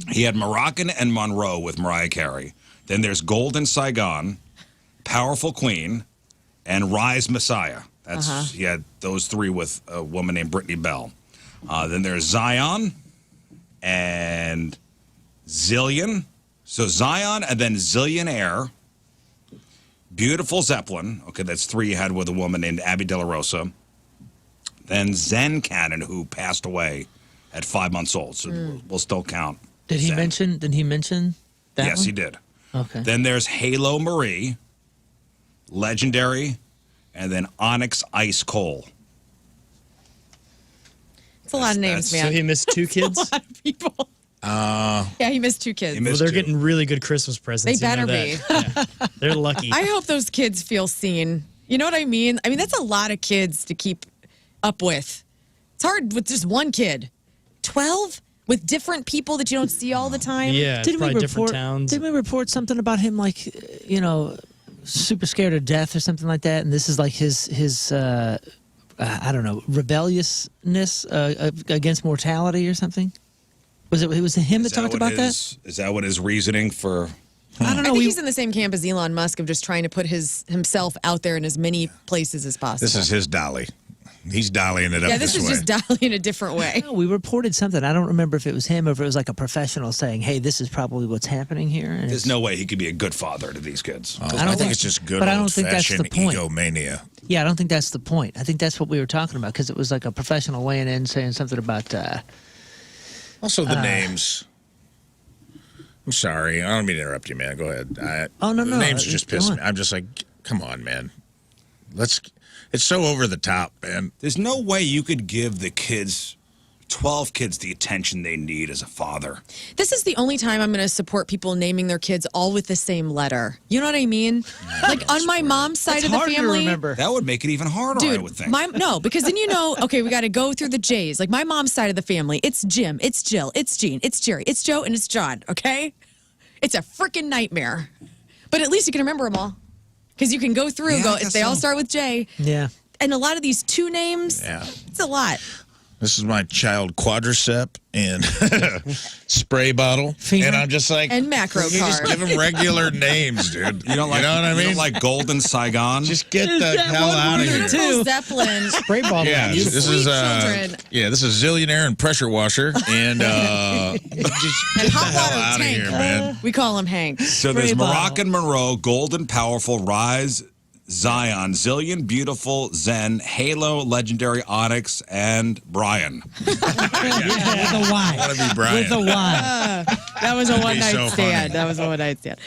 A: He had Moroccan and Monroe with Mariah Carey. Then there's Golden Saigon, Powerful Queen, and Rise Messiah. That's He had those 3 with a woman named Brittany Bell. Then there's Zion and Zillion. So Zion and then Zillionaire. Beautiful Zeppelin. Okay, that's 3 you had with a woman named Abby De La Rosa. Then Zen Cannon, who passed away at 5 months old. So we'll still count.
C: Did he
A: Zen.
C: mention? Did he mention that?
A: Yes,
C: one?
A: he did.
C: Okay.
A: Then there's Halo Marie, Legendary, and then Onyx Ice Coal.
D: It's a lot of names,
A: That's-
D: man.
E: So he missed 2
D: a
E: kids?
D: lot of people. Yeah, he missed 2 kids.
A: He
E: Well,
A: missed
E: they're
A: 2.
E: getting really good Christmas presents.
D: They
E: you know
D: better
E: that. Yeah. They're lucky.
D: I hope those kids feel seen. You know what I mean? I mean, that's a lot of kids to keep up with. It's hard with just one kid. 12 with different people that you don't see all the time.
E: Yeah, it's
C: Didn't we
E: probably different
C: report?
E: towns.
C: Didn't we report something about him, like, super scared of death or something like that? And this is like his I don't know, rebelliousness against mortality or something. Was it? Was it him that talked about that?
A: Is that what his reasoning for?
C: I don't
D: I
C: know.
D: think he's in the same camp as Elon Musk of just trying to put himself out there in as many places as possible.
B: This is his dolly. He's dollying it up
D: yeah, this is
B: way.
D: just dialing in a different way.
C: No, we reported something. I don't remember if it was him or if it was like a professional saying, "Hey, this is probably what's happening here." And
A: There's no way he could be a good father to these kids.
B: I,
C: don't
B: think
C: think-
B: it's just good
C: but I don't think that's the
B: old-fashioned
C: point.
B: egomania.
C: yeah, I don't think that's the point. I think that's what we were talking about because it was like a professional weighing in saying something about.
B: Also, the names. I'm sorry. I don't mean to interrupt you, man. Go ahead.
C: Oh, no,
B: the
C: no,
B: names just
C: go
B: piss
C: on.
B: me. I'm just like, come on, man. It's so over the top, man.
A: There's no way you could give the kids, 12 kids, the attention they need as a father.
D: This is the only time I'm going to support people naming their kids all with the same letter. You know what I mean? Like on my mom's side
C: It's
D: of the
C: hard
D: family.
C: to remember.
A: That would make it even harder, I would think.
D: No, because then okay, we got to go through the J's. Like my mom's side of the family, it's Jim, it's Jill, it's Jean, it's Jerry, it's Joe, and it's John. Okay, it's a freaking nightmare. But at least you can remember them all, because you can go through and
A: Yeah,
D: go.
A: I guess
D: They all
A: so.
D: start with J.
C: Yeah.
D: And a lot of these 2 names,
B: Yeah.
D: it's a lot.
B: This is my child quadricep and spray bottle.
C: Femur?
B: And I'm just like,
D: And macro
B: you just
D: card.
B: give them regular names, dude.
A: You don't like,
B: know what I
A: you
B: mean?
A: don't like Golden Saigon?
B: Just get the
C: that
B: hell
C: one
B: out of
C: word
B: here.
C: or two?
D: Beautiful Zeppelin.
E: Spray bottle.
B: Yeah,
D: You
B: this
D: sweet
B: is
D: children.
B: this is Zillionaire and pressure washer and just get
D: And
B: the
D: hot
B: hell
D: water
B: out of
D: tank.
B: here, man.
D: We call him Hank.
A: So there's
C: Spray bottle.
A: Moroccan Monroe, Golden Powerful, Rise, Zion, Zillion, Beautiful, Zen, Halo, Legendary, Onyx, and Brian.
C: With a Y.
B: I want to be Brian.
C: With a Y.
D: That was a one-night
B: so
D: stand.
B: funny.
D: That was a one-night stand.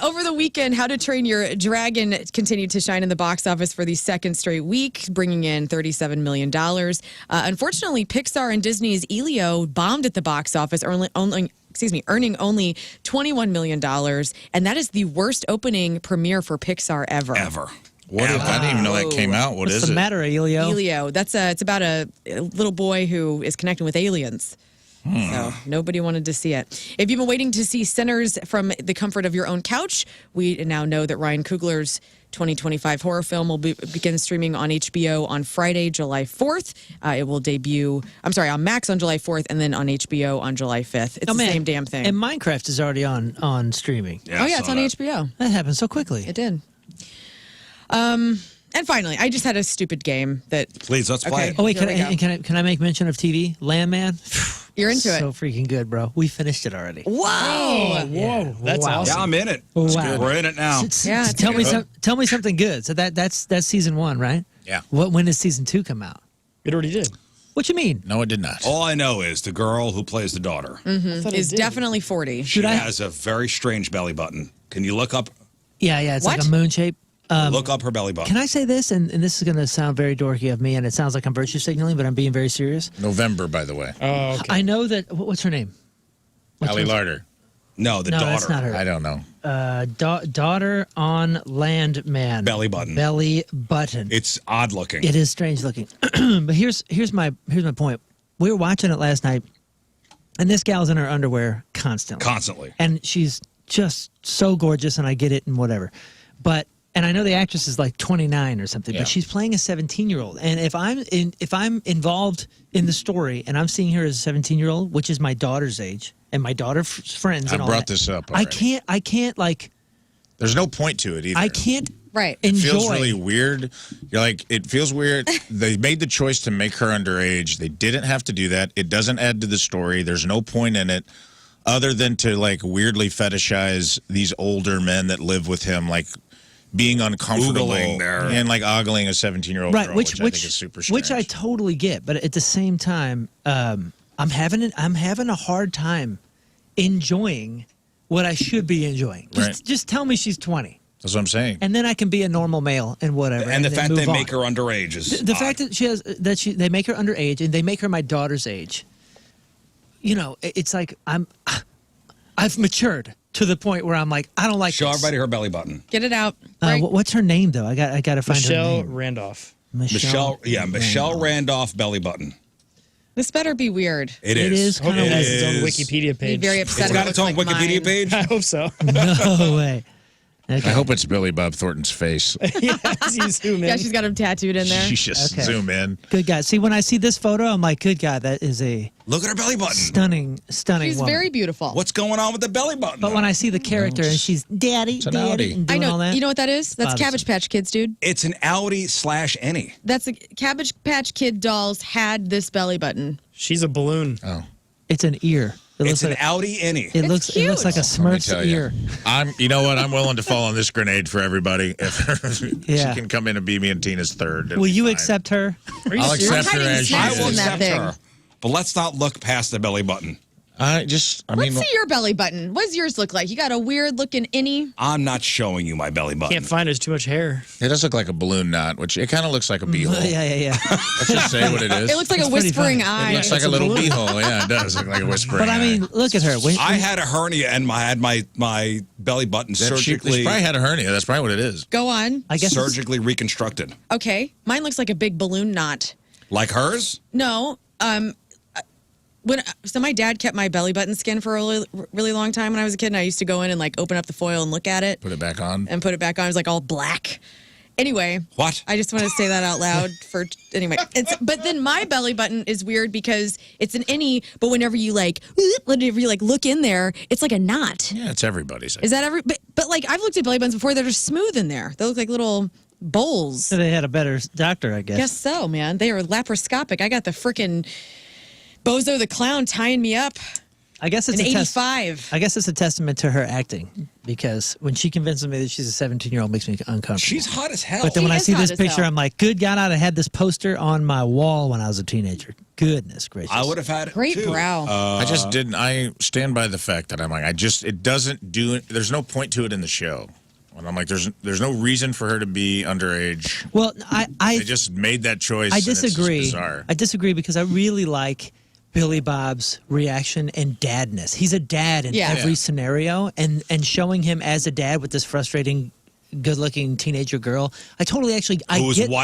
D: Over the weekend, How to Train Your Dragon continued to shine in the box office for the second straight week, bringing in $37 million. Unfortunately, Pixar and Disney's Elio bombed at the box office, earning only $21 million, and that is the worst opening premiere for Pixar ever.
B: What if I didn't even know that came out?
C: What's
B: is
C: the
B: it?
C: matter, Elio?
D: Elio. It's about a little boy who is connecting with aliens. So nobody wanted to see it. If you've been waiting to see Sinners from the comfort of your own couch, we now know that Ryan Coogler's 2025 horror film will begin streaming on HBO on Friday, July 4th. It will debut, on Max on July 4th and then on HBO on July 5th. It's the same damn thing.
C: And Minecraft is already on streaming.
D: Yeah, it's on HBO.
C: That happened so quickly.
D: It did. And finally, I just had a stupid game that.
A: Please, let's play it.
C: Oh wait,
D: Here we go.
C: can I make mention of TV? Landman.
D: You're into it.
C: So freaking good, bro. We finished it already.
D: Whoa!
C: Yeah.
E: That's
C: Wow.
E: awesome.
A: Yeah, I'm in it.
C: Wow.
A: It's good. We're in it now.
D: Yeah, it's
C: tell
D: good.
C: me something good. So that's season 1, right?
B: Yeah.
C: When does season 2 come out?
E: It already did.
C: What you mean?
B: No, it did not.
A: All I know is the girl who plays the daughter.
D: Is definitely 40.
A: She has a very strange belly button. Can you look up?
C: Yeah, it's
D: What?
C: like a moon shape.
A: Look up her belly button.
C: Can I say this? And this is going to sound very dorky of me, and it sounds like I'm virtue signaling, but I'm being very serious.
B: November, by the way.
E: Oh, okay.
C: I know that. What's her name?
B: Allie Larder.
A: No, the
C: No,
A: daughter.
C: that's not her.
B: I don't know.
C: Daughter on Landman.
A: Belly button.
C: Belly button.
A: It's odd looking.
C: It is strange looking. But here's my point. We were watching it last night, and this gal's in her underwear constantly. And she's just so gorgeous, and I get it and whatever. And I know the actress is like 29 or something, but she's playing a 17-year-old. And if I'm involved in the story and I'm seeing her as a 17-year-old, which is my daughter's age and my daughter's friends and
B: I
C: all
B: brought
C: that,
B: this up
C: I
B: already.
C: can't like
B: There's no point to it either.
C: I can't
D: Right.
B: It
C: enjoy.
B: feels really weird. You're like, it feels weird. They made the choice to make her underage. They didn't have to do that. It doesn't add to the story. There's no point in it other than to like weirdly fetishize these older men that live with him, like being uncomfortable
A: Oogling there.
B: and like ogling a 17-year-old
C: Right,
B: girl,
C: which
B: I think is super strange.
C: which I totally get, but at the same time, I'm having a hard time enjoying what I should be enjoying. Just tell me she's 20.
B: That's what I'm saying.
C: And then I can be a normal male and whatever.
A: And the
C: then
A: fact
C: move
A: they
C: on.
A: make her underage is
C: the
A: odd.
C: fact that they make her underage and they make her my daughter's age. You know, it's like I've matured to the point where I'm like, I don't like
A: Show
C: this.
A: everybody her belly button.
D: Get it out. Right.
C: What's her name though? I got to find her
E: Michelle
C: name.
E: Randolph.
A: Michelle Randolph belly button.
D: This better be weird.
A: It
C: It
A: is.
C: is kinda
E: It has
C: weird.
E: its own
A: is.
E: Wikipedia
D: Be
E: page.
D: very upset.
A: It's
D: if
A: got
D: it
A: its
D: looks
A: own
D: like
A: Wikipedia
D: mine.
A: page.
E: I hope so.
C: No way. Okay.
B: I hope it's Billy Bob Thornton's face.
E: Yes, you zoom in.
D: Yeah, she's got him tattooed in there.
B: You just
C: Okay.
B: zoom in.
C: Good God. See, when I see this photo, I'm like, good God, that is a
A: Look at her belly button.
C: stunning
D: She's
C: woman.
D: very beautiful.
A: What's going on with the belly button?
C: But when I see the character and she's daddy,
B: an Audi.
C: and
D: I
C: doing
D: know.
C: all that,
D: You know what that is? That's
C: bothersome.
D: Cabbage Patch Kids, dude.
A: It's an Audi/any.
D: That's a Cabbage Patch Kid dolls had this belly button.
E: She's a balloon.
B: Oh.
C: It's an ear. It
A: It's
C: looks
A: an
C: like
A: Audi any.
C: it looks
D: cute.
C: like a
B: Let me
C: Smurf's
B: tell you.
C: ear.
B: You know what? I'm willing to fall on this grenade for everybody. If
C: Yeah.
B: she can come in and be me and Tina's third. it'll
C: Will
B: be
C: you
B: fine.
C: accept her?
E: Are you
B: I'll
E: serious?
B: accept her
D: hiding
B: as she
D: snacks
A: I will
D: in
B: is.
D: that
A: accept
D: thing.
A: her. But let's not look past the belly button.
B: I mean,
D: Let's see your belly button. What does yours look like? You got a weird looking innie.
A: I'm not showing you my belly button.
E: Can't find it. There's too much hair.
B: it does look like a balloon knot, which it kind of looks like a beehole.
C: Yeah.
B: Let's just say what it is.
D: It looks like
C: It's
D: a
C: pretty
D: whispering
C: funny.
D: eye.
B: It looks like a little beehole. Yeah, it does look like a whispering.
C: But I mean,
B: eye.
C: look at her.
A: I had a hernia and I had my belly button
B: She
A: surgically
B: probably had a hernia. That's probably what it is.
D: Go on.
C: I guess it's-
A: surgically reconstructed.
D: Okay. Mine looks like a big balloon knot.
A: Like hers?
D: No. So my dad kept my belly button skin for a really long time when I was a kid, and I used to go in and like open up the foil and look at it
B: Put it back on.
D: and put it back on. It was like all black. Anyway,
A: What?
D: I just want to say that out loud anyway. But then my belly button is weird because it's an innie, but whenever you look in there, it's like a knot.
B: Yeah, it's everybody's.
D: Is that but like I've looked at belly buttons before that are smooth in there. They look like little bowls.
C: they had a better doctor, I guess.
D: Guess so, man. They are laparoscopic. I got the frickin' Bozo the Clown tying me up
C: I guess it's
D: in
C: a test.
D: 85.
C: I guess it's a testament to her acting because when she convinces me that she's a 17-year-old, makes me uncomfortable.
A: She's hot as hell.
C: But then
D: She
C: when I
D: is
C: see
D: hot
C: this
D: as
C: picture,
D: hell.
C: I'm like, good God, I'd have had this poster on my wall when I was a teenager. Goodness gracious.
A: I would have had it
D: Great
A: too.
D: brow.
B: I just didn't. I stand by the fact that I'm like, it doesn't do it. There's no point to it in the show. And I'm like, there's no reason for her to be underage.
C: Well,
B: They just made that choice.
C: I
B: and it's just
C: disagree.
B: bizarre.
C: I disagree because I really like Billy Bob's reaction and dadness. He's a dad in every scenario, and showing him as a dad with this frustrating, good-looking teenager girl. I totally actually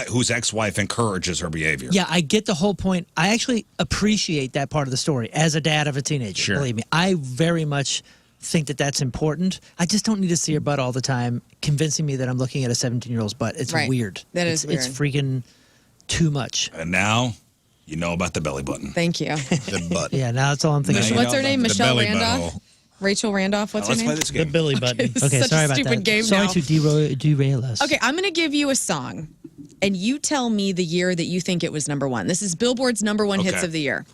A: whose ex-wife encourages her behavior.
C: Yeah, I get the whole point. I actually appreciate that part of the story as a dad of a teenager.
B: Sure.
C: Believe me, I very much think that that's important. I just don't need to see her butt all the time, convincing me that I'm looking at a 17-year-old's butt. It's weird.
D: Is weird.
C: It's freaking too much.
A: And now you know about the belly button.
D: Thank you.
B: The butt.
C: Yeah, now that's all I'm thinking.
D: What's her name?
B: The
D: Michelle
B: belly
D: Randolph?
B: butthole.
D: Rachel Randolph? What's her
A: Let's
D: name?
A: play this
E: The
A: game.
E: belly button.
C: Okay,
D: Such
C: sorry
D: a
C: about
D: stupid
C: that.
D: game
C: Sorry
D: now.
C: to derail us.
D: Okay, I'm going to give you a song, and you tell me the year that you think it was number one. This is Billboard's number one hits
A: Okay.
D: of the year.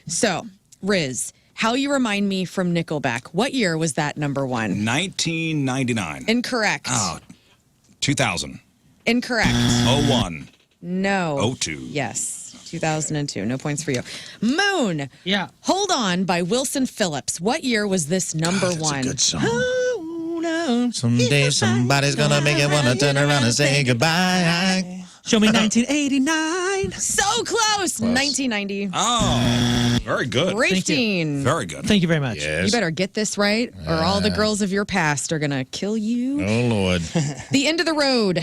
D: So, Rizz, How You Remind Me from Nickelback. What year was that number one?
A: 1999.
D: Incorrect.
A: Oh, 2000.
D: Incorrect.
A: 01.
D: No.
A: 02.
D: Yes. 2002. No points for you. Moon.
C: Yeah.
D: Hold On by Wilson Phillips. What year was this number
B: That's
D: one?
B: a good song. Someday somebody's gonna make it wanna turn around and say goodbye.
C: Show me 1989.
D: So close. 1990.
A: Oh, very good.
D: Rafting.
A: Very good.
C: Thank you very much.
B: Yes.
D: You better get this right, or all the girls of your past are gonna kill you.
B: Oh Lord.
D: The End of the Road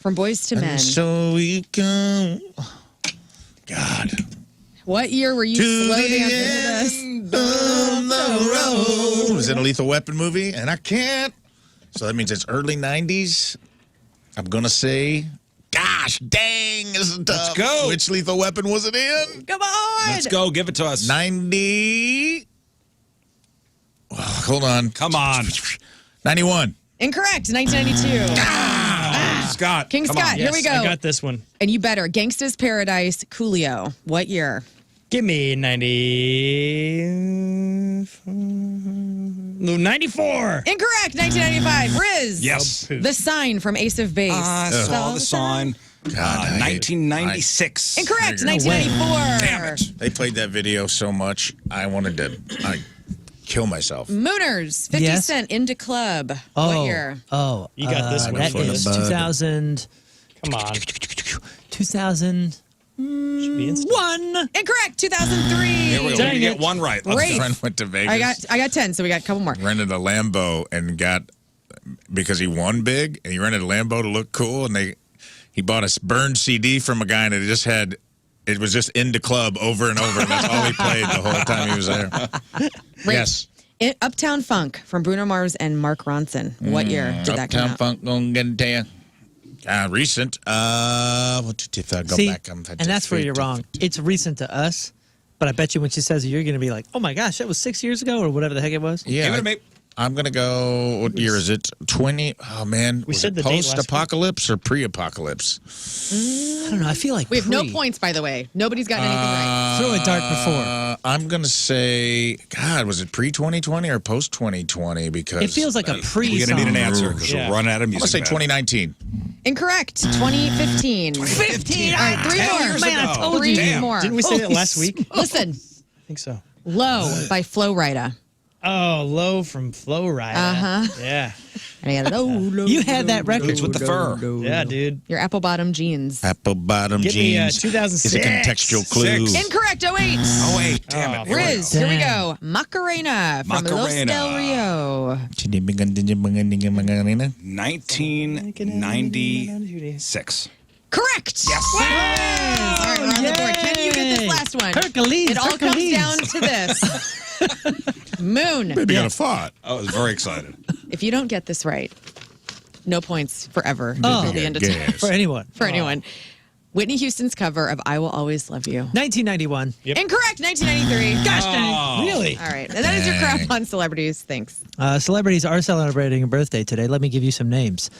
D: from Boys to Men.
B: And so we go. God.
D: What year were you slow dancing to this?
B: Of the road. Was it a Lethal Weapon movie? And I can't. So that means it's early 90s. I'm going to say, gosh, dang, this is tough.
A: Let's go.
B: Which Lethal Weapon was it in?
D: Come on.
A: Let's go. Give it to us.
B: 90. Oh, hold on.
A: Come on.
B: 91.
D: Incorrect. 1992.
A: Scott.
D: King
A: come
D: Scott,
A: on.
D: here we go.
E: I got this one.
D: And you better. Gangsta's Paradise, Coolio. What year?
E: Give me 94.
D: Incorrect. 1995. Rizz.
A: Yes.
D: The Sign from Ace of Base.
A: I saw the sign.
B: God, I hate-
A: 1996.
D: Incorrect.
B: No way.
D: 1994.
A: Damn it.
B: They played that video so much, I wanted to kill myself.
D: Mooners. 50
C: Yes.
D: Cent into Club.
C: Oh,
D: What year?
C: Oh,
E: You got this one
C: That
B: for the
C: is
B: bud.
C: 2000.
E: Come on.
C: 2001.
E: Should be instant.
D: Incorrect. 2003.
A: Here we go.
C: Dang
A: We get
C: it.
A: one right.
D: Rafe.
B: My friend went to Vegas.
D: I got 10, so we got a couple more.
B: Rented a Lambo and because he won big, and he rented a Lambo to look cool, and he bought a burned CD from a guy, and it was just Into Club over and over, and that's all he played the whole time he was there. Yes.
D: Uptown Funk from Bruno Mars and Mark Ronson. What year did that come
B: Uptown
D: out?
B: Funk gonna get it to you. Recent. If I go
C: See,
B: back,
C: and that's where you're wrong. It's recent to us, but I bet you when she says it, you're going to be like, oh my gosh, that was 6 years ago or whatever the heck it was.
B: Yeah,
A: Give it to me.
B: I'm gonna go. What year is it? 20. Oh man, was
E: said
B: it
E: the date last week.
B: post-apocalypse or pre-apocalypse?
C: I don't know. I feel like
D: We have no
C: pre.
D: points, by the way. Nobody's gotten anything right.
C: Throw a dart before.
B: I'm gonna say, God, was it pre-2020 or post-2020? Because
C: It feels like a pre.
A: We're going to need an
C: song.
A: answer because
E: Yeah.
A: we'll run out of
B: I'm
A: music.
B: gonna say
A: man.
B: 2019.
D: Incorrect. 2015.
C: 15.
D: All right, three
A: 10
D: more.
A: years
C: Man, I
A: ago.
C: told
D: Three
C: you.
A: Damn.
D: more.
E: Didn't we say that last week? I
D: Listen.
E: think so.
D: Low by Flo Rida.
E: Oh, Low from Flow Rida.
D: Uh-huh.
E: Yeah.
D: And I got low.
C: You had that record.
A: It's with the fur.
E: Yeah, dude.
D: Your apple bottom jeans.
B: Apple bottom
E: Give me,
B: jeans.
E: 2006.
B: Is a contextual clue.
A: Six.
D: Incorrect. 08.
A: Oh, wait. Damn it. Here we
D: Riz,
A: go.
D: here we
C: Damn.
D: go. Macarena from Los
A: Macarena.
D: Del Rio.
A: 1996.
D: Correct. Yes. All right, we're on the board. Can you get this
C: Yay.
D: last one?
C: Hercules.
D: It all comes
C: Hercules.
D: down to this. Moon.
B: Maybe got a thought.
A: I was very excited.
D: If you don't get this right, no points forever
C: Oh.
D: until the end of time
B: Yes.
C: For anyone.
D: for anyone. Whitney Houston's cover of I Will Always Love You.
C: 1991.
E: Yep.
D: Incorrect. 1993.
C: Gosh dang.
E: Really?
D: All right. And that is your crap on celebrities. Thanks.
C: Celebrities are celebrating a birthday today. Let me give you some names.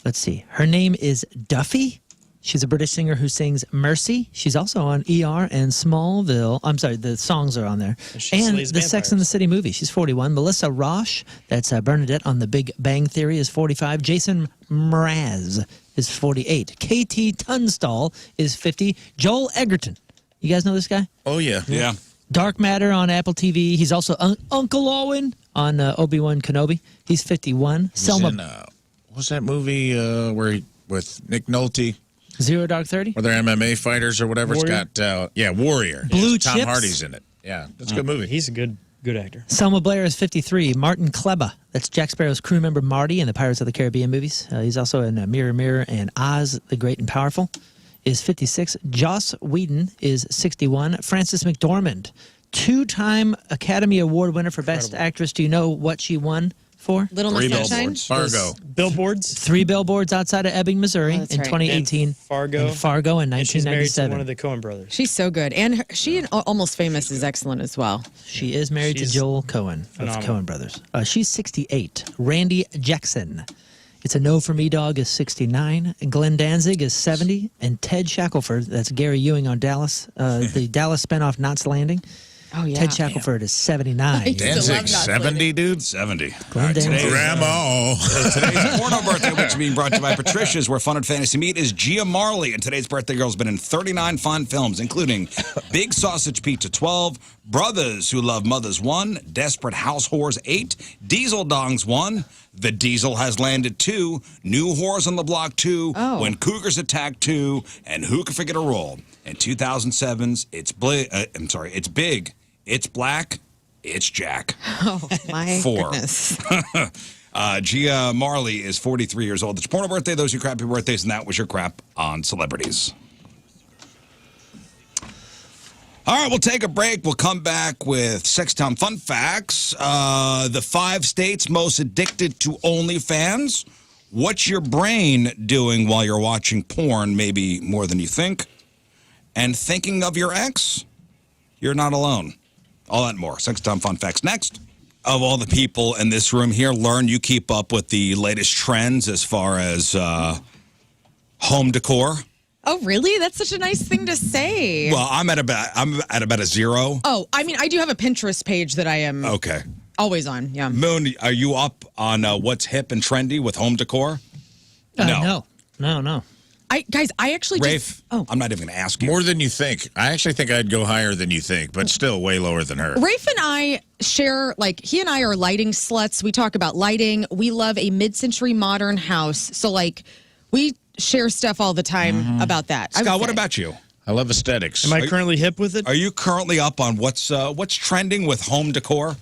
C: Let's see. Her name is Duffy. She's a British singer who sings Mercy. She's also on ER and Smallville. I'm sorry, the songs are on there.
E: She
C: And
E: slays
C: the Sex and the
E: vampires.
C: City movie. She's 41. Melissa Roche, that's Bernadette on The Big Bang Theory, is 45. Jason Mraz is 48. KT Tunstall is 50. Joel Egerton. You guys know this guy?
B: Oh yeah.
A: Yeah.
C: Dark Matter on Apple TV. He's also Uncle Owen on Obi-Wan Kenobi. He's 51.
B: Selma. What's that movie with Nick Nolte?
C: Zero Dark 30?
B: Or they're MMA fighters or whatever.
E: Warrior?
B: It's got, Warrior.
C: Blue
B: Tom
C: Chips?
B: Hardy's in it. Yeah, that's a good movie.
E: He's a good actor.
C: Selma Blair is 53. Martin Kleba, that's Jack Sparrow's crew member Marty in the Pirates of the Caribbean movies. He's also in Mirror, Mirror and Oz the Great and Powerful, is 56. Joss Whedon is 61. Frances McDormand, two-time Academy Award winner for Best Actress. Do you know what she won for?
D: Little
B: Three
D: Miss Sunshine.
B: billboards. Fargo.
E: Billboards.
C: 3 billboards outside of Ebbing, Missouri
D: Oh, that's
C: in
D: right.
C: 2018.
E: And Fargo.
C: And Fargo in
E: And she's married to
C: 1997.
E: one of the Coen brothers.
D: She's so good. And she in Almost Famous is excellent as well.
C: She is married
E: She's
C: to Joel Coen of
E: phenomenal.
C: Coen Brothers. She's 68. Randy Jackson. It's a no for me dog is 69. Glenn Danzig is 70. And Ted Shackelford, that's Gary Ewing on Dallas, the Dallas spinoff Knots Landing.
D: Oh, yeah.
C: Ted Shackelford is 79.
D: I used to love
B: Danzig,
D: Knots
B: 70, dude?
A: 70.
C: Glenn Danzig.
B: Grandma.
A: Today's porno birthday, which is being brought to you by Patricia's, where fun and fantasy meet, is Gia Marley. And today's birthday girl has been in 39 fine films, including Big Sausage Pizza 12, Brothers Who Love Mothers 1, Desperate House Whores 8, Diesel Dongs 1, The Diesel Has Landed 2, New Whores on the Block 2,
D: Oh.
A: When Cougars Attack 2, and Who Can Forget a Role? In 2007's It's Big, It's Black, It's Jack.
D: Oh, my
A: 4.
D: goodness.
A: Gia Marley is 43 years old. It's porno birthday. Those are your crappy birthdays, and that was your crap on celebrities. All right, we'll take a break. We'll come back with Sex Town Fun Facts. The 5 states most addicted to OnlyFans. What's your brain doing while you're watching porn, maybe more than you think? And thinking of your ex? You're not alone. All that and more. Sex Town Fun Facts next. Of all the people in this room here, Lern, you keep up with the latest trends as far as home decor.
D: Oh, really? That's such a nice thing to say.
A: Well, I'm at about a 0.
D: Oh, I mean, I do have a Pinterest page that I am
A: Okay.
D: always on. Yeah.
A: Moon, are you up on what's hip and trendy with home decor?
C: No.
D: Guys, I actually
A: Rafe,
D: just...
A: I'm not even going to ask you.
B: More than you think. I actually think I'd go higher than you think, but still way lower than her.
D: Rafe and I share, like, he and I are lighting sluts. We talk about lighting. We love a mid-century modern house. So, like, we share stuff all the time about that. I would
A: Scott, what
D: say.
A: about you?
B: I love aesthetics.
E: Am I currently hip with it?
A: Are you currently up on what's trending with home decor?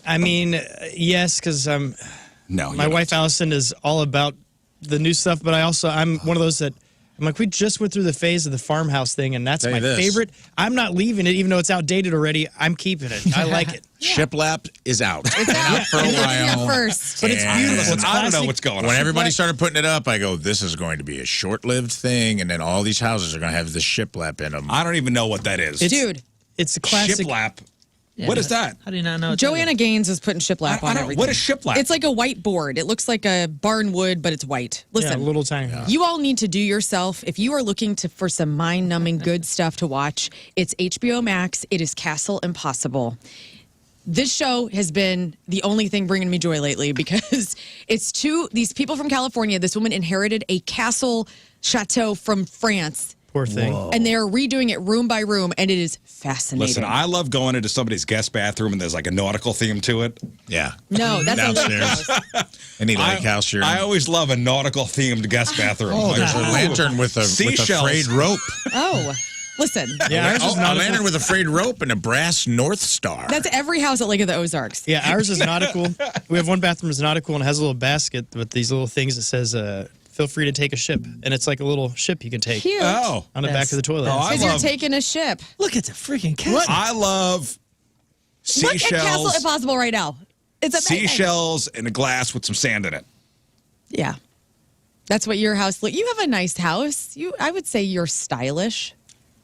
E: I mean, yes, because
A: No.
E: my wife Allison is all about the new stuff, but I'm one of those that I'm like, we just went through the phase of the farmhouse thing, and that's
B: Tell
E: my
B: you this.
E: favorite. I'm not leaving it, even though it's outdated already. I'm keeping it. I like it.
B: Shiplap is out. It's out for a
D: Yeah,
B: while.
D: first.
E: But it's
B: And
E: beautiful. It's
A: I don't know
E: classic.
A: what's going on.
B: When everybody started putting it up, I go, this is going to be a short-lived thing, and then all these houses are going to have this shiplap in them.
A: I don't even know what that is.
D: Dude,
E: It's a classic.
A: Shiplap.
C: Yeah,
A: What is that?
C: How do you not know? what that
D: Joanna
C: is?
D: Gaines is putting shiplap
A: I
D: on
A: don't-
D: everything.
A: what is shiplap?
D: It's like a whiteboard. It looks like a barn wood, but it's white.
E: Yeah,
D: Listen,
E: little tiny.
D: you all need to do yourself. If you are looking for some mind-numbing good stuff to watch, it's HBO Max. It is Castle Impossible. This show has been the only thing bringing me joy lately because it's these people from California. This woman inherited a castle chateau from France,
E: Poor thing.
D: and they're redoing it room by room, and it is fascinating.
A: Listen, I love going into somebody's guest bathroom and there's like a nautical theme to it.
B: Yeah.
D: No, that's a little
B: Downstairs.
D: gross.
B: Any lake house you're in.
A: I always love a nautical themed guest bathroom.
B: Oh,
A: Like,
B: there's a
A: ooh,
B: lantern with a
A: seashells.
B: frayed rope.
D: Oh, listen.
E: Yeah, ours is
B: a
E: nautical.
B: lantern with a frayed rope and a brass North Star.
D: That's every house at Lake of the Ozarks.
E: Yeah, ours is nautical. We have one bathroom that's nautical and has a little basket with these little things that says, feel free to take a ship. And it's like a little ship you can take
D: Cute.
A: Oh,
E: on the back of the toilet.
A: Oh, I
D: Because you're
A: love-
D: taking a ship.
C: Look, it's a freaking castle.
A: I love
D: Look at Castle
A: seashells.
D: Impossible right now. It's amazing.
A: Seashells in a glass with some sand in it.
D: Yeah. That's what your house You have a nice house. I would say you're stylish.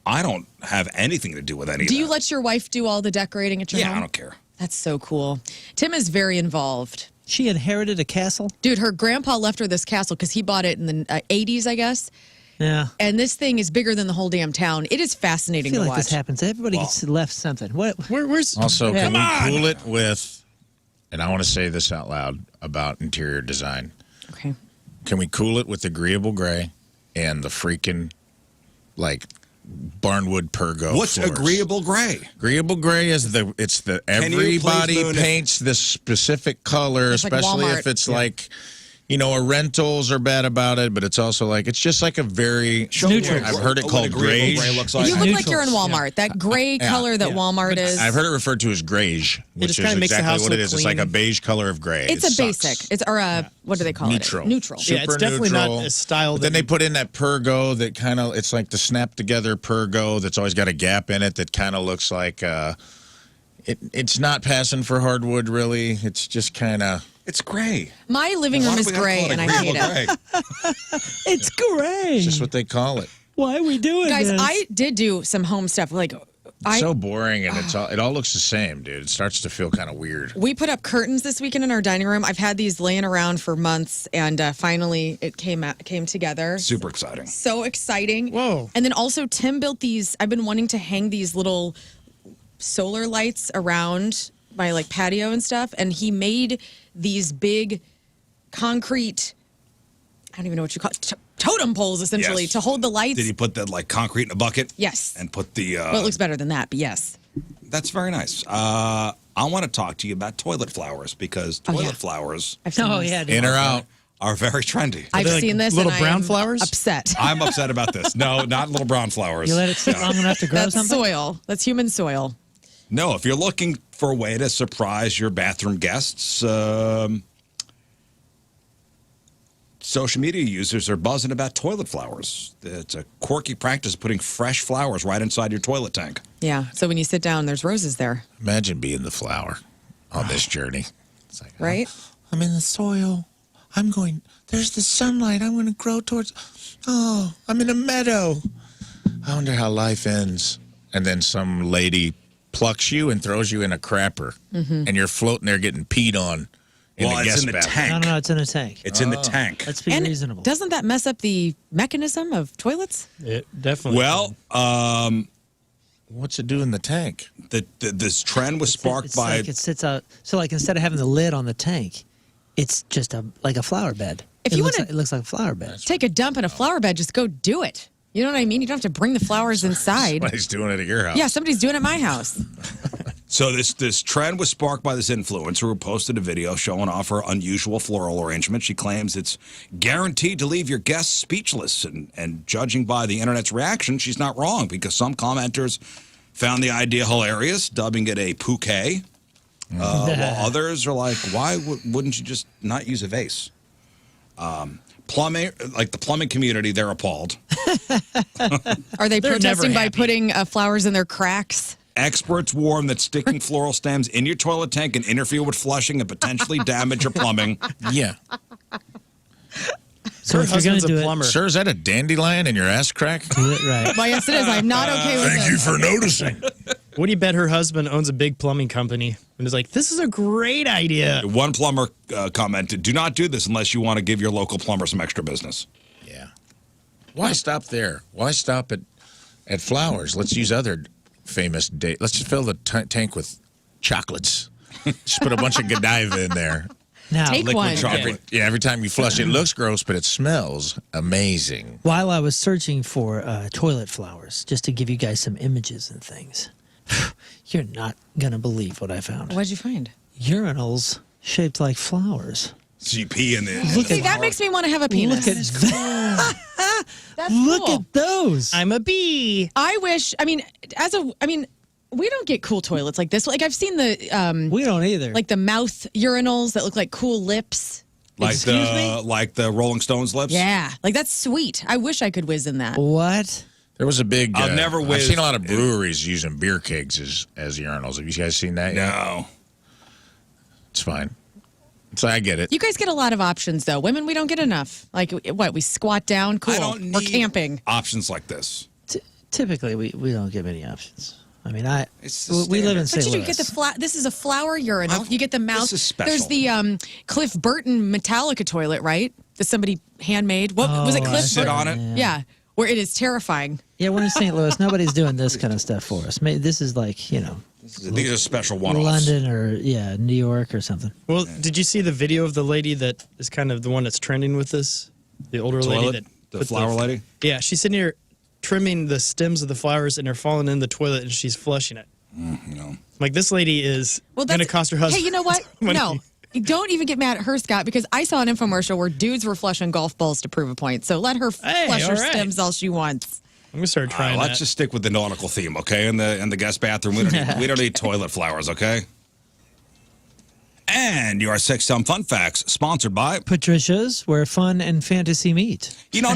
A: I don't have anything to do with any of
D: Do you
A: that.
D: let your wife do all the decorating at your
A: Yeah,
D: home?
A: I don't care.
D: That's so cool. Tim is very involved.
C: She inherited a castle.
D: Dude, her grandpa left her this castle because he bought it in the 80s, I guess.
C: Yeah.
D: And this thing is bigger than the whole damn town. It is
C: I
D: fascinating
C: feel
D: to
C: like
D: watch.
C: this happens. Everybody gets left something. What?
E: Where's
B: Also, can
C: Yeah.
B: we cool it with, and I want to say this out loud about interior design.
D: Okay.
B: Can we cool it with agreeable gray and the freaking, like, barnwood pergo
A: What's
B: floors?
A: agreeable gray?
B: Agreeable gray is
A: Can you please,
B: everybody
A: Moon,
B: paints this specific color,
D: It's like
B: especially
D: Walmart.
B: if it's like, rentals are bad about it, but it's also like it's just like a very
C: neutral.
B: I've heard it
A: What
B: called
A: a gray
B: greige.
A: looks like.
D: You look like
C: Neutrals,
D: you're in Walmart. That gray color that Walmart is.
B: I've heard it referred to as greige, which
E: just
B: is
E: kinda makes the
B: exactly
E: house
B: what it
E: look
B: is. It's like a
E: clean.
B: beige color of gray.
D: It's
B: It
D: a
B: sucks.
D: basic. It's or a what do they call
B: Neutral.
D: it? Neutral.
E: Yeah, it's
B: Super
E: definitely not
B: neutral.
E: a style
B: But
E: that
B: then they put in that Pergo that kind of, it's like the snap together Pergo that's always got a gap in it that kind of looks like, it's not passing for hardwood really. It's just kind of.
A: It's gray.
D: My living room
A: Why do
D: is
A: we gotta
D: gray,
A: call it
D: and I
A: agreeable
D: hate it.
A: gray?
C: It's gray.
B: It's just what they call it.
C: Why are we doing
D: Guys,
C: this?
D: I did do some home stuff. Like,
B: It's so boring and it all looks the same, dude. It starts to feel kind of weird.
D: we put up curtains this weekend in our dining room. I've had these laying around for months, and finally it came together.
A: Super exciting.
D: So exciting.
E: Whoa.
D: And then also Tim built these. I've been wanting to hang these little solar lights around my like patio and stuff, and he made these big concrete, I don't even know what you call it, totem poles essentially
A: Yes.
D: to hold the lights.
A: Did he put the concrete in a bucket?
D: Yes.
A: And put the.
D: Well, it looks better than that, but yes.
A: That's very nice. I want to talk to you about toilet flowers because toilet
D: yeah.
A: flowers
D: I've seen
C: Oh,
D: this.
C: yeah. dude.
B: In or out.
A: are very trendy.
D: I've
E: they like
D: seen this.
E: little
D: and
E: brown
D: I am
E: flowers?
D: Upset.
A: I'm upset about this. No, not little brown flowers.
C: You let it sit long enough to grow
D: That's
C: something?
D: soil. That's human soil.
A: No, if you're looking for a way to surprise your bathroom guests, social media users are buzzing about toilet flowers. It's a quirky practice of putting fresh flowers right inside your toilet tank.
D: Yeah. So when you sit down, there's roses there,
B: Imagine being the flower on this journey. It's like,
D: right?
B: I'm in the soil. There's the sunlight. I'm going to grow towards. Oh, I'm in a meadow. I wonder how life ends. And then some lady plucks you and throws you in a crapper. And you're floating there getting peed on in
A: Well,
B: the
A: it's
B: guest
A: in the
B: bathroom.
A: tank.
C: No, it's in a tank.
A: It's in the tank.
C: Let's be
D: And
C: reasonable.
D: doesn't that mess up the mechanism of toilets?
E: It definitely.
A: Well,
B: What's it do in the tank?
A: this trend was sparked
C: it's
A: by.
C: like it sits out. So like instead of having the lid on the tank, it's just like a flower bed.
D: If you
C: looks
D: wanna-
C: like, it looks like a flower bed.
D: Take a dump in a flower bed. Just go do it. You know what I mean? You don't have to bring the flowers inside.
B: Somebody's doing it at your house.
D: Yeah, somebody's doing it at my house.
A: So this trend was sparked by this influencer who posted a video showing off her unusual floral arrangement. She claims it's guaranteed to leave your guests speechless. And judging by the internet's reaction, she's not wrong because some commenters found the idea hilarious, dubbing it a bouquet. While others are like, why wouldn't you just not use a vase? Plumbing, like the plumbing community, they're appalled.
D: Are they
E: They're
D: protesting
E: never
D: by
E: happy.
D: putting flowers in their cracks?
A: Experts warn that sticking floral stems in your toilet tank can interfere with flushing and potentially damage your plumbing.
B: Yeah.
C: So
E: Her
C: if you're going
E: husband's
C: to do
E: a plumber.
B: Sir, is that a dandelion in your ass crack?
C: do it right.
D: Well, yes, it is. I'm not okay with
B: Thank
D: it.
B: you for noticing.
E: What do you bet her husband owns a big plumbing company and is like, this is a great idea?
A: One plumber commented, do not do this unless you want to give your local plumber some extra business.
B: Yeah. Why stop there? Why stop at flowers? Let's use other famous date. Let's just fill the tank with chocolates. Just put a bunch of Godiva in there.
C: Now,
D: Take one.
A: chocolate.
B: Yeah, every time you flush, it looks gross, but it smells amazing.
C: while I was searching for toilet flowers, just to give you guys some images and things, you're not going to believe what I found.
D: What'd you find?
C: Urinals shaped like flowers.
A: So you pee in the.
D: See, that makes me want to have a penis.
C: Look at that.
D: That's
C: Look
D: cool.
C: at those.
E: I'm a bee.
D: I wish. I mean, we don't get cool toilets like this. Like I've seen the
C: We don't either.
D: like the mouth urinals that look like cool lips.
A: like
C: Excuse me?
A: like the Rolling Stones lips.
D: Yeah, like that's sweet. I wish I could whiz in that.
C: What?
B: There was a big.
A: I've never
B: I've
A: whizzed-
B: seen a lot of breweries using beer kegs as urinals. Have you guys seen that yet?
A: No.
B: It's fine. So I get it.
D: You guys get a lot of options though. Women, we don't get enough. Like what? We squat down. Cool.
A: I don't
D: Or
A: need
D: camping.
A: options like this.
C: Typically, we don't get many options. I mean,
A: It's the
C: we live in
A: standard.
C: St.
D: But you
C: Louis.
D: get the This is a flower urinal. You get the mouth.
A: This is special.
D: There's the Cliff Burton Metallica toilet, right? That somebody handmade. What was it?
C: Oh,
D: Cliff
A: Sit
D: Burton?
A: on it.
D: Yeah, where it is terrifying.
C: Yeah, we're in St. Louis. Nobody's doing this kind of stuff for us. This is like,
A: These are special one-offs.
C: London or, New York or something.
E: Well, did you see the video of the lady that is kind of the one that's trending with this? The older lady
A: Toilet?
E: that
A: The
E: put
A: flower lady?
E: Yeah, she's sitting here trimming the stems of the flowers and they're falling in the toilet and she's flushing it.
A: No.
E: Like this lady is
D: Well,
E: going to
D: that's
E: cost her husband.
D: Hey, you know what?
E: money.
D: No, Don't even get mad at her, Scott, because I saw an infomercial where dudes were flushing golf balls to prove a point. So let her flush her
E: all right.
D: stem cells she wants.
E: I'm gonna start trying
A: Let's
E: that.
A: just stick with the nautical theme, okay? In the guest bathroom, we don't need toilet flowers, okay? And your Sex Time Fun Facts, sponsored by
C: Patricia's, where fun and fantasy meet.
A: You know,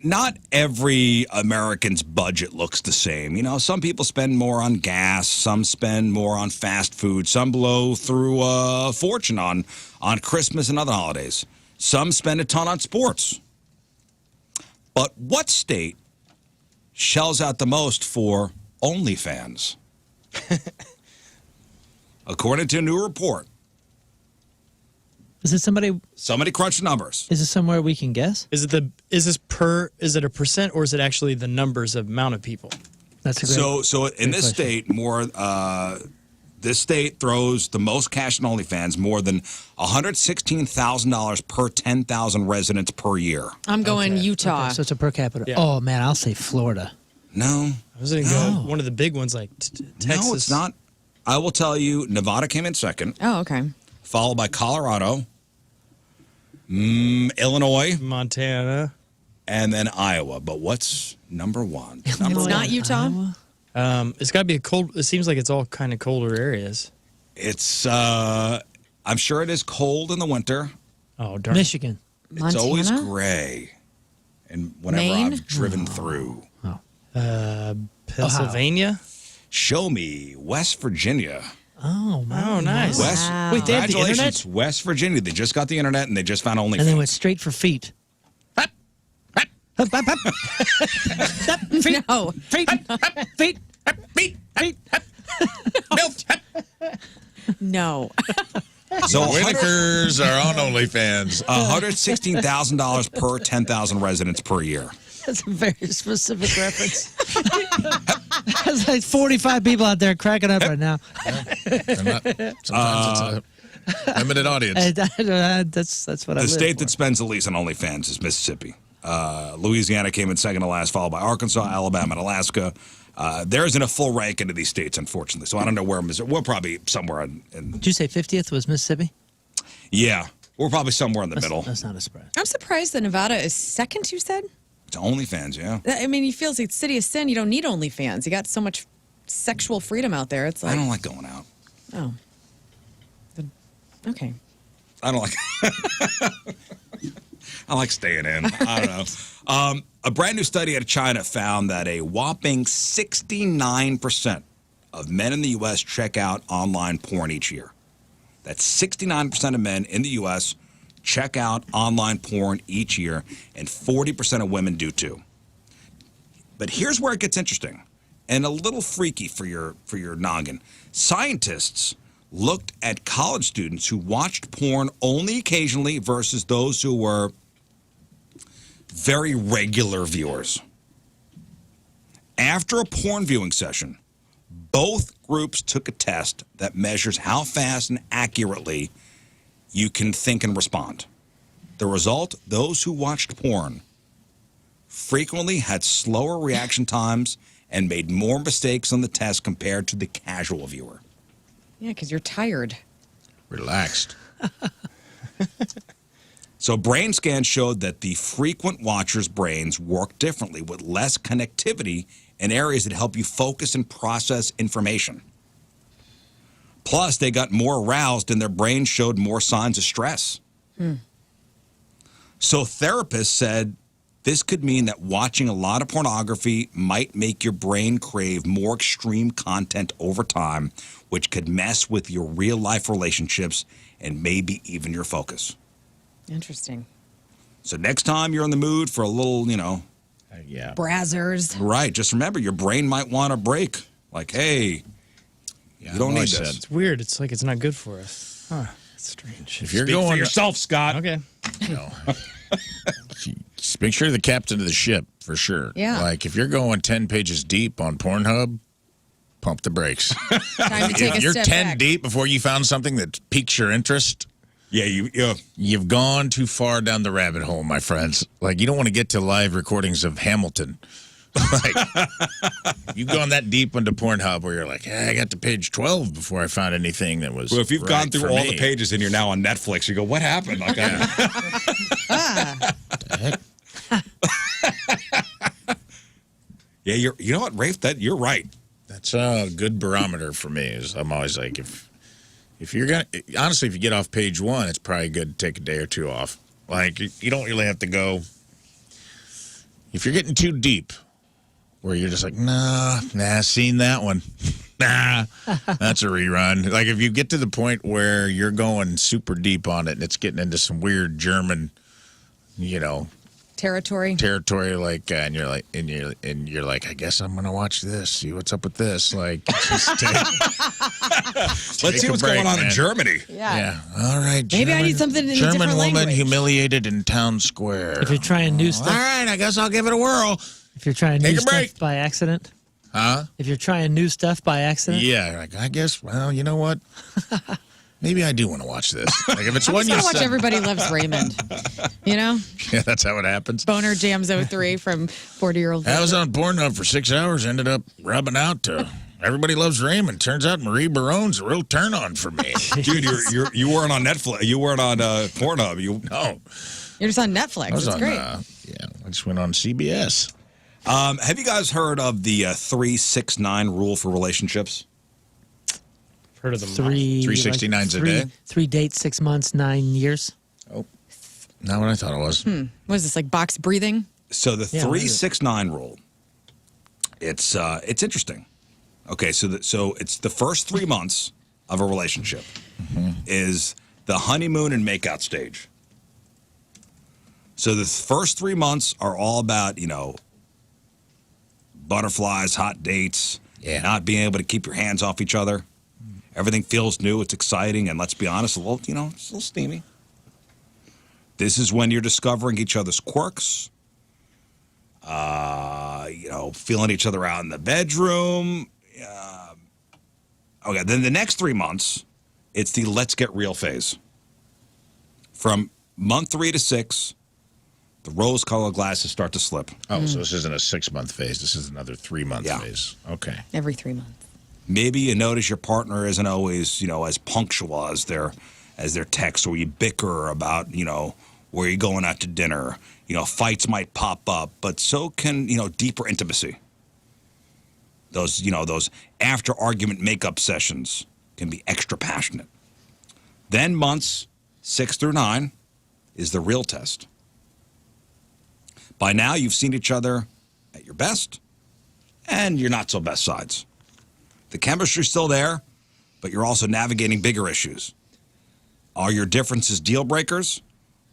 A: not every American's budget looks the same. You know, some people spend more on gas, some spend more on fast food, some blow through a fortune on Christmas and other holidays. Some spend a ton on sports. But what state shells out the most for OnlyFans? According to a new report,
C: Is it somebody?
A: somebody crunched the numbers.
C: Is it somewhere we can guess?
E: Is it a percent or is it actually the numbers of amount of people?
C: That's a great.
A: So in this
C: question.
A: state, this state throws the most cash in OnlyFans, more than $116,000 per 10,000 residents per year.
D: I'm going Utah.
C: So it's a per capita.
E: Yeah.
C: Oh man, I'll say Florida.
A: No,
E: I was gonna go one of the big ones like Texas.
A: no, it's not. I will tell you, Nevada came in second,
D: Oh, okay.
A: followed by Colorado, Illinois,
E: Montana.
A: and then Iowa. But what's number one?
D: It's not Utah.
E: It's got to be a cold. It seems like it's all kind of colder areas.
A: It's. I'm sure it is cold in the winter.
E: Oh darn!
C: Michigan.
D: Montana?
A: It's always gray, and whenever
D: Maine?
A: I've driven through.
E: Pennsylvania.
A: Show me West Virginia.
C: Oh,
E: Oh, nice.
A: West,
E: Wait, they have the
A: congratulations,
E: internet?
A: West Virginia. They just got the internet and they just found OnlyFans.
C: And they went straight for feet. Up, up, up. Up, feet,
D: No.
C: feet, feet, feet, feet.
D: No.
A: so
B: Whitakers are on OnlyFans.
A: $116,000 per 10,000 residents per year.
C: That's a very specific reference. There's like 45 people out there cracking up right now.
B: Sometimes it's a limited audience.
C: That's what I
A: The
C: live
A: state
C: for.
A: that spends the least on OnlyFans is Mississippi. Louisiana came in second to last, followed by Arkansas, Alabama, and Alaska. There isn't a full rank into these states, unfortunately. So I don't know where Missouri. We're probably somewhere in
C: Did you say 50th was Mississippi?
A: yeah, we're probably somewhere in the middle.
C: That's not a surprise.
D: I'm surprised that Nevada is second, you said?
A: It's OnlyFans, yeah.
D: I mean, you feel like City of Sin, you don't need OnlyFans. You got so much sexual freedom out there. It's
A: I
D: like,
A: don't like going out.
D: oh. Okay.
A: I don't like. I like staying in. I don't know. A brand new study out of China found that a whopping 69% of men in the U.S. check out online porn each year. That's 69% of men in the U.S. check out online porn each year, and 40% of women do too. But here's where it gets interesting and a little freaky for your noggin. Scientists looked at college students who watched porn only occasionally versus those who were very regular viewers. After a porn viewing session, both groups took a test that measures how fast and accurately you can think and respond. The result, those who watched porn frequently had slower reaction times and made more mistakes on the test compared to the casual viewer.
D: Yeah, because you're tired.
B: Relaxed.
A: So brain scans showed that the frequent watchers' brains work differently with less connectivity in areas that help you focus and process information. Plus, they got more aroused and their brains showed more signs of stress. So therapists said this could mean that watching a lot of pornography might make your brain crave more extreme content over time, which could mess with your real-life relationships and maybe even your focus.
D: Interesting.
A: So next time you're in the mood for a little,
B: Yeah.
D: Brazzers.
A: right, just remember your brain might want a break. Like, hey,
B: Yeah,
A: you don't
B: I've
A: need
B: always
A: this.
B: said,
E: It's weird. It's like it's not good for us. Huh. It's strange.
B: if you're
A: Speak
B: going
A: for yourself, Scott.
E: Okay.
B: Just make sure the captain of the ship for sure.
D: Yeah.
B: Like if you're going 10 pages deep on Pornhub, pump the brakes.
D: Time to take
B: If
D: a
B: you're
D: step
B: 10
D: back.
B: deep before you found something that piques your interest,
A: Yeah,
B: you've gone too far down the rabbit hole, my friends. Like you don't want to get to live recordings of Hamilton Like, you've gone that deep into Pornhub where you're like, hey, I got to page 12 before I found anything that was.
A: Well, if you've
B: right
A: gone through
B: for
A: all
B: me.
A: the pages and you're now on Netflix, you go, what happened? Like, yeah, you know what, Rafe? You're right.
B: That's a good barometer for me. Is I'm always like, if you're gonna, honestly, if you get off page 1, it's probably good to take a day or two off. Like, you don't really have to go. If you're getting too deep, where you're just like, nah, seen that one. Nah, that's a rerun. Like, if you get to the point where you're going super deep on it and it's getting into some weird German,
D: Territory.
B: like, and you're like, I guess I'm gonna watch this. See what's up with this. Like, just
A: Let's see what's going on in Germany.
B: Yeah. All right.
D: Maybe I need something in a
B: German
D: different
B: woman
D: language.
B: humiliated in town square.
C: If you're trying new
B: All
C: stuff,
B: right, I guess I'll give it a whirl.
C: if you're trying
B: Take
C: new
B: a break.
C: stuff by accident,
B: Huh?
C: if you're trying new stuff by accident,
B: Yeah. Like, I guess. Well, you know what? Maybe I do want to watch this. Like, if it's
D: I'm
B: one
D: just
B: you
D: gonna watch
B: said,
D: Everybody Loves Raymond. You know,
B: yeah, that's how it happens.
D: Boner Jams 03 from 40-year-old.
B: I was on Pornhub for 6 hours. Ended up rubbing out to Everybody Loves Raymond. Turns out Marie Barone's a real turn on for me.
A: Dude, you weren't on Netflix. You weren't on Pornhub.
B: No,
D: You're just on Netflix.
B: I was
D: It's
B: on.
D: great.
B: I just went on CBS.
A: Have you guys heard of the 3-6-9 rule for relationships?
E: Heard of them?
B: 369s a day?
C: 3 dates, 6 months, 9 years.
B: Oh, not what I thought it was.
D: What is this, like box breathing?
A: So the
C: Yeah, what is it?
A: 3-6-9 rule. It's interesting. Okay, so it's the first 3 months of a relationship is the honeymoon and makeout stage. So the first 3 months are all about, butterflies, hot dates, not being able to keep your hands off each other. Everything feels new, it's exciting, and let's be honest, it's a little steamy. This is when you're discovering each other's quirks, feeling each other out in the bedroom. Okay, then the next 3 months, it's the let's get real phase. From month 3 to 6, the rose-colored glasses start to slip.
B: Oh, so this isn't a 6-month phase. This is another 3-month
A: Yeah.
B: phase. Okay.
D: Every 3 months.
A: Maybe you notice your partner isn't always, as punctual as their texts, or you bicker about, where you're going out to dinner. Fights might pop up, but so can, deeper intimacy. Those after argument makeup sessions can be extra passionate. Then months 6 through 9 is the real test. By now, you've seen each other at your best and your not so best sides. The chemistry's still there, but you're also navigating bigger issues. Are your differences deal breakers,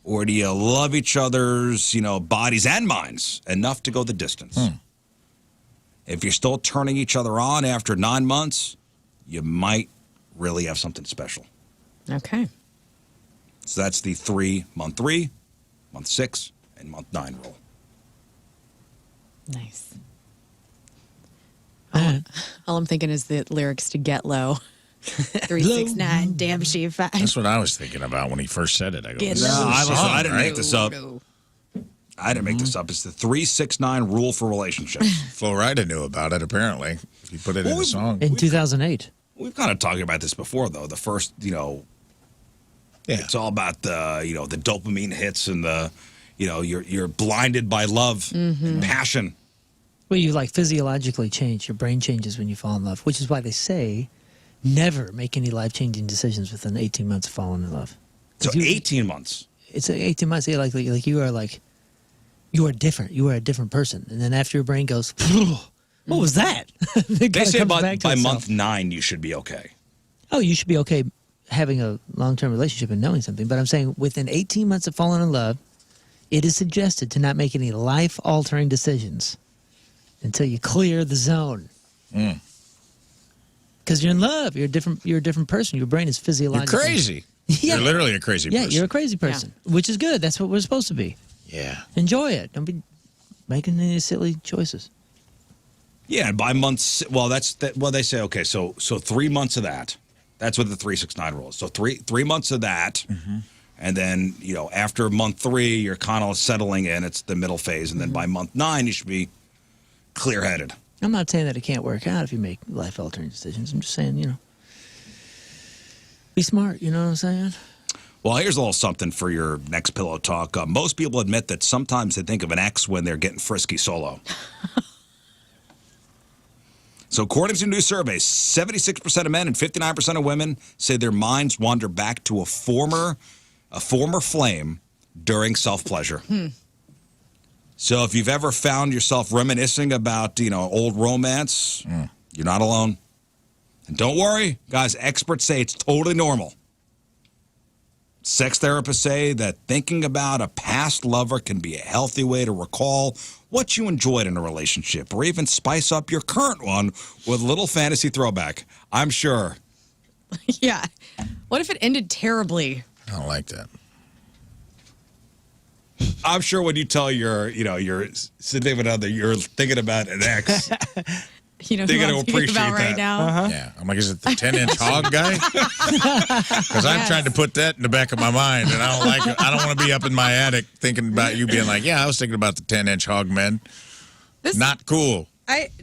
A: or do you love each other's, bodies and minds enough to go the distance? If you're still turning each other on after 9 months, you might really have something special.
D: Okay.
A: So that's the month 3, month 6, and month 9 rule.
D: Nice. All I'm thinking is the lyrics to Get Low. 369, damn she fine.
B: That's what I was thinking about when he first said it. I go,
D: Get
B: this is
D: low.
B: a song,
A: I didn't
B: right?
A: make this up. I didn't make this up. It's the 3-6-9 rule for relationships.
B: Flo Rida knew about it, apparently. He put it in the song.
C: In 2008.
A: We've kind of talked about this before, though. The first, it's all about the, the dopamine hits and the, you're blinded by love and passion.
C: Well, you physiologically change. Your brain changes when you fall in love, which is why they say never make any life-changing decisions within 18 months of falling in love.
A: So 18 months.
C: It's 18 months. Yeah, like you are different. You are a different person. And then after your brain goes, what was that?
A: They say by month 9 you should be okay.
C: Oh, you should be okay having a long-term relationship and knowing something. But I'm saying within 18 months of falling in love, it is suggested to not make any life-altering decisions until you clear the zone. Because you're in love. You're a different person. Your brain is
B: You're
C: physiological.
B: crazy.
C: Yeah.
B: You're literally a crazy
C: Yeah,
B: person.
C: you're a crazy person, which is good. That's what we're supposed to be.
B: Yeah.
C: Enjoy it. Don't be making any silly choices.
A: Yeah, and by months, they say, okay, so 3 months of that. That's what the 3-6-9 rule is. So three months of that, and then, after month 3, you're kind of settling in. It's the middle phase. And then by month 9, you should be, clear-headed.
C: I'm not saying that it can't work out if you make life-altering decisions. I'm just saying, be smart. You know what I'm saying?
A: Well, here's a little something for your next pillow talk. Most people admit that sometimes they think of an ex when they're getting frisky solo. So according to a new survey, 76% of men and 59% of women say their minds wander back to a former flame during self-pleasure. So if you've ever found yourself reminiscing about, old romance, you're not alone. And don't worry, guys, experts say it's totally normal. Sex therapists say that thinking about a past lover can be a healthy way to recall what you enjoyed in a relationship or even spice up your current one with a little fantasy throwback. I'm sure.
D: Yeah. What if it ended terribly?
B: I don't like that.
A: I'm sure when you tell your significant other you're thinking about an ex,
D: You know
A: They're
D: who
A: gonna
D: I'm thinking about
A: appreciate
D: right
A: that.
D: now?
B: Yeah. I'm like, is it the 10-inch hog guy? Because I'm trying to put that in the back of my mind, and I don't like it. I don't want to be up in my attic thinking about you being like, yeah, I was thinking about the 10-inch hog men. Not cool.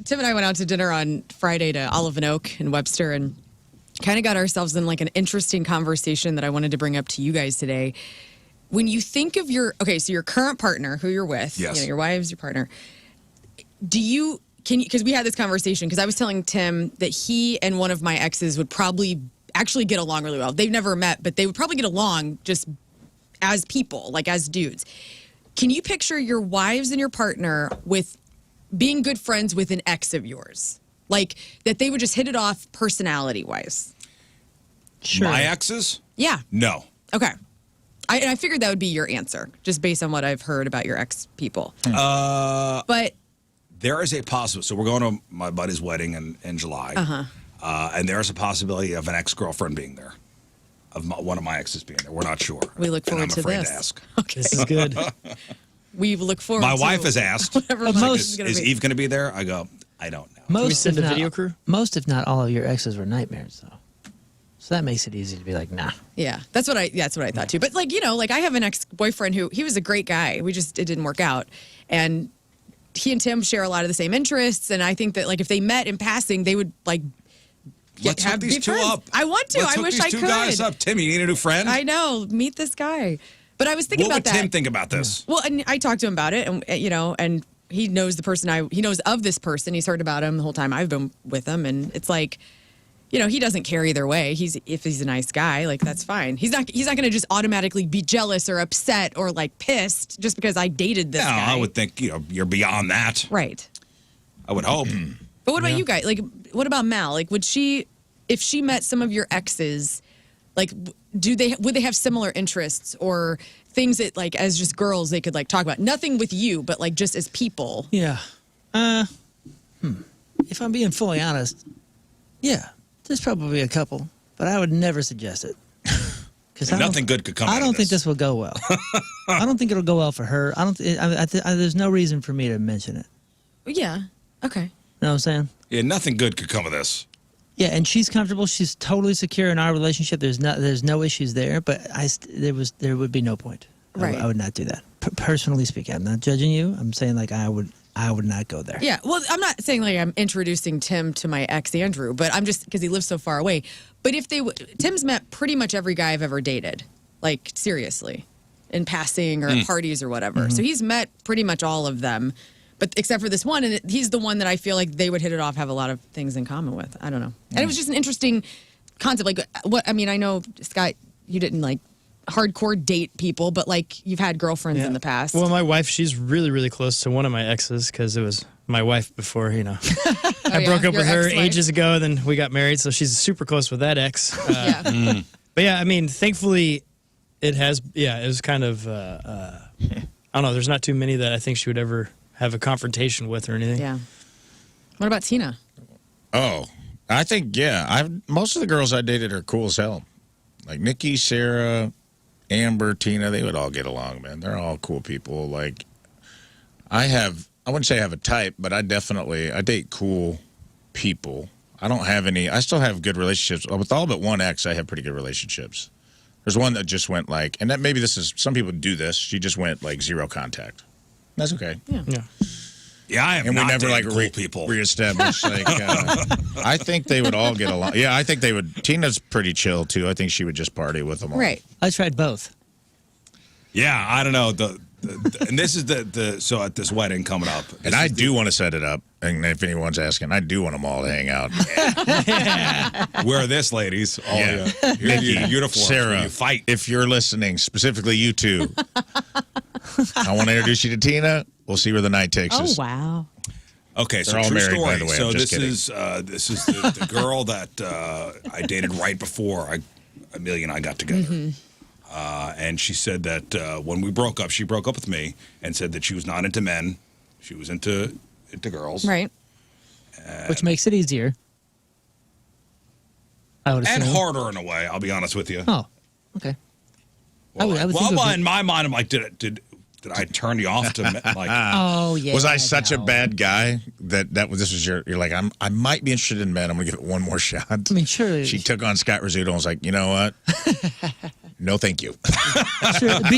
D: Tim and I went out to dinner on Friday to Olive and Oak in Webster and kind of got ourselves in like an interesting conversation that I wanted to bring up to you guys today. When you think of your current partner, who you're with,
A: yes.
D: Your wife's your partner, because we had this conversation, because I was telling Tim that he and one of my exes would probably actually get along really well. They've never met, but they would probably get along just as people, like as dudes. Can you picture your wives and your partner with being good friends with an ex of yours? Like that they would just hit it off personality-wise?
C: Sure.
A: My exes?
D: Yeah.
A: No.
D: Okay. I figured that would be your answer, just based on what I've heard about your ex people. But
A: there is a possibility. So we're going to my buddy's wedding in July. And there's a possibility of an ex-girlfriend being there, of one of my exes being there. We're not sure.
D: We look forward
A: and I'm
D: to
A: afraid
D: this.
A: to ask.
D: Okay.
E: This is good.
D: We look forward
A: My
D: to
A: wife has asked,
D: whatever
C: But
D: Mike
C: most-
D: is gonna
A: is
D: be.
A: Eve going to be there? I go, I don't know.
E: Can we
C: Most,
E: send
C: if
E: a
C: not-
E: video crew?
C: Most, if not all of your exes were nightmares, though. So that makes it easy to be like, nah.
D: Yeah, that's what I thought too. But like, I have an ex-boyfriend who, he was a great guy. It didn't work out. And he and Tim share a lot of the same interests. And I think that like if they met in passing, they would like
A: Let's hook these
D: be
A: two
D: friends.
A: up.
D: I want to.
A: Let's
D: I
A: hook
D: wish
A: these
D: I
A: two
D: could.
A: guys up. Tim, you need a new friend?
D: I know. Meet this guy. But I was thinking
A: What
D: about
A: would
D: that.
A: Tim think about this?
D: Well, and I talked to him about it, and and he knows the person he knows of this person. He's heard about him the whole time I've been with him, and it's like, he doesn't care either way. If he's a nice guy, like that's fine. He's not going to just automatically be jealous or upset or like pissed just because I dated this
A: No,
D: guy.
A: I would think you're beyond that.
D: Right.
A: I would hope.
D: But what about you guys? Like, what about Mal? Like, if she met some of your exes, like, would they have similar interests or things that, like, as just girls, they could like talk about? Nothing with you, but like just as people.
C: Yeah. If I'm being fully honest, yeah, there's probably a couple, but I would never suggest it. Because
A: Nothing good could come out
C: I
A: of
C: don't think
A: this.
C: this will go well. I don't think it'll go well for her. There's no reason for me to mention it.
D: Yeah. Okay.
C: You know what I'm saying?
A: Yeah, nothing good could come of this.
C: Yeah, and she's comfortable. She's totally secure in our relationship. There's no issues there. But there would be no point.
D: Right.
C: I would not do that. Personally speaking, I'm not judging you. I'm saying like I would not go there.
D: Yeah. Well, I'm not saying like I'm introducing Tim to my ex Andrew, but I'm just because he lives so far away. But if Tim's met pretty much every guy I've ever dated, like seriously, in passing or at parties or whatever. So he's met pretty much all of them. But except for this one, and he's the one that I feel like they would hit it off, have a lot of things in common with. I don't know. And it was just an interesting concept. Like, I know, Scott, you didn't like hardcore date people, but like you've had girlfriends in the past.
E: Well, my wife, she's really, really close to one of my exes because it was my wife before, I broke up
D: Your
E: with her
D: ex-wife.
E: ages ago, then we got married, so she's super close with that ex.
D: Yeah.
E: But yeah, I mean, thankfully, it was kind of, I don't know, there's not too many that I think she would ever have a confrontation with or anything.
D: Yeah. What about Tina?
B: Oh, I think, most of the girls I dated are cool as hell. Like Nikki, Sarah, Amber, Tina, they would all get along, man. They're all cool people. Like, I wouldn't say I have a type, but I date cool people. I still have good relationships. With all but one ex, I have pretty good relationships. There's one that just went like, and that maybe some people do this. She just went like zero contact. That's okay.
E: Yeah.
A: Yeah, I have
B: and we
A: not
B: never
A: dated
B: like
A: cool people.
B: reestablished. Like, I think they would all get along. Yeah, I think they would. Tina's pretty chill too. I think she would just party with them all.
D: Right.
C: I tried both.
A: Yeah, I don't know. And this is so at this wedding coming up.
B: And I do want to set it up. And if anyone's asking, I do want them all to hang out.
A: Wear this, ladies. All
B: Yeah.
A: your
B: Nikki,
A: uniforms.
B: Sarah,
A: when you fight.
B: if you're listening, specifically you two, I want to introduce you to Tina. We'll see where the night takes
D: Oh
B: us.
D: wow.
A: Okay, so
B: They're all
A: true
B: married,
A: story.
B: by the way.
A: So
B: I'm just
A: this is the girl that I dated right before Amelia and I got together.
D: Mm-hmm.
A: And she said that when we broke up, she broke up with me and said that she was not into men. She was into girls.
D: Right.
C: Which makes it easier. I would assume.
A: And harder in a way, I'll be honest with you.
C: Oh, okay.
A: Well,
C: I would think it would be-
A: in my mind, I'm like, did I turn you off to men? Like,
C: Oh, yeah.
B: Was I such a
C: no.
B: bad guy that this was you're like, I might be interested in men. I'm gonna give it one more shot.
C: I mean, surely.
B: She took on Scott Rizzuto and was like, you know what? No, thank you.
C: Sure, but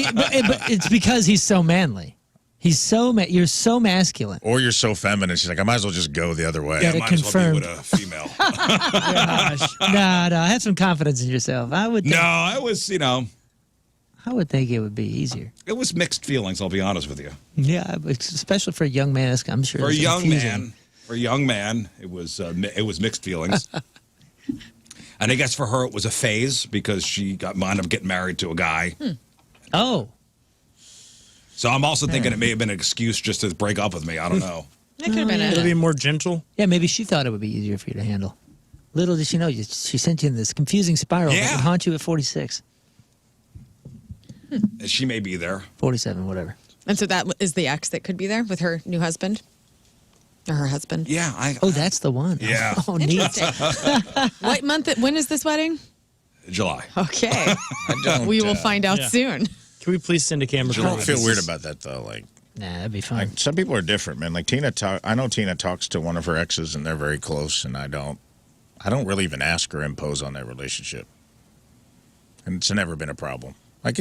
C: it's because he's so manly. He's so you're so masculine.
B: Or you're so feminine. She's like, I might as well just go the other way.
A: yeah,
C: Got it
A: might as well be with
C: confirmed.
A: a female.
C: No, have some confidence in yourself. I would. Think,
A: No, it was,
C: I would think it would be easier.
A: it was mixed feelings, I'll be honest with you.
C: Yeah, especially for a young man. I'm sure.
A: For a
C: it's
A: young
C: confusing.
A: man, it was mixed feelings. And I guess for her it was a phase because she wound up getting married to a guy.
C: Oh,
A: So I'm also thinking it may have been an excuse just to break up with me. I don't know.
D: It could have been
E: It'll
D: it.
E: be more gentle.
C: yeah. Maybe she thought it would be easier for you to handle. Little did she know, she sent you in this confusing spiral that
A: Yeah.
C: would haunt you at 46,
A: She may be there.
C: 47, whatever.
D: And so that is the ex that could be there with her new husband or her husband.
A: Yeah.
C: Oh, that's the one.
A: Yeah.
C: Oh, neat.
D: Interesting. What month? When is this wedding?
A: July.
D: Okay.
B: I don't,
D: We will find out
E: yeah.
D: soon.
E: Can we please send a camera?
B: I don't feel weird about that though. Like
C: Nah, that'd be fun.
B: some people are different, man. Like I know Tina talks to one of her exes and they're very close, and I don't really even ask or impose on that relationship. And it's never been a problem. Like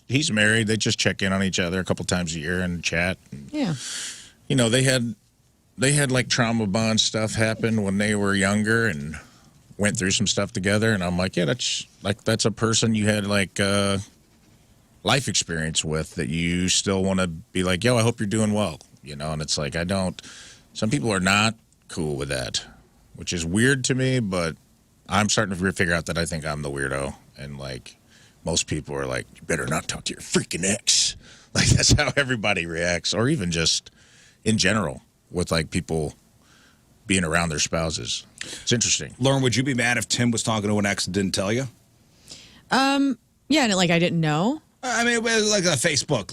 B: he's married, they just check in on each other a couple times a year and chat. And,
D: Yeah.
B: they had like trauma bond stuff happen when they were younger and went through some stuff together, and I'm like, yeah, that's a person you had like life experience with that you still want to be like, yo, I hope you're doing well, and it's like some people are not cool with that, which is weird to me, but I'm starting to figure out that I think I'm the weirdo, and like most people are like, you better not talk to your freaking ex. Like that's how everybody reacts, or even just in general with like people being around their spouses. It's interesting.
A: Lern, would you be mad if Tim was talking to an ex and didn't tell you?
D: Yeah, and I didn't know.
A: I mean, it was like a Facebook,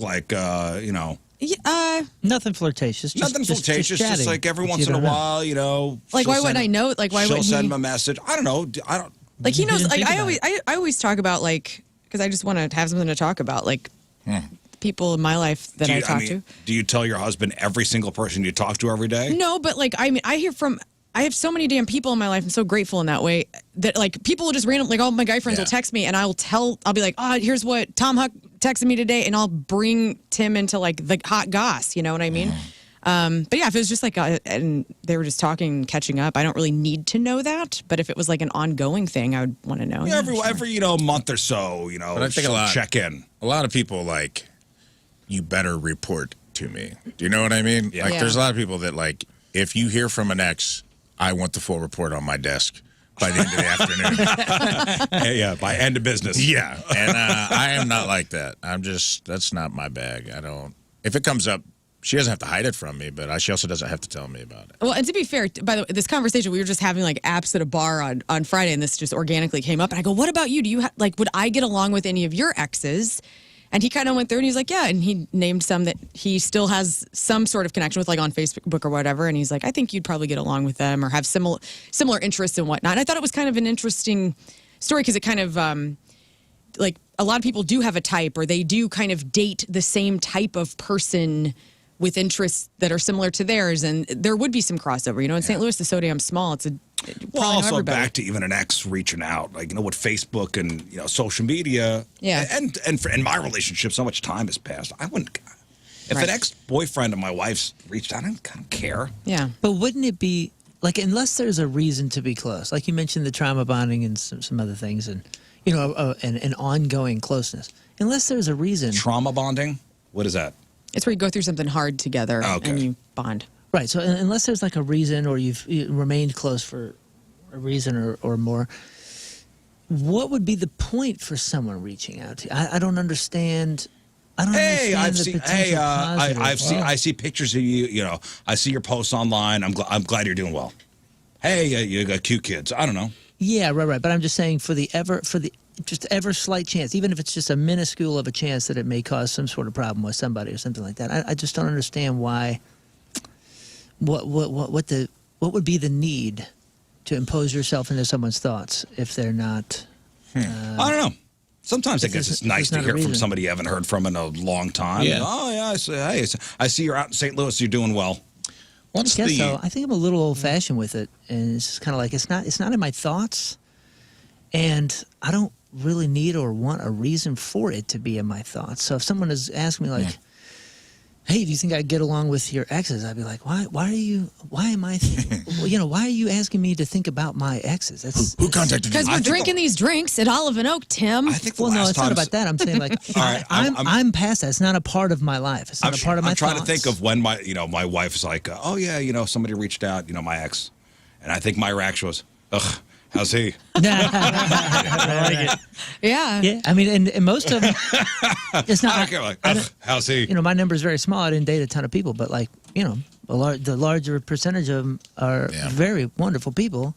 D: Yeah,
C: Nothing flirtatious.
A: nothing flirtatious, just
C: chatting,
A: like every
C: but
A: once
C: you
A: in a
C: don't know.
A: while,
D: like
A: she'll
D: why wouldn't I know? Like why
A: she'll
D: wouldn't
A: send
D: he?
A: him a message. I don't know. I don't.
D: Like he knows.
C: didn't
D: Like
C: think
D: I always talk about like because I just want to have something to talk about. Like people in my life that
A: Do
D: I
A: you,
D: talk to.
A: Do you tell your husband every single person you talk to every day?
D: No, but like I mean, I have so many damn people in my life. I'm so grateful in that way that like people will just randomly, like all my guy friends
B: Yeah.
D: will text me and I'll be like, oh, here's what Tom Huck texted me today, and I'll bring Tim into like the hot goss. You know what I mean? But yeah, if it was just like and they were just talking, catching up, I don't really need to know that. But if it was like an ongoing thing, I would want to know.
A: Yeah,
D: Yeah,
A: every month or so,
B: But I think a lot
A: check in.
B: A lot of people like, you better report to me. Do you know what I mean?
A: Yeah.
B: Like,
D: Yeah.
B: there's a lot of people that like, if you hear from an ex, I want the full report on my desk by the end of the afternoon.
A: Yeah, by end of business.
B: Yeah, and I am not like that. That's not my bag. I don't. If it comes up, she doesn't have to hide it from me, but she also doesn't have to tell me about it.
D: Well, and to be fair, by the way, this conversation, we were just having like apps at a bar on Friday, and this just organically came up. And I go, what about you? Do you would I get along with any of your exes? And he kind of went through and he's like, yeah. And he named some that he still has some sort of connection with, like on Facebook or whatever. And he's like, I think you'd probably get along with them or have similar interests and whatnot. And I thought it was kind of an interesting story because it kind of like a lot of people do have a type, or they do kind of date the same type of person with interests that are similar to theirs, and there would be some crossover. In St. Louis, the sodium's small. It's
A: Well,
D: probably
A: also
D: everybody.
A: back to even an ex reaching out, like with Facebook and social media.
D: Yeah.
A: And for in my relationship, so much time has passed. I wouldn't. If
D: Right.
A: an ex-boyfriend of my wife's reached out, I don't care.
D: Yeah.
C: But wouldn't it be like, unless there's a reason to be close, like you mentioned the trauma bonding and some other things, and an ongoing closeness. Unless there's a reason,
A: Trauma bonding? What is that?
D: It's where you go through something hard together
A: Okay.
D: and you bond.
C: right? So unless there's like a reason, or you remained close for a reason or more, what would be the point for someone reaching out to you? I don't understand. I don't
A: Hey,
C: understand
A: I've
C: the
A: seen.
C: potential
A: Hey,
C: positive.
A: I see pictures of you. You know, I see your posts online. I'm glad you're doing well. Hey, you got cute kids. I don't know.
C: Yeah, right. But I'm just saying, for the just ever slight chance, even if it's just a minuscule of a chance that it may cause some sort of problem with somebody or something like that. I just don't understand why. What would be the need to impose yourself into someone's thoughts if they're not?
A: I don't know. Sometimes I
C: If
A: guess
C: there's-
A: it's nice
C: if
A: to
C: there's not a
A: hear from
C: reason.
A: somebody you haven't heard from in a long time.
B: Yeah.
A: Oh yeah. I see you're out in St. Louis. You're doing well.
B: What's
C: I guess
B: the
C: so. I think I'm a little old fashioned with it, and it's just kind of like it's not in my thoughts, and I don't really need or want a reason for it to be in my thoughts. So if someone is asking me like, "Hey, do you think I'd get along with your exes?" I'd be like, "Why are you asking me to think about my exes?" That's
B: who contacted you?
D: Because we're drinking these drinks at Olive and Oak, Tim.
A: I think the
C: Well, no,
A: last
C: it's not
A: time.
C: about that. I'm saying like
A: All right,
C: I'm past that. It's not a part of my life. It's not a part of my
A: I'm trying
C: thoughts.
A: to think of when my wife's like, oh yeah, somebody reached out, my ex, and I think my reaction was, ugh, how's he?
D: Yeah.
C: Yeah, I mean, and most of them, it's not.
A: I don't care, like, ugh, how's he?
C: My number is very small. I didn't date a ton of people, but like, the larger percentage of them are
B: Yeah.
C: very wonderful people,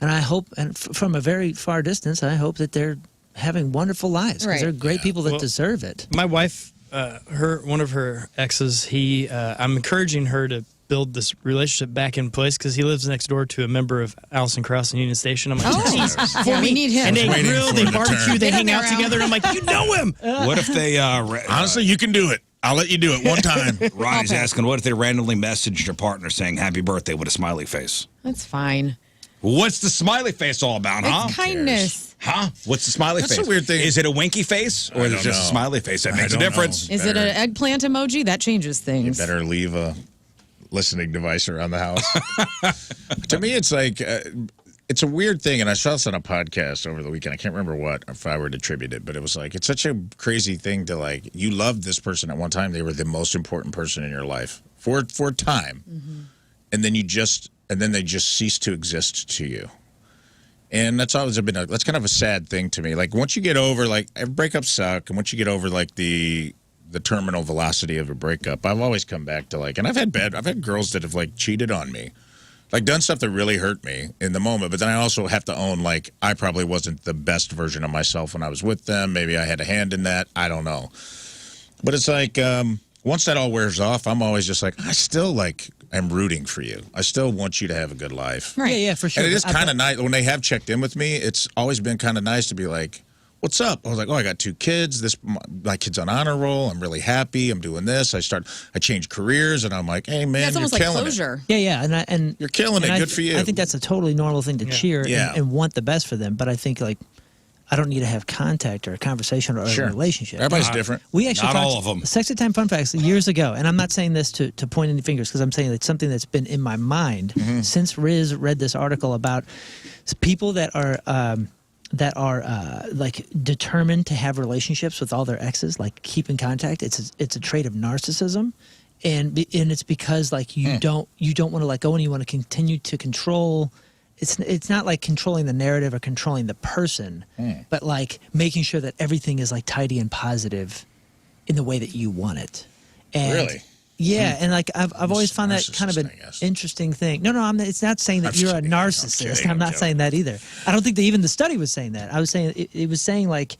C: and I hope, and from a very far distance, I hope that they're having wonderful lives because
D: Right.
C: they're great people that
E: Well,
C: deserve it.
E: My wife, one of her exes, I'm encouraging her to build this relationship back in place because he lives next door to a member of Alison Krauss and Union Station. I'm like,
D: Oh, yeah, we need him.
E: and they
B: Waiting
E: grill,
B: for
E: they
B: him to
E: barbecue,
B: turn.
E: they
D: Get in
E: hang
D: there,
E: out
D: Al.
E: together. I'm like, you know him.
A: What if they
B: Honestly, you can do it. I'll let you do it one time.
A: Ronnie's asking, what if they randomly messaged your partner saying happy birthday with a smiley face?
D: That's fine.
A: What's the smiley face all about, huh?
D: It's kindness.
A: Huh? What's the smiley
B: That's
A: face?
B: a weird thing.
A: Is it a winky face or
B: I
A: is it
B: don't
A: just a
B: know.
A: smiley face? That
B: I
A: makes a
B: don't
A: difference.
B: know.
D: Is it an eggplant emoji? That changes
B: You
D: things.
B: better leave a listening device around the house. To me, it's like it's a weird thing, and I saw this on a podcast over the weekend. I can't remember what, if I were to attribute it, but it was like it's such a crazy thing to like you loved this person at one time; they were the most important person in your life for a time, and then they just cease to exist to you. And that's always been that's kind of a sad thing to me. Like once you get over breakups suck, and once you get over like the terminal velocity of a breakup, I've always come back to and I've had girls that have like cheated on me, like done stuff that really hurt me in the moment. But then I also have to own I probably wasn't the best version of myself when I was with them. Maybe I had a hand in that. I don't know. But it's like once that all wears off, I'm always just like I still am rooting for you. I still want you to have a good life.
D: Right.
C: Yeah, for sure.
B: And it is
C: But I-
B: kind of nice when they have checked in with me. It's always been kind of nice to be like, "What's up?" I was like, "Oh, I got 2 kids. My kid's on honor roll. I'm really happy. I'm doing this. I changed careers, and I'm like, hey man,
D: That's
B: you're
D: almost like
B: killing
D: closure.
C: Yeah, and
B: You're killing it.
C: and
B: Good for you.
C: I think that's a totally normal thing to cheer
B: Yeah.
C: and want the best for them. But I think I don't need to have contact or a conversation or
B: Sure.
C: a relationship.
B: Everybody's different.
C: We actually
A: Not
C: talked
A: all of them.
C: Sexy Time Fun Facts years ago, and I'm not saying this to point any fingers because I'm saying it's something that's been in my mind since Rizz read this article about people that are determined to have relationships with all their exes, like keep in contact. It's a trait of narcissism, and it's because you don't want to let go and you want to continue to control. It's not like controlling the narrative or controlling the person, but making sure that everything is tidy and positive in the way that you want it. And
B: Really?
C: Yeah, and I've always found that kind of an
B: narcissist, I guess.
C: interesting thing. No, it's not saying that
B: I'm
C: you're a
B: kidding. I'm
C: narcissist.
B: kidding.
C: I'm not saying that either. I don't think that even the study was saying that. I was saying it was saying
B: It's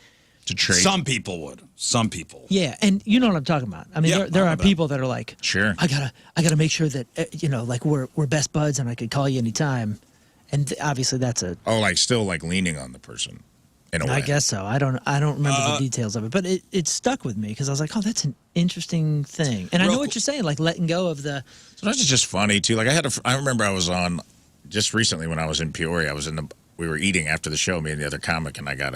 B: a trait.
A: Some people would. Some people.
C: yeah, and you know what I'm talking about. I mean,
A: Yep,
C: there
A: I
C: are
A: know that.
C: people that are like,
B: Sure.
C: I gotta make sure that we're best buds and I could call you anytime, and obviously that's a.
B: Oh, still leaning on the person in a way.
C: I guess so. I don't remember the details of it, but it stuck with me because I was like, oh, that's an interesting thing, and I know what you're saying, letting go of the.
B: Sometimes it's just funny too. I remember I was on just recently when I was in Peoria. We were eating after the show, me and the other comic, and I got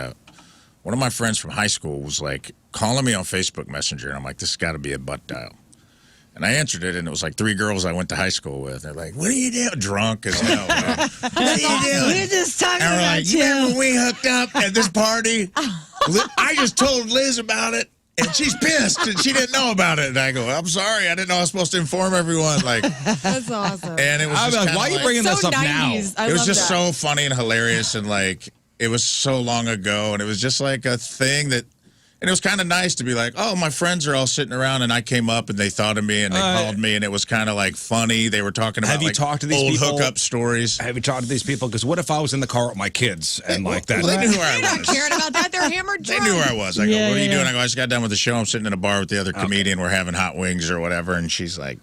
B: one of my friends from high school was calling me on Facebook Messenger, and I'm like, this has got to be a butt dial. And I answered it, and it was like 3 girls I went to high school with. They're like, "What are you doing?" Drunk as hell. What are you doing?
C: We're just talking
B: And we're
C: about
B: like, "You remember when we hooked up at this party? I just told Liz about it, and she's pissed, and she didn't know about it." And I go, "I'm sorry, I didn't know I was supposed to inform everyone." Like,
D: That's awesome.
B: and it was
A: I was
B: just
A: like, why are you
B: like,
A: bringing
D: So
A: this up
D: 90s.
A: now?
D: I
B: it was
D: love
B: just
D: that.
B: so funny and hilarious, and like it was so long ago, and it was just like a thing that. And it was kind of nice to be like, oh, my friends are all sitting around, and I came up, and they thought of me, and they called me, and it was kind of like funny. They were talking about
A: Have you
B: like,
A: talked to these
B: old
A: people?
B: hookup stories.
A: Have you talked to these people? Because what if I was in the car with my kids and like that?
B: Well, they knew where I
D: They're not
B: was.
D: caring about that. They're hammered
B: They
D: drunk.
B: knew where I was. I go,
C: Yeah,
B: what are you
C: yeah.
B: doing? I go, I just got done with the show. I'm sitting in a bar with the other comedian. We're having hot wings or whatever. And she's like,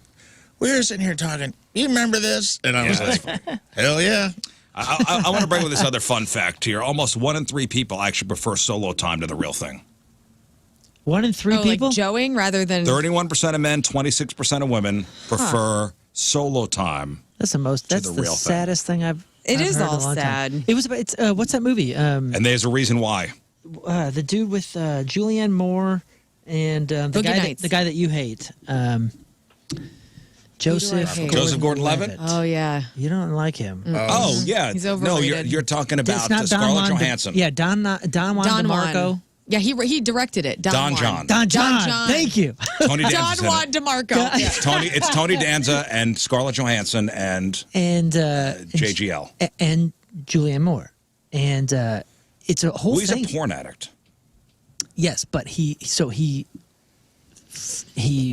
B: we were sitting here talking. You remember this? And I was like, hell yeah.
A: I want to bring up this other fun fact here. Almost 1 in 3 people actually prefer solo time to the real thing.
C: 1 in 3 people?
D: Like joeing rather than
A: 31% of men, 26% of women prefer solo time.
C: That's the
A: the real thing.
C: saddest thing I've
D: It
C: I've
D: is
C: heard in a
D: all
C: long time.
D: sad.
C: It was about, it's what's that movie?
A: And there's a reason why.
C: The dude with Julianne Moore and the
D: Boogie
C: guy
D: Nights.
C: the guy that you hate. Joseph
D: hate?
A: Joseph Gordon-Levitt?
D: Oh yeah.
C: You don't like him.
A: Oh, yeah.
D: He's
A: No,
D: overrated.
A: you're talking
C: It's
A: about
C: not Don
A: Scarlett
C: Juan
A: Johansson.
C: Yeah, Don Juan
D: Don
C: DeMarco.
D: Juan. Yeah, he directed it.
A: Don
D: Juan.
A: John.
C: Don John.
D: John.
C: Thank you.
A: Tony
D: Don
A: Danza's in
D: Juan
A: it.
D: DeMarco. Yeah.
A: It's Tony Danza and Scarlett Johansson and
C: And
A: JGL.
C: and Julianne Moore. And it's a whole
A: Who is
C: thing.
A: a porn addict.
C: Yes, but he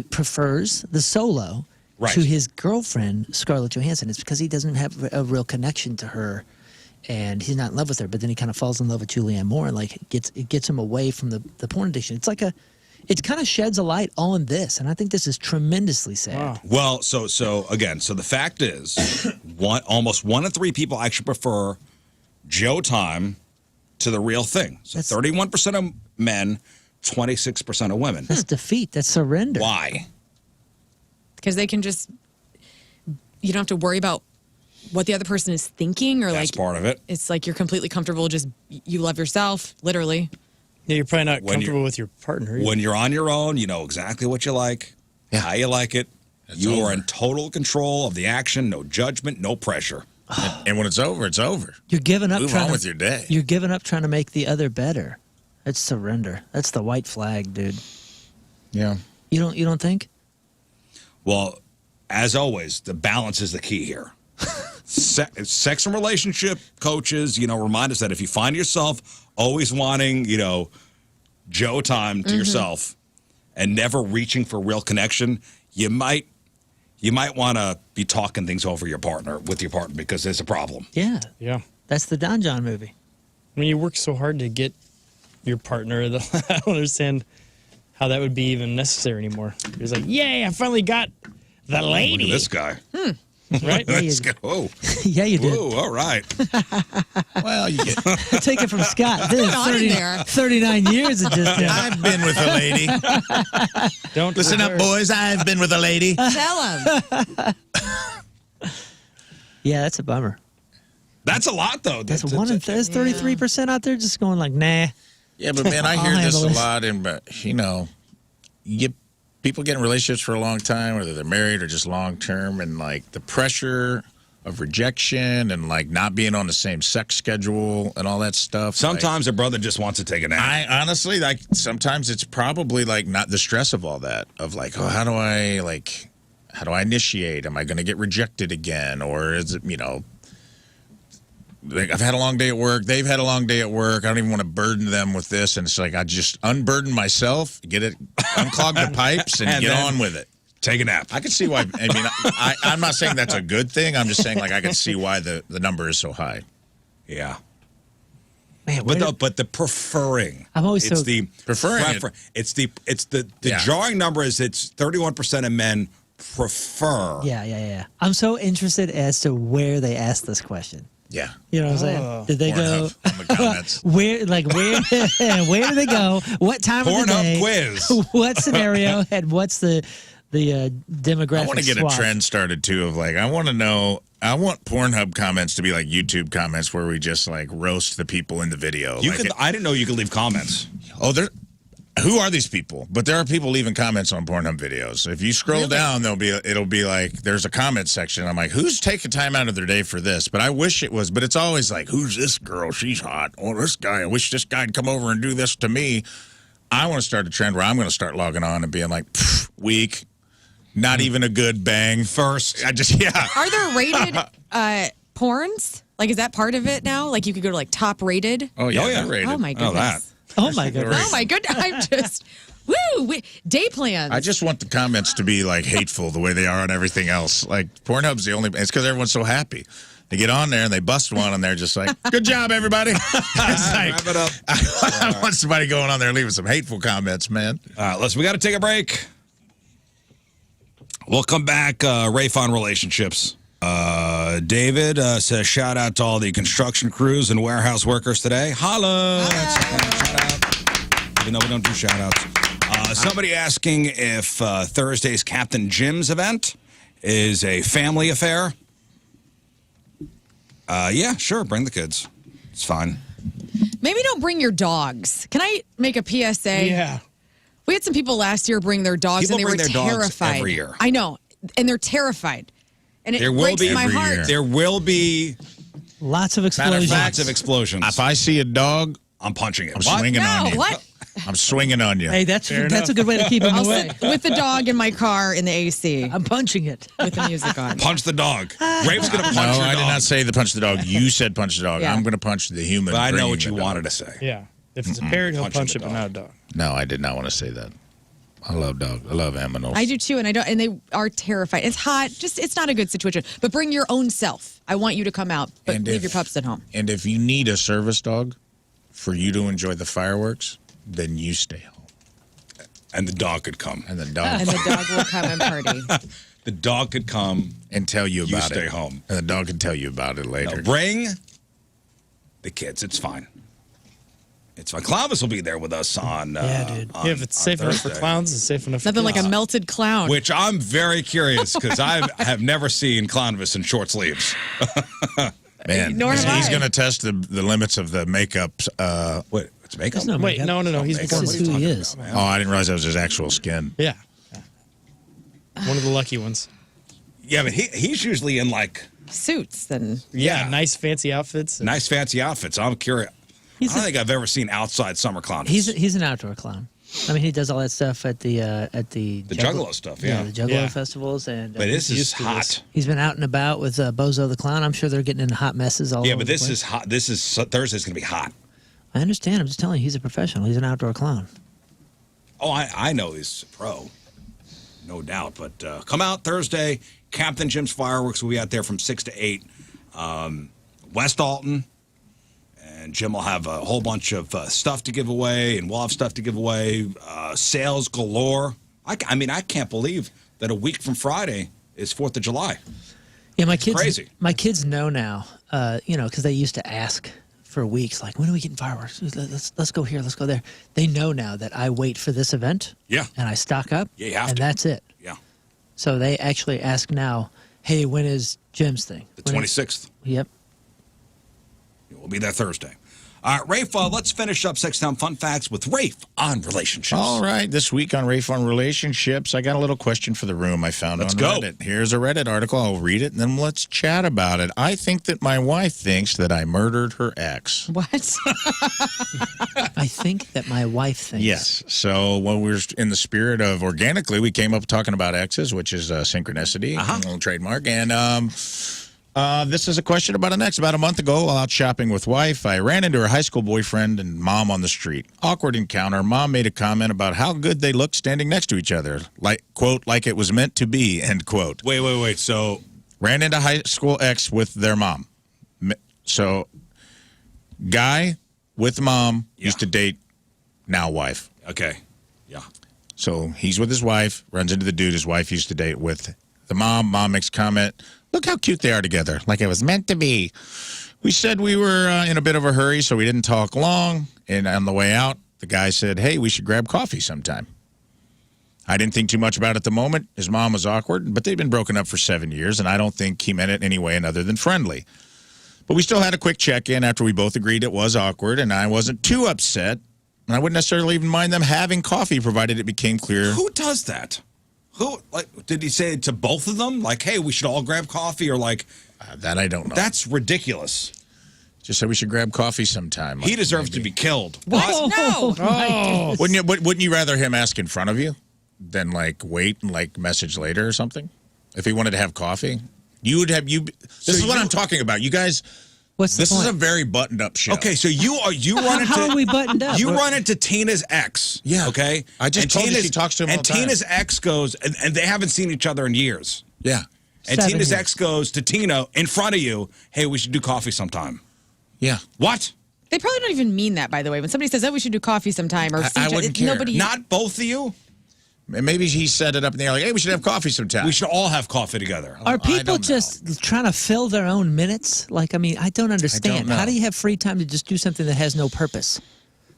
C: prefers the solo
A: Right.
C: to his girlfriend Scarlett Johansson. It's because he doesn't have a real connection to her, and he's not in love with her. But then he kind of falls in love with Julianne Moore, and like it gets him away from the porn addiction. It's like it kind of sheds a light on this, and I think this is tremendously sad.
A: Well, so the fact is, almost 1 in 3 people actually prefer Joe time to the real thing. So
C: That's-
A: 31% of men, 26% of women.
C: That's defeat. That's surrender.
A: Why?
D: Because they can just, you don't have to worry about what the other person is thinking or
A: That's
D: like.
A: part of it.
D: It's like you're completely comfortable. Just you love yourself, literally.
E: Yeah, you're probably not
A: When
E: comfortable
A: you're-
E: with your partner. either.
A: When you're on your own, you know exactly what you like, how you like it. You are
B: over.
A: in total control of the action, no judgment, no pressure.
B: And when it's over, it's over.
C: You're giving up.
B: Move
C: trying
B: on
C: to,
B: with your day.
C: You're giving up trying to make the other better. That's surrender. That's the white flag, dude.
B: Yeah.
C: You don't think?
A: Well, as always, the balance is the key here. Sex and relationship coaches, remind us that if you find yourself always wanting, Joe time to yourself and never reaching for real connection, you might want to be talking things over with your partner because there's a problem.
C: Yeah.
E: Yeah.
C: That's the Don John movie.
E: I mean, you work so hard to get your partner. I don't understand how that would be even necessary anymore. It's like, yay, I finally got the lady.
A: Look at this guy.
E: Right?
A: Let's go. Whoa.
C: Yeah, you did.
A: Whoa, all right.
B: Well, you get.
C: Take it from Scott. This is
D: on in there?
C: 39 years of just
B: I've been with a lady.
E: Don't
B: Listen up, boys. I've been with a lady.
D: Tell him.
C: Yeah, that's a bummer.
A: That's a lot, though.
C: That's there's 33% out there just going like, nah.
B: Yeah, but man, I
C: I'll
B: hear this
C: handle
B: a
C: this.
B: lot, and you get people get in relationships for a long time, whether they're married or just long term, and like the pressure of rejection and like not being on the same sex schedule and all that stuff.
A: Sometimes a brother just wants to take a nap.
B: I honestly like sometimes it's probably like not the stress of all that of like, oh, how do I initiate? Am I going to get rejected again, or is it like I've had a long day at work. They've had a long day at work. I don't even want to burden them with this. And it's like I just unburden myself, unclog the pipes, and
A: And
B: get
A: then
B: on with it.
A: Take a nap.
B: I can see why. I mean, I'm not saying that's a good thing. I'm just saying like I can see why the number is so high.
A: Yeah.
C: Man,
A: But the preferring.
C: I'm always
A: it's
C: so-
A: the
B: Preferring it.
A: It's the
B: Yeah.
A: jarring number is it's 31% of men prefer.
C: Yeah. I'm so interested as to where they asked this question.
B: Yeah.
C: You know what I'm saying? Did they go
B: Pornhub on the comments.
C: where do they go? What time of the
A: Pornhub
C: day?
A: quiz.
C: What scenario and what's the demographic?
B: I want to get
C: swath?
B: a trend started too of like I want Pornhub comments to be like YouTube comments where we just like roast the people in the video.
A: You
B: Like
A: can. I didn't know you could leave comments.
B: Oh, who are these people? But there are people leaving comments on Pornhub videos. If you scroll down, it'll be like there's a comment section. I'm like, who's taking time out of their day for this? But I wish it was. But it's always like, who's this girl? She's hot. Oh, this guy. I wish this guy'd come over and do this to me. I want to start a trend where I'm going to start logging on and being like, weak, not even a good bang.
A: First,
D: Are there rated porns? Like, is that part of it now? Like, you could go to like top rated.
B: Oh yeah,
A: rated.
D: Oh my goodness.
A: that.
C: Oh my goodness.
D: Oh my goodness. I'm just day plans.
B: I just want the comments to be like hateful the way they are on everything else. Like Pornhub's the only. It's because everyone's so happy. They get on there and they bust one and they're just like, "Good job, everybody." It's like,
A: Wrap it up.
B: I want somebody going on there leaving some hateful comments, man.
A: Listen, we got to take a break. We'll come back. Rafe on relationships. David says, shout out to all the construction crews and warehouse workers today. Holla! Shout out. Even though we don't do shout outs. Somebody asking if Thursday's Captain Jim's event is a family affair. Yeah, sure. Bring the kids. It's fine.
D: Maybe don't bring your dogs. Can I make a PSA?
E: Yeah.
D: We had some people last year bring their dogs
A: People
D: and they
A: bring
D: were
A: their dogs
D: terrified.
A: every year.
D: I know. And they're terrified. And it
A: There will
D: breaks
A: be
D: my
B: every
D: heart.
B: year.
A: There will be
C: Lots of
B: Matter of
C: explosions.
B: fact,
A: lots of explosions.
B: If I see a dog,
A: I'm punching it.
B: I'm
A: What?
B: swinging on
D: No,
B: you.
D: what?
B: I'm swinging on you.
C: Hey, that's
E: Fair
C: a
E: enough.
C: good way to keep him
D: I'll
C: away.
D: sit with the dog in my car in the AC
C: I'm punching it.
D: with the music on.
A: Punch the dog. Rafe's going to punch
B: No,
A: your
B: I
A: dog.
B: did not say the punch the dog. You said punch the dog.
D: Yeah.
B: I'm going to punch the human.
A: But I know
B: bringing
A: what you
B: the dog.
A: wanted to say.
E: Yeah. If it's a parrot, he'll
A: Punching
E: punch
A: the
E: it, but
A: dog.
E: not a dog.
B: No, I did not want to say that. I love dogs. I love animals.
D: I do too, and they are terrified. It's hot. Just it's not a good situation. But bring your own self. I want you to come out, but
B: And
D: leave
B: if-
D: your pups at home.
B: And if you need a service dog for you to enjoy the fireworks, then you stay home.
A: And the dog could come.
B: And the dog
D: And the dog will come and party.
A: The dog could come.
B: and tell you
A: You
B: about it.
A: stay home.
B: And the dog can tell you about it later.
A: No, bring the kids. It's fine. It's fine. Clovis will be there with us on.
C: Yeah, dude.
A: on-
E: Yeah, if it's
A: on
E: safe enough for
A: Thursday.
E: clowns, it's safe enough for
D: Nothing like
E: kids.
D: a melted clown.
A: Which I'm very curious because I have never seen Clovis in short sleeves.
B: Man,
D: Nor have
B: he's
D: I.
B: going to test the limits of the makeup.
A: Wait, it's makeup?
C: There's no
E: Wait,
C: makeup.
E: no. He's
A: makeup.
E: before
C: This is
E: makeup.
C: who he is.
B: Oh, I didn't realize that was his actual skin.
E: Yeah. One of the lucky ones.
A: Yeah, but he's usually in like
D: Suits and
E: Yeah,
A: Yeah.
E: nice fancy outfits.
A: nice fancy outfits. I'm curious. I don't think I've ever seen outside summer Clovis.
C: He's an outdoor clown. I mean, he does all that stuff at the
A: Juggalo stuff, yeah.
C: the Juggalo
E: Yeah.
C: festivals, and
A: But this is
E: used to
A: hot.
E: this.
C: he's been out and about with Bozo the clown. I'm sure they're getting into hot messes all
A: Yeah,
C: over
A: but
C: the
A: this
C: place.
A: is hot. This is Thursday's going to be hot.
C: I understand. I'm just telling you, he's a professional. He's an outdoor clown.
A: Oh, I know he's a pro, no doubt. But come out Thursday. Captain Jim's fireworks will be out there from 6 to 8. West Alton. And Jim will have a whole bunch of stuff to give away, and we'll have stuff to give away. Sales galore. I mean, I can't believe that a week from Friday is 4th of July.
C: Yeah, my kids.
A: crazy.
C: My kids know now. Because they used to ask for weeks, like, when are we getting fireworks? Let's go here. Let's go there. They know now that I wait for this event.
A: Yeah.
C: And I stock up.
A: Yeah, you have
C: and
A: to.
C: that's it.
A: Yeah,
C: So they actually ask now, hey, when is Jim's thing?
A: the
C: When is-"
A: 26th.
C: Yep.
A: We'll be there Thursday. All right, Rafe, let's finish up Sex Town Fun Facts with Rafe on relationships.
B: All right, this week on Rafe on Relationships, I got a little question for the room I found
A: Let's
B: on
A: go.
B: Reddit. Here's a Reddit article. I'll read it, and then let's chat about it. I think that my wife thinks that I murdered her ex.
D: what?
C: I think that my wife thinks.
B: Yes. So when we were in the spirit of organically, we came up talking about exes, which is synchronicity, a little trademark. And this is a question about an ex. About a month ago, while out shopping with wife, I ran into her high school boyfriend and mom on the street. Awkward encounter. Mom made a comment about how good they looked standing next to each other. Like, quote, like it was meant to be, end quote.
A: Wait. So,
B: Ran into high school ex with their mom. So, guy with mom used to date now wife.
A: okay. Yeah.
B: So he's with his wife, runs into the dude his wife used to date with the mom. Mom makes comment, look how cute they are together, like it was meant to be. We said we were in a bit of a hurry, so we didn't talk long. And on the way out, the guy said, hey, we should grab coffee sometime. I didn't think too much about it at the moment. His mom was awkward, but they'd been broken up for 7 years, and I don't think he meant it any way other than friendly. But we still had a quick check-in after we both agreed it was awkward, and I wasn't too upset. And I wouldn't necessarily even mind them having coffee, provided it became clear.
A: Who does that? Who, like, did he say it to both of them? Like, hey, we should all grab coffee, or like,
B: That I don't know.
A: that's ridiculous.
B: Just said we should grab coffee sometime.
A: He deserves to be killed.
D: What? No.
C: Oh.
B: Wouldn't you rather him ask in front of you than like wait and like message later or something? If he wanted to have coffee, you would have you. This is what I'm talking about. You guys.
C: What's the
B: This
C: point?
B: is a very buttoned up show.
A: Okay, so you run into
C: How are we buttoned up?
A: You run into Tina's ex.
B: Yeah.
A: Okay.
B: I just told you she talks to him all
A: And
B: the time.
A: Tina's ex goes, and they haven't seen each other in years.
B: Yeah.
A: And
C: 7
A: Tina's
C: years.
A: ex goes to Tina in front of you. Hey, we should do coffee sometime.
B: Yeah.
A: What?
D: They probably don't even mean that, by the way. When somebody says, "Oh, we should do coffee sometime," or
B: I wouldn't care.
D: nobody.
A: Not both of you.
B: Maybe he set it up in the air like, hey, we should have coffee sometime.
A: We should all have coffee together.
C: Are
B: I
C: people
B: don't
C: just trying to fill their own minutes? Like, I mean, I don't understand.
B: know.
C: How do you have free time to just do something that has no purpose?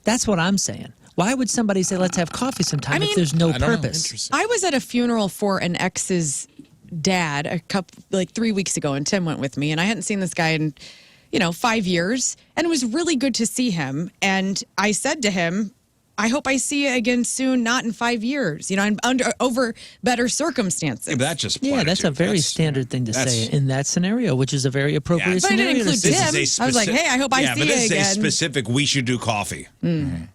C: That's what I'm saying. Why would somebody say, let's have coffee sometime if there's no
B: I don't know.
C: purpose?
B: Interesting.
D: I was at a funeral for an ex's dad a couple, like 3 weeks ago, and Tim went with me, and I hadn't seen this guy in, 5 years, and it was really good to see him. And I said to him, I hope I see you again soon, not in 5 years, and over better circumstances.
A: Yeah, but that's just
C: Yeah, that's a
A: platitude.
C: very standard thing to say
A: that's-
C: in that scenario, which is a very appropriate
D: But I didn't
C: scenario to
D: include
C: say.
D: Tim.
A: This is
D: I was like, hey, I hope I
A: yeah,
D: see
A: but
D: you
A: this is a
D: again.
A: specific. We should do coffee, and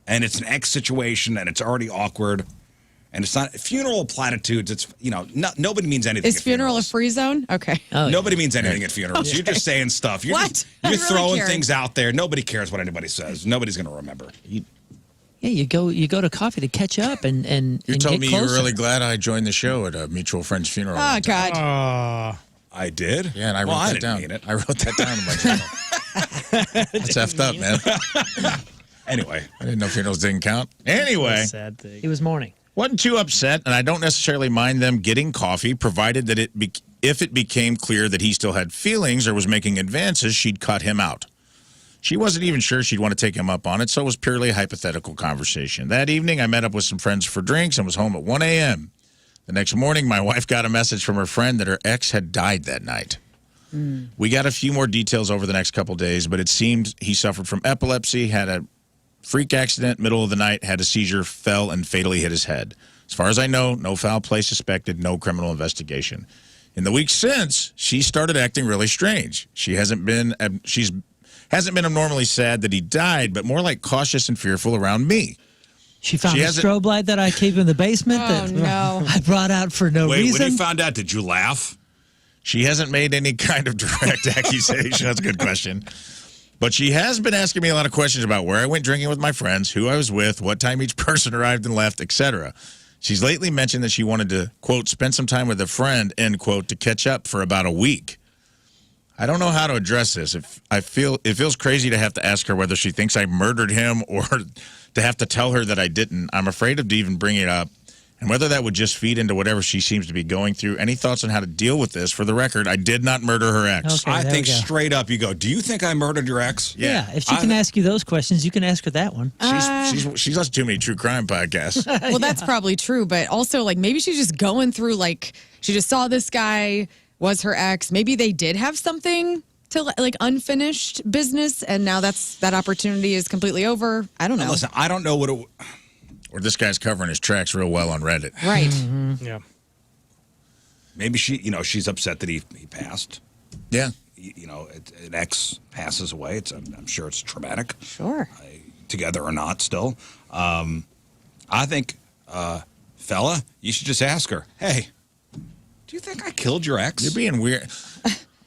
A: it's an ex situation, and it's already awkward, and it's not funeral platitudes. It's nobody means anything.
D: Is
A: at
D: funeral a
A: funerals.
D: free zone? Okay.
C: Oh, yeah.
A: Nobody means anything at funerals. You're just saying stuff. You're
D: What?
A: just-
D: I
A: you're
D: don't really
A: throwing
D: care.
A: things out there. Nobody cares what anybody says. Nobody's going to remember.
C: Yeah, you go to coffee to catch up and
B: You told
C: get
B: me you were
C: closer.
B: really glad I joined the show at a mutual friend's funeral.
D: Oh,
B: one time.
D: God.
A: I did.
B: Yeah, and I wrote
A: well, I
B: that
A: didn't
B: down.
A: mean it.
B: I wrote that down in my journal. That's effed up, man.
A: Anyway,
B: I didn't know funerals didn't count. Anyway,
E: Sad thing.
C: He was mourning.
B: wasn't too upset, and I don't necessarily mind them getting coffee, provided that if it became clear that he still had feelings or was making advances, she'd cut him out. She wasn't even sure she'd want to take him up on it, so it was purely a hypothetical conversation. That evening, I met up with some friends for drinks and was home at 1 a.m. The next morning, my wife got a message from her friend that her ex had died that night. We got a few more details over the next couple days, but it seemed he suffered from epilepsy, had a freak accident, middle of the night, had a seizure, fell, and fatally hit his head. As far as I know, no foul play suspected, no criminal investigation. In the weeks since, she started acting really strange. She's hasn't been abnormally sad that he died, but more like cautious and fearful around me.
C: She found
B: She
C: a
B: hasn't-
C: strobe light that I keep in the basement
D: Oh,
C: that
D: no.
C: I brought out for no
A: wait.
C: reason.
A: When you found out, did you laugh?
B: She hasn't made any kind of direct accusation. That's a good question. But she has been asking me a lot of questions about where I went drinking with my friends, who I was with, what time each person arrived and left, etc. She's lately mentioned that she wanted to, quote, spend some time with a friend, end quote, to catch up for about a week. I don't know how to address this. It feels crazy to have to ask her whether she thinks I murdered him or to have to tell her that I didn't. I'm afraid of even bringing it up, and whether that would just feed into whatever she seems to be going through. Any thoughts on how to deal with this? For the record, I did not murder her ex.
C: Okay.
A: I
C: there
A: think
C: we go.
A: straight up, you go. Do you think I murdered your ex?
C: Yeah, if she can ask you those questions, you can ask her that one.
B: She's listened to too many true crime podcasts.
D: Well, that's probably true, but also, like, maybe she's just going through, like, she just saw this guy, was her ex. Maybe they did have something to, like, unfinished business, and now that opportunity is completely over. I don't know.
A: Listen, I don't know what it.
B: Or this guy's covering his tracks real well on Reddit.
D: Right.
E: Yeah.
A: Maybe she's upset that he passed.
B: Yeah.
A: An ex passes away. I'm sure it's traumatic.
D: Sure.
A: Together or not, still. I think, fella, you should just ask her. Hey, do you think I killed your ex?
B: You're being weird.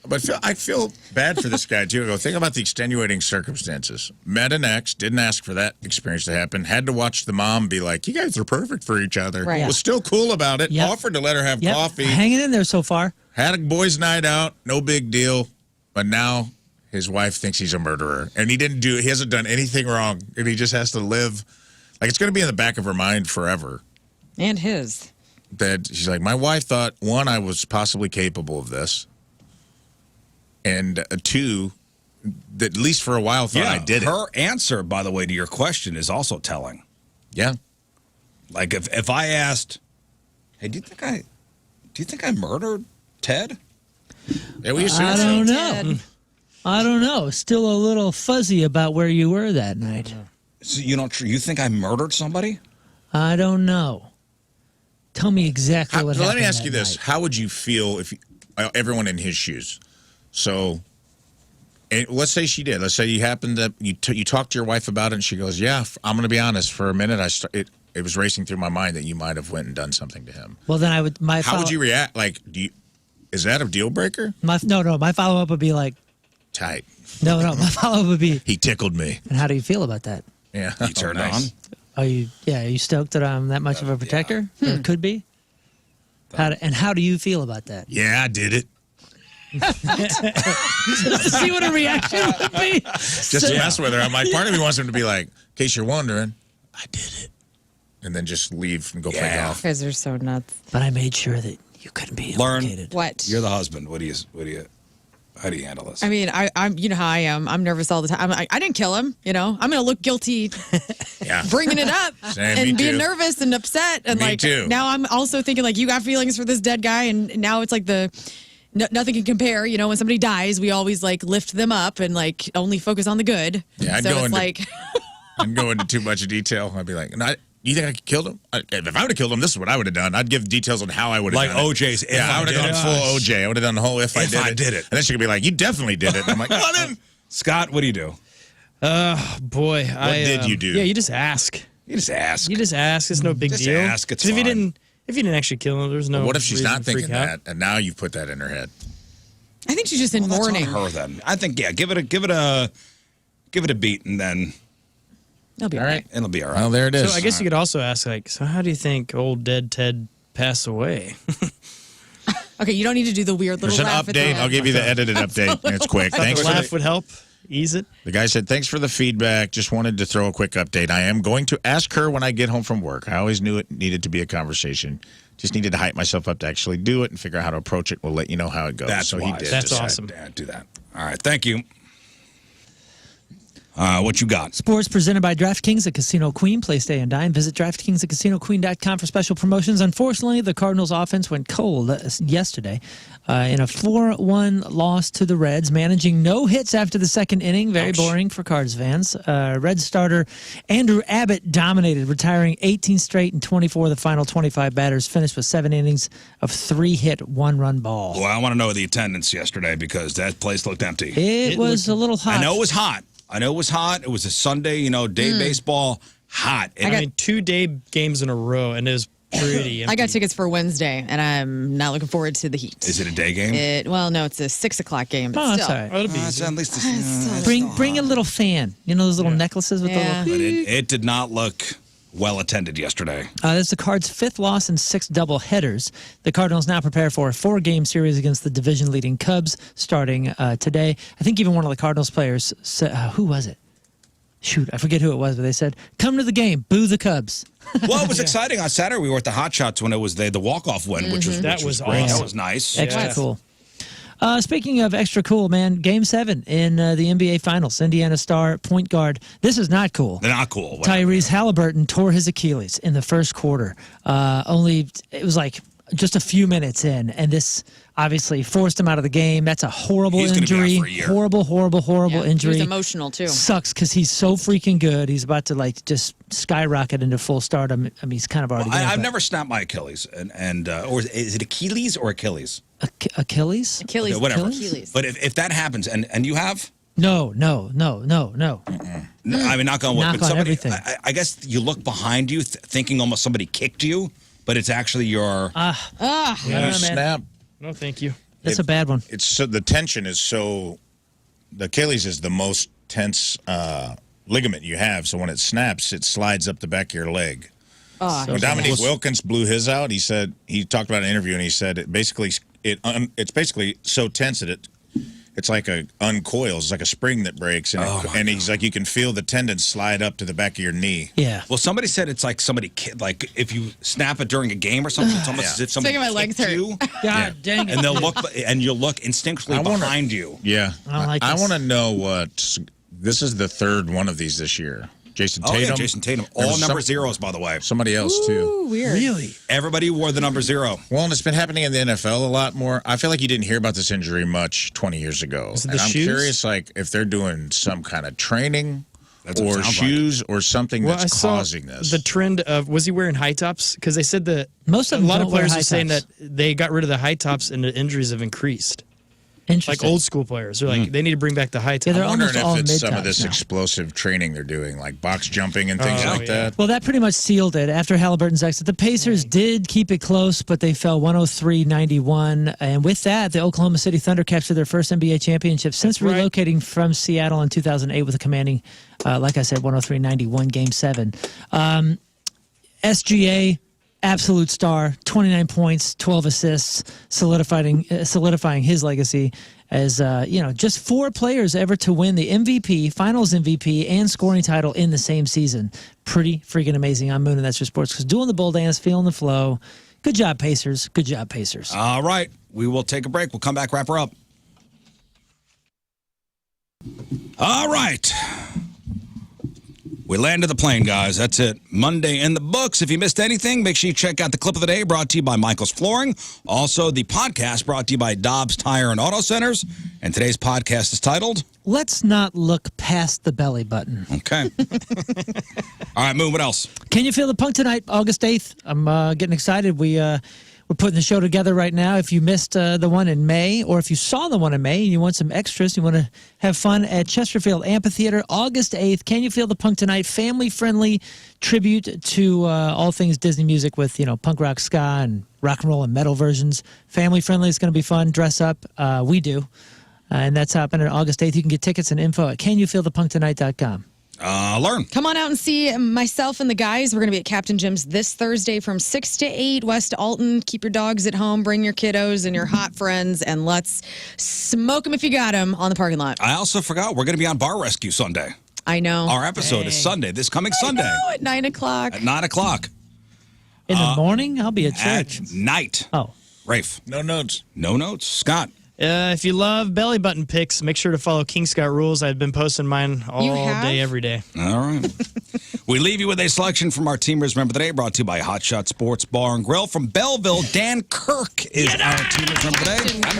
B: But I feel bad for this guy, too. I go, think about the extenuating circumstances. Met an ex, didn't ask for that experience to happen, had to watch the mom be like, you guys are perfect for each other.
D: Right.
B: Was still cool about it,
C: Yep.
B: offered to let her have
C: Yep,
B: coffee,
C: hanging in there so far.
B: had a boys' night out, no big deal. But now his wife thinks he's a murderer. And he hasn't done anything wrong. And he just has to live, like it's going to be in the back of her mind forever.
D: And his.
B: That she's like, my wife thought, one, I was possibly capable of this. And two, that at least for a while thought I did it.
A: Her answer, by the way, to your question is also telling.
B: Yeah.
A: Like if I asked, hey, do you think I murdered Ted?
B: Yeah, we assume
C: I
B: so.
C: don't know.
D: Ted.
C: I don't know. Still a little fuzzy about where you were that night.
A: So you think I murdered somebody?
C: I don't know. Tell me exactly what happened.
B: Let me ask you
C: that
B: this:
C: night.
B: how would you feel if everyone in his shoes? So, let's say she did. Let's say you happened to you talked to your wife about it, and she goes, "Yeah, I'm going to be honest. For a minute, it was racing through my mind that you might have went and done something to him."
C: Well, then I would.
B: How would you react? Like, is that a deal breaker?
C: No. My follow up would be like,
B: Tight.
C: no. My follow up would be,
B: He tickled me.
C: and how do you feel about that?
B: Yeah.
A: You turned on?
C: Are you stoked that I'm that much of a protector? Or could be. How do you feel about that?
B: Yeah, I did it.
C: See what a reaction would be.
B: Just to mess with her. I'm like, part of me wants him to be like, in case you're wondering, I did it. And then just leave and go play golf.
D: You guys are so nuts.
C: But I made sure that you couldn't be
A: Lern.
C: implicated.
D: What?
A: You're the husband. How do you handle this?
D: I mean, I'm you know how I am. I'm nervous all the time. I'm like, I didn't kill him. You know, I'm gonna look guilty
B: Yeah.
D: bringing it up
B: Same, me
D: and being
B: too.
D: nervous and upset. And
B: Me
D: like
B: too.
D: now I'm also thinking like you got feelings for this dead guy, and now it's like nothing can compare. You know, when somebody dies, we always like lift them up and like only focus on the good.
B: Yeah, I'd
D: so
B: go
D: it's
B: into-
D: like
B: I'd go into too much detail. I'd be like, no, you think I killed him? If I would have killed him, this is what I would have done. I'd give details on how I would have
A: Like
B: done it.
A: OJ's. If
B: Yeah, I
A: I
B: would have
A: did
B: gone
A: it.
B: full OJ. I would have done the whole if I did it. And then she could be like, you definitely did it. And I'm like, well, then.
A: Scott, what do you do?
E: Boy,
B: What did you do?
E: Yeah, you just ask.
A: You just ask.
E: You just ask. It's no big
A: Just
E: deal.
A: ask, it's
E: 'Cause if you
A: fine.
E: didn't actually kill him, there's no.
B: What if she's
E: reason
B: not
E: to freak
B: thinking
E: out.
B: that, and now you've put that in her head?
D: I think she's just in
A: That's on
D: mourning.
A: her then. I think give it a beat, and then
D: It'll be all right.
A: it'll be all right.
B: Well, there it is.
E: So I guess you could also ask, like, so how do you think old dead Ted passed away?
D: Okay, you don't need to do the weird little
B: There's an
D: laugh at the
B: update.
D: end.
B: I'll give you the edited update. And it's quick. Thanks
E: The
B: for
E: laugh would help ease it.
B: The guy said, thanks for the feedback. Just wanted to throw a quick update. I am going to ask her when I get home from work. I always knew it needed to be a conversation. Just needed to hype myself up to actually do it and figure out how to approach it. We'll let you know how it goes.
A: That's
B: so
A: wise.
B: he did.
E: That's
A: Just
E: awesome.
A: do that. All right, thank you. What you got?
C: Sports presented by DraftKings at Casino Queen. Play, stay, and dine. Visit DraftKings at CasinoQueen.com for special promotions. Unfortunately, the Cardinals' offense went cold yesterday in a 4-1 loss to the Reds, managing no hits after the second inning. Very boring for Cards fans. Red starter Andrew Abbott dominated, retiring 18 straight and 24 of the final 25 batters. Finished with 7 innings of 3-hit, 1-run ball.
A: Well, I want to know the attendance yesterday because that place looked empty.
C: It was a little hot.
A: I know it was hot. It was a Sunday, day baseball, hot.
D: I got
E: 2-day games in a row, and it was pretty empty.
D: I got tickets for Wednesday, and I'm not looking forward to the heat.
A: Is it a day game?
D: Well, no, it's a 6:00 game. But
C: Oh, that's
D: still.
C: all right.
E: Oh, it'll be easy.
A: At least
C: Bring a little fan. You know those little necklaces with
D: Yeah.
C: the
A: But
C: little...
A: it did not look well attended yesterday.
C: That's the Cards' 5th loss in 6 doubleheaders. The Cardinals now prepare for a 4-game series against the division-leading Cubs starting today. I think even one of the Cardinals players said, who was it? Shoot, I forget who it was, but they said, come to the game, boo the Cubs.
A: Well, it was exciting. On Saturday, we were at the Hot Shots when it was the walk-off win, which was
E: That was
A: great. That
E: awesome.
A: was nice.
C: Extra
E: Yes.
C: cool. Speaking of extra cool, man, Game 7 in the NBA Finals. Indiana star point guard. This is not cool.
A: They're not cool.
C: Tyrese Halliburton tore his Achilles in the first quarter. It was like just a few minutes in, and this obviously forced him out of the game. That's a horrible
A: He's gonna be out
C: injury.
A: for a year.
C: Horrible
D: Yeah,
C: injury.
D: He was emotional too.
C: Sucks because he's so freaking good. He's about to just skyrocket into full stardom. I mean, he's kind of already.
A: I've never snapped my Achilles, or is it Achilles or Achilles?
C: Achilles.
D: Achilles.
A: Okay, whatever.
D: Achilles.
A: But if that happens, and you have.
C: No.
A: I mean, knock on wood.
C: Knock
A: but
C: on
A: somebody,
C: everything.
A: I guess you look behind you, thinking almost somebody kicked you, but it's actually your.
B: You
C: man.
B: snap.
E: No, thank you.
C: That's a bad one.
B: It's so the tension is so. The Achilles is the most tense ligament you have. So when it snaps, it slides up the back of your leg. When Dominique Wilkins blew his out, he said he talked about an interview and he said it's basically so tense that it's like uncoils. It's like a spring that breaks, and he's like you can feel the tendon slide up to the back of your knee.
C: Yeah.
A: Well, somebody said it's like like if you snap it during a game or something, it's almost as if somebody
D: Making my legs
A: kicked
D: hurt.
A: you.
C: God dang it.
A: And they'll look, and you'll look instinctively behind you.
B: Yeah,
C: I don't like
B: I
C: this.
B: want to know what this is the third one of these this year. Jason
A: Oh
B: Tatum.
A: yeah, Jason Tatum.
B: There
A: All
B: was
A: number zeros, by the way.
B: Somebody else too.
D: Ooh, weird.
C: Really?
A: Everybody wore the number 0.
B: Well, and it's been happening in the NFL a lot more. I feel like you didn't hear about this injury much 20 years ago.
E: Is it
B: And
E: the
B: I'm
E: shoes?
B: curious, like, if they're doing some kind of training
A: That's what it
B: or
A: sounds
B: shoes or something
E: Well, I
B: that's
E: saw
B: causing this.
E: the trend of, was he wearing high tops? Because they said that
C: Most of
E: a
C: them
E: lot of
C: don't wear
E: players
C: high
E: are saying
C: tops.
E: that they got rid of the high tops and the injuries have increased.
C: Interesting.
E: Like old school players. They're like, they need to bring back the high
C: Yeah,
E: tops.
C: they're
B: I'm wondering
C: almost all
B: if it's some of
C: mid-tops
B: this
C: now.
B: explosive training they're doing, like box jumping and things
E: Oh,
B: like
E: yeah.
B: that.
C: Well, that pretty much sealed it after Halliburton's exit. The Pacers did keep it close, but they fell 103-91. And with that, the Oklahoma City Thunder captured their first NBA championship since
E: That's right.
C: relocating from Seattle in 2008 with a commanding, like I said, 103-91 Game 7. SGA, absolute star, 29 points, 12 assists, solidifying his legacy as just 4 players ever to win the MVP, Finals MVP, and scoring title in the same season. Pretty freaking amazing. I'm Moon, and that's your sports. Because doing the bull dance, feeling the flow. Good job, Pacers. Good job, Pacers.
A: All right. We will take a break. We'll come back, wrap her up. All right. We landed the plane, guys. That's it. Monday in the books. If you missed anything, make sure you check out the clip of the day brought to you by Michael's Flooring. Also, the podcast brought to you by Dobbs Tire and Auto Centers. And today's podcast is titled...
C: Let's not look past the belly button.
A: Okay. All right, Moon, what else?
C: Can you feel the punk tonight, August 8th? I'm getting excited. We're putting the show together right now. If you missed the one in May, or if you saw the one in May and you want some extras, you want to have fun at Chesterfield Amphitheater, August 8th. Can you feel the punk tonight? Family-friendly tribute to all things Disney music with, punk rock, ska, and rock and roll and metal versions. Family-friendly. It's going to be fun. Dress up. We do. And that's happening on August 8th. You can get tickets and info at canyoufeelthepunktonight.com.
A: Learn.
D: Come on out and see myself and the guys. We're going to be at Captain Jim's this Thursday from 6 to 8, West Alton. Keep your dogs at home. Bring your kiddos and your hot friends, and let's smoke them if you got them on the parking lot.
A: I also forgot we're going to be on Bar Rescue Sunday.
D: I know.
A: Our episode is Sunday, this coming Sunday.
D: At 9 o'clock.
A: At 9 o'clock.
C: In the morning, I'll be at
A: At
C: church.
A: night.
C: Oh.
A: Rafe.
B: No notes.
A: No notes. Scott.
E: If you love belly button pics, make sure to follow King Scott Rules. I've been posting mine all day, every day.
A: All right. We leave you with a selection from our Teamers Member Today, brought to you by Hot Shot Sports Bar and Grill. From Belleville, Dan Kirk is our Teamers Member Today.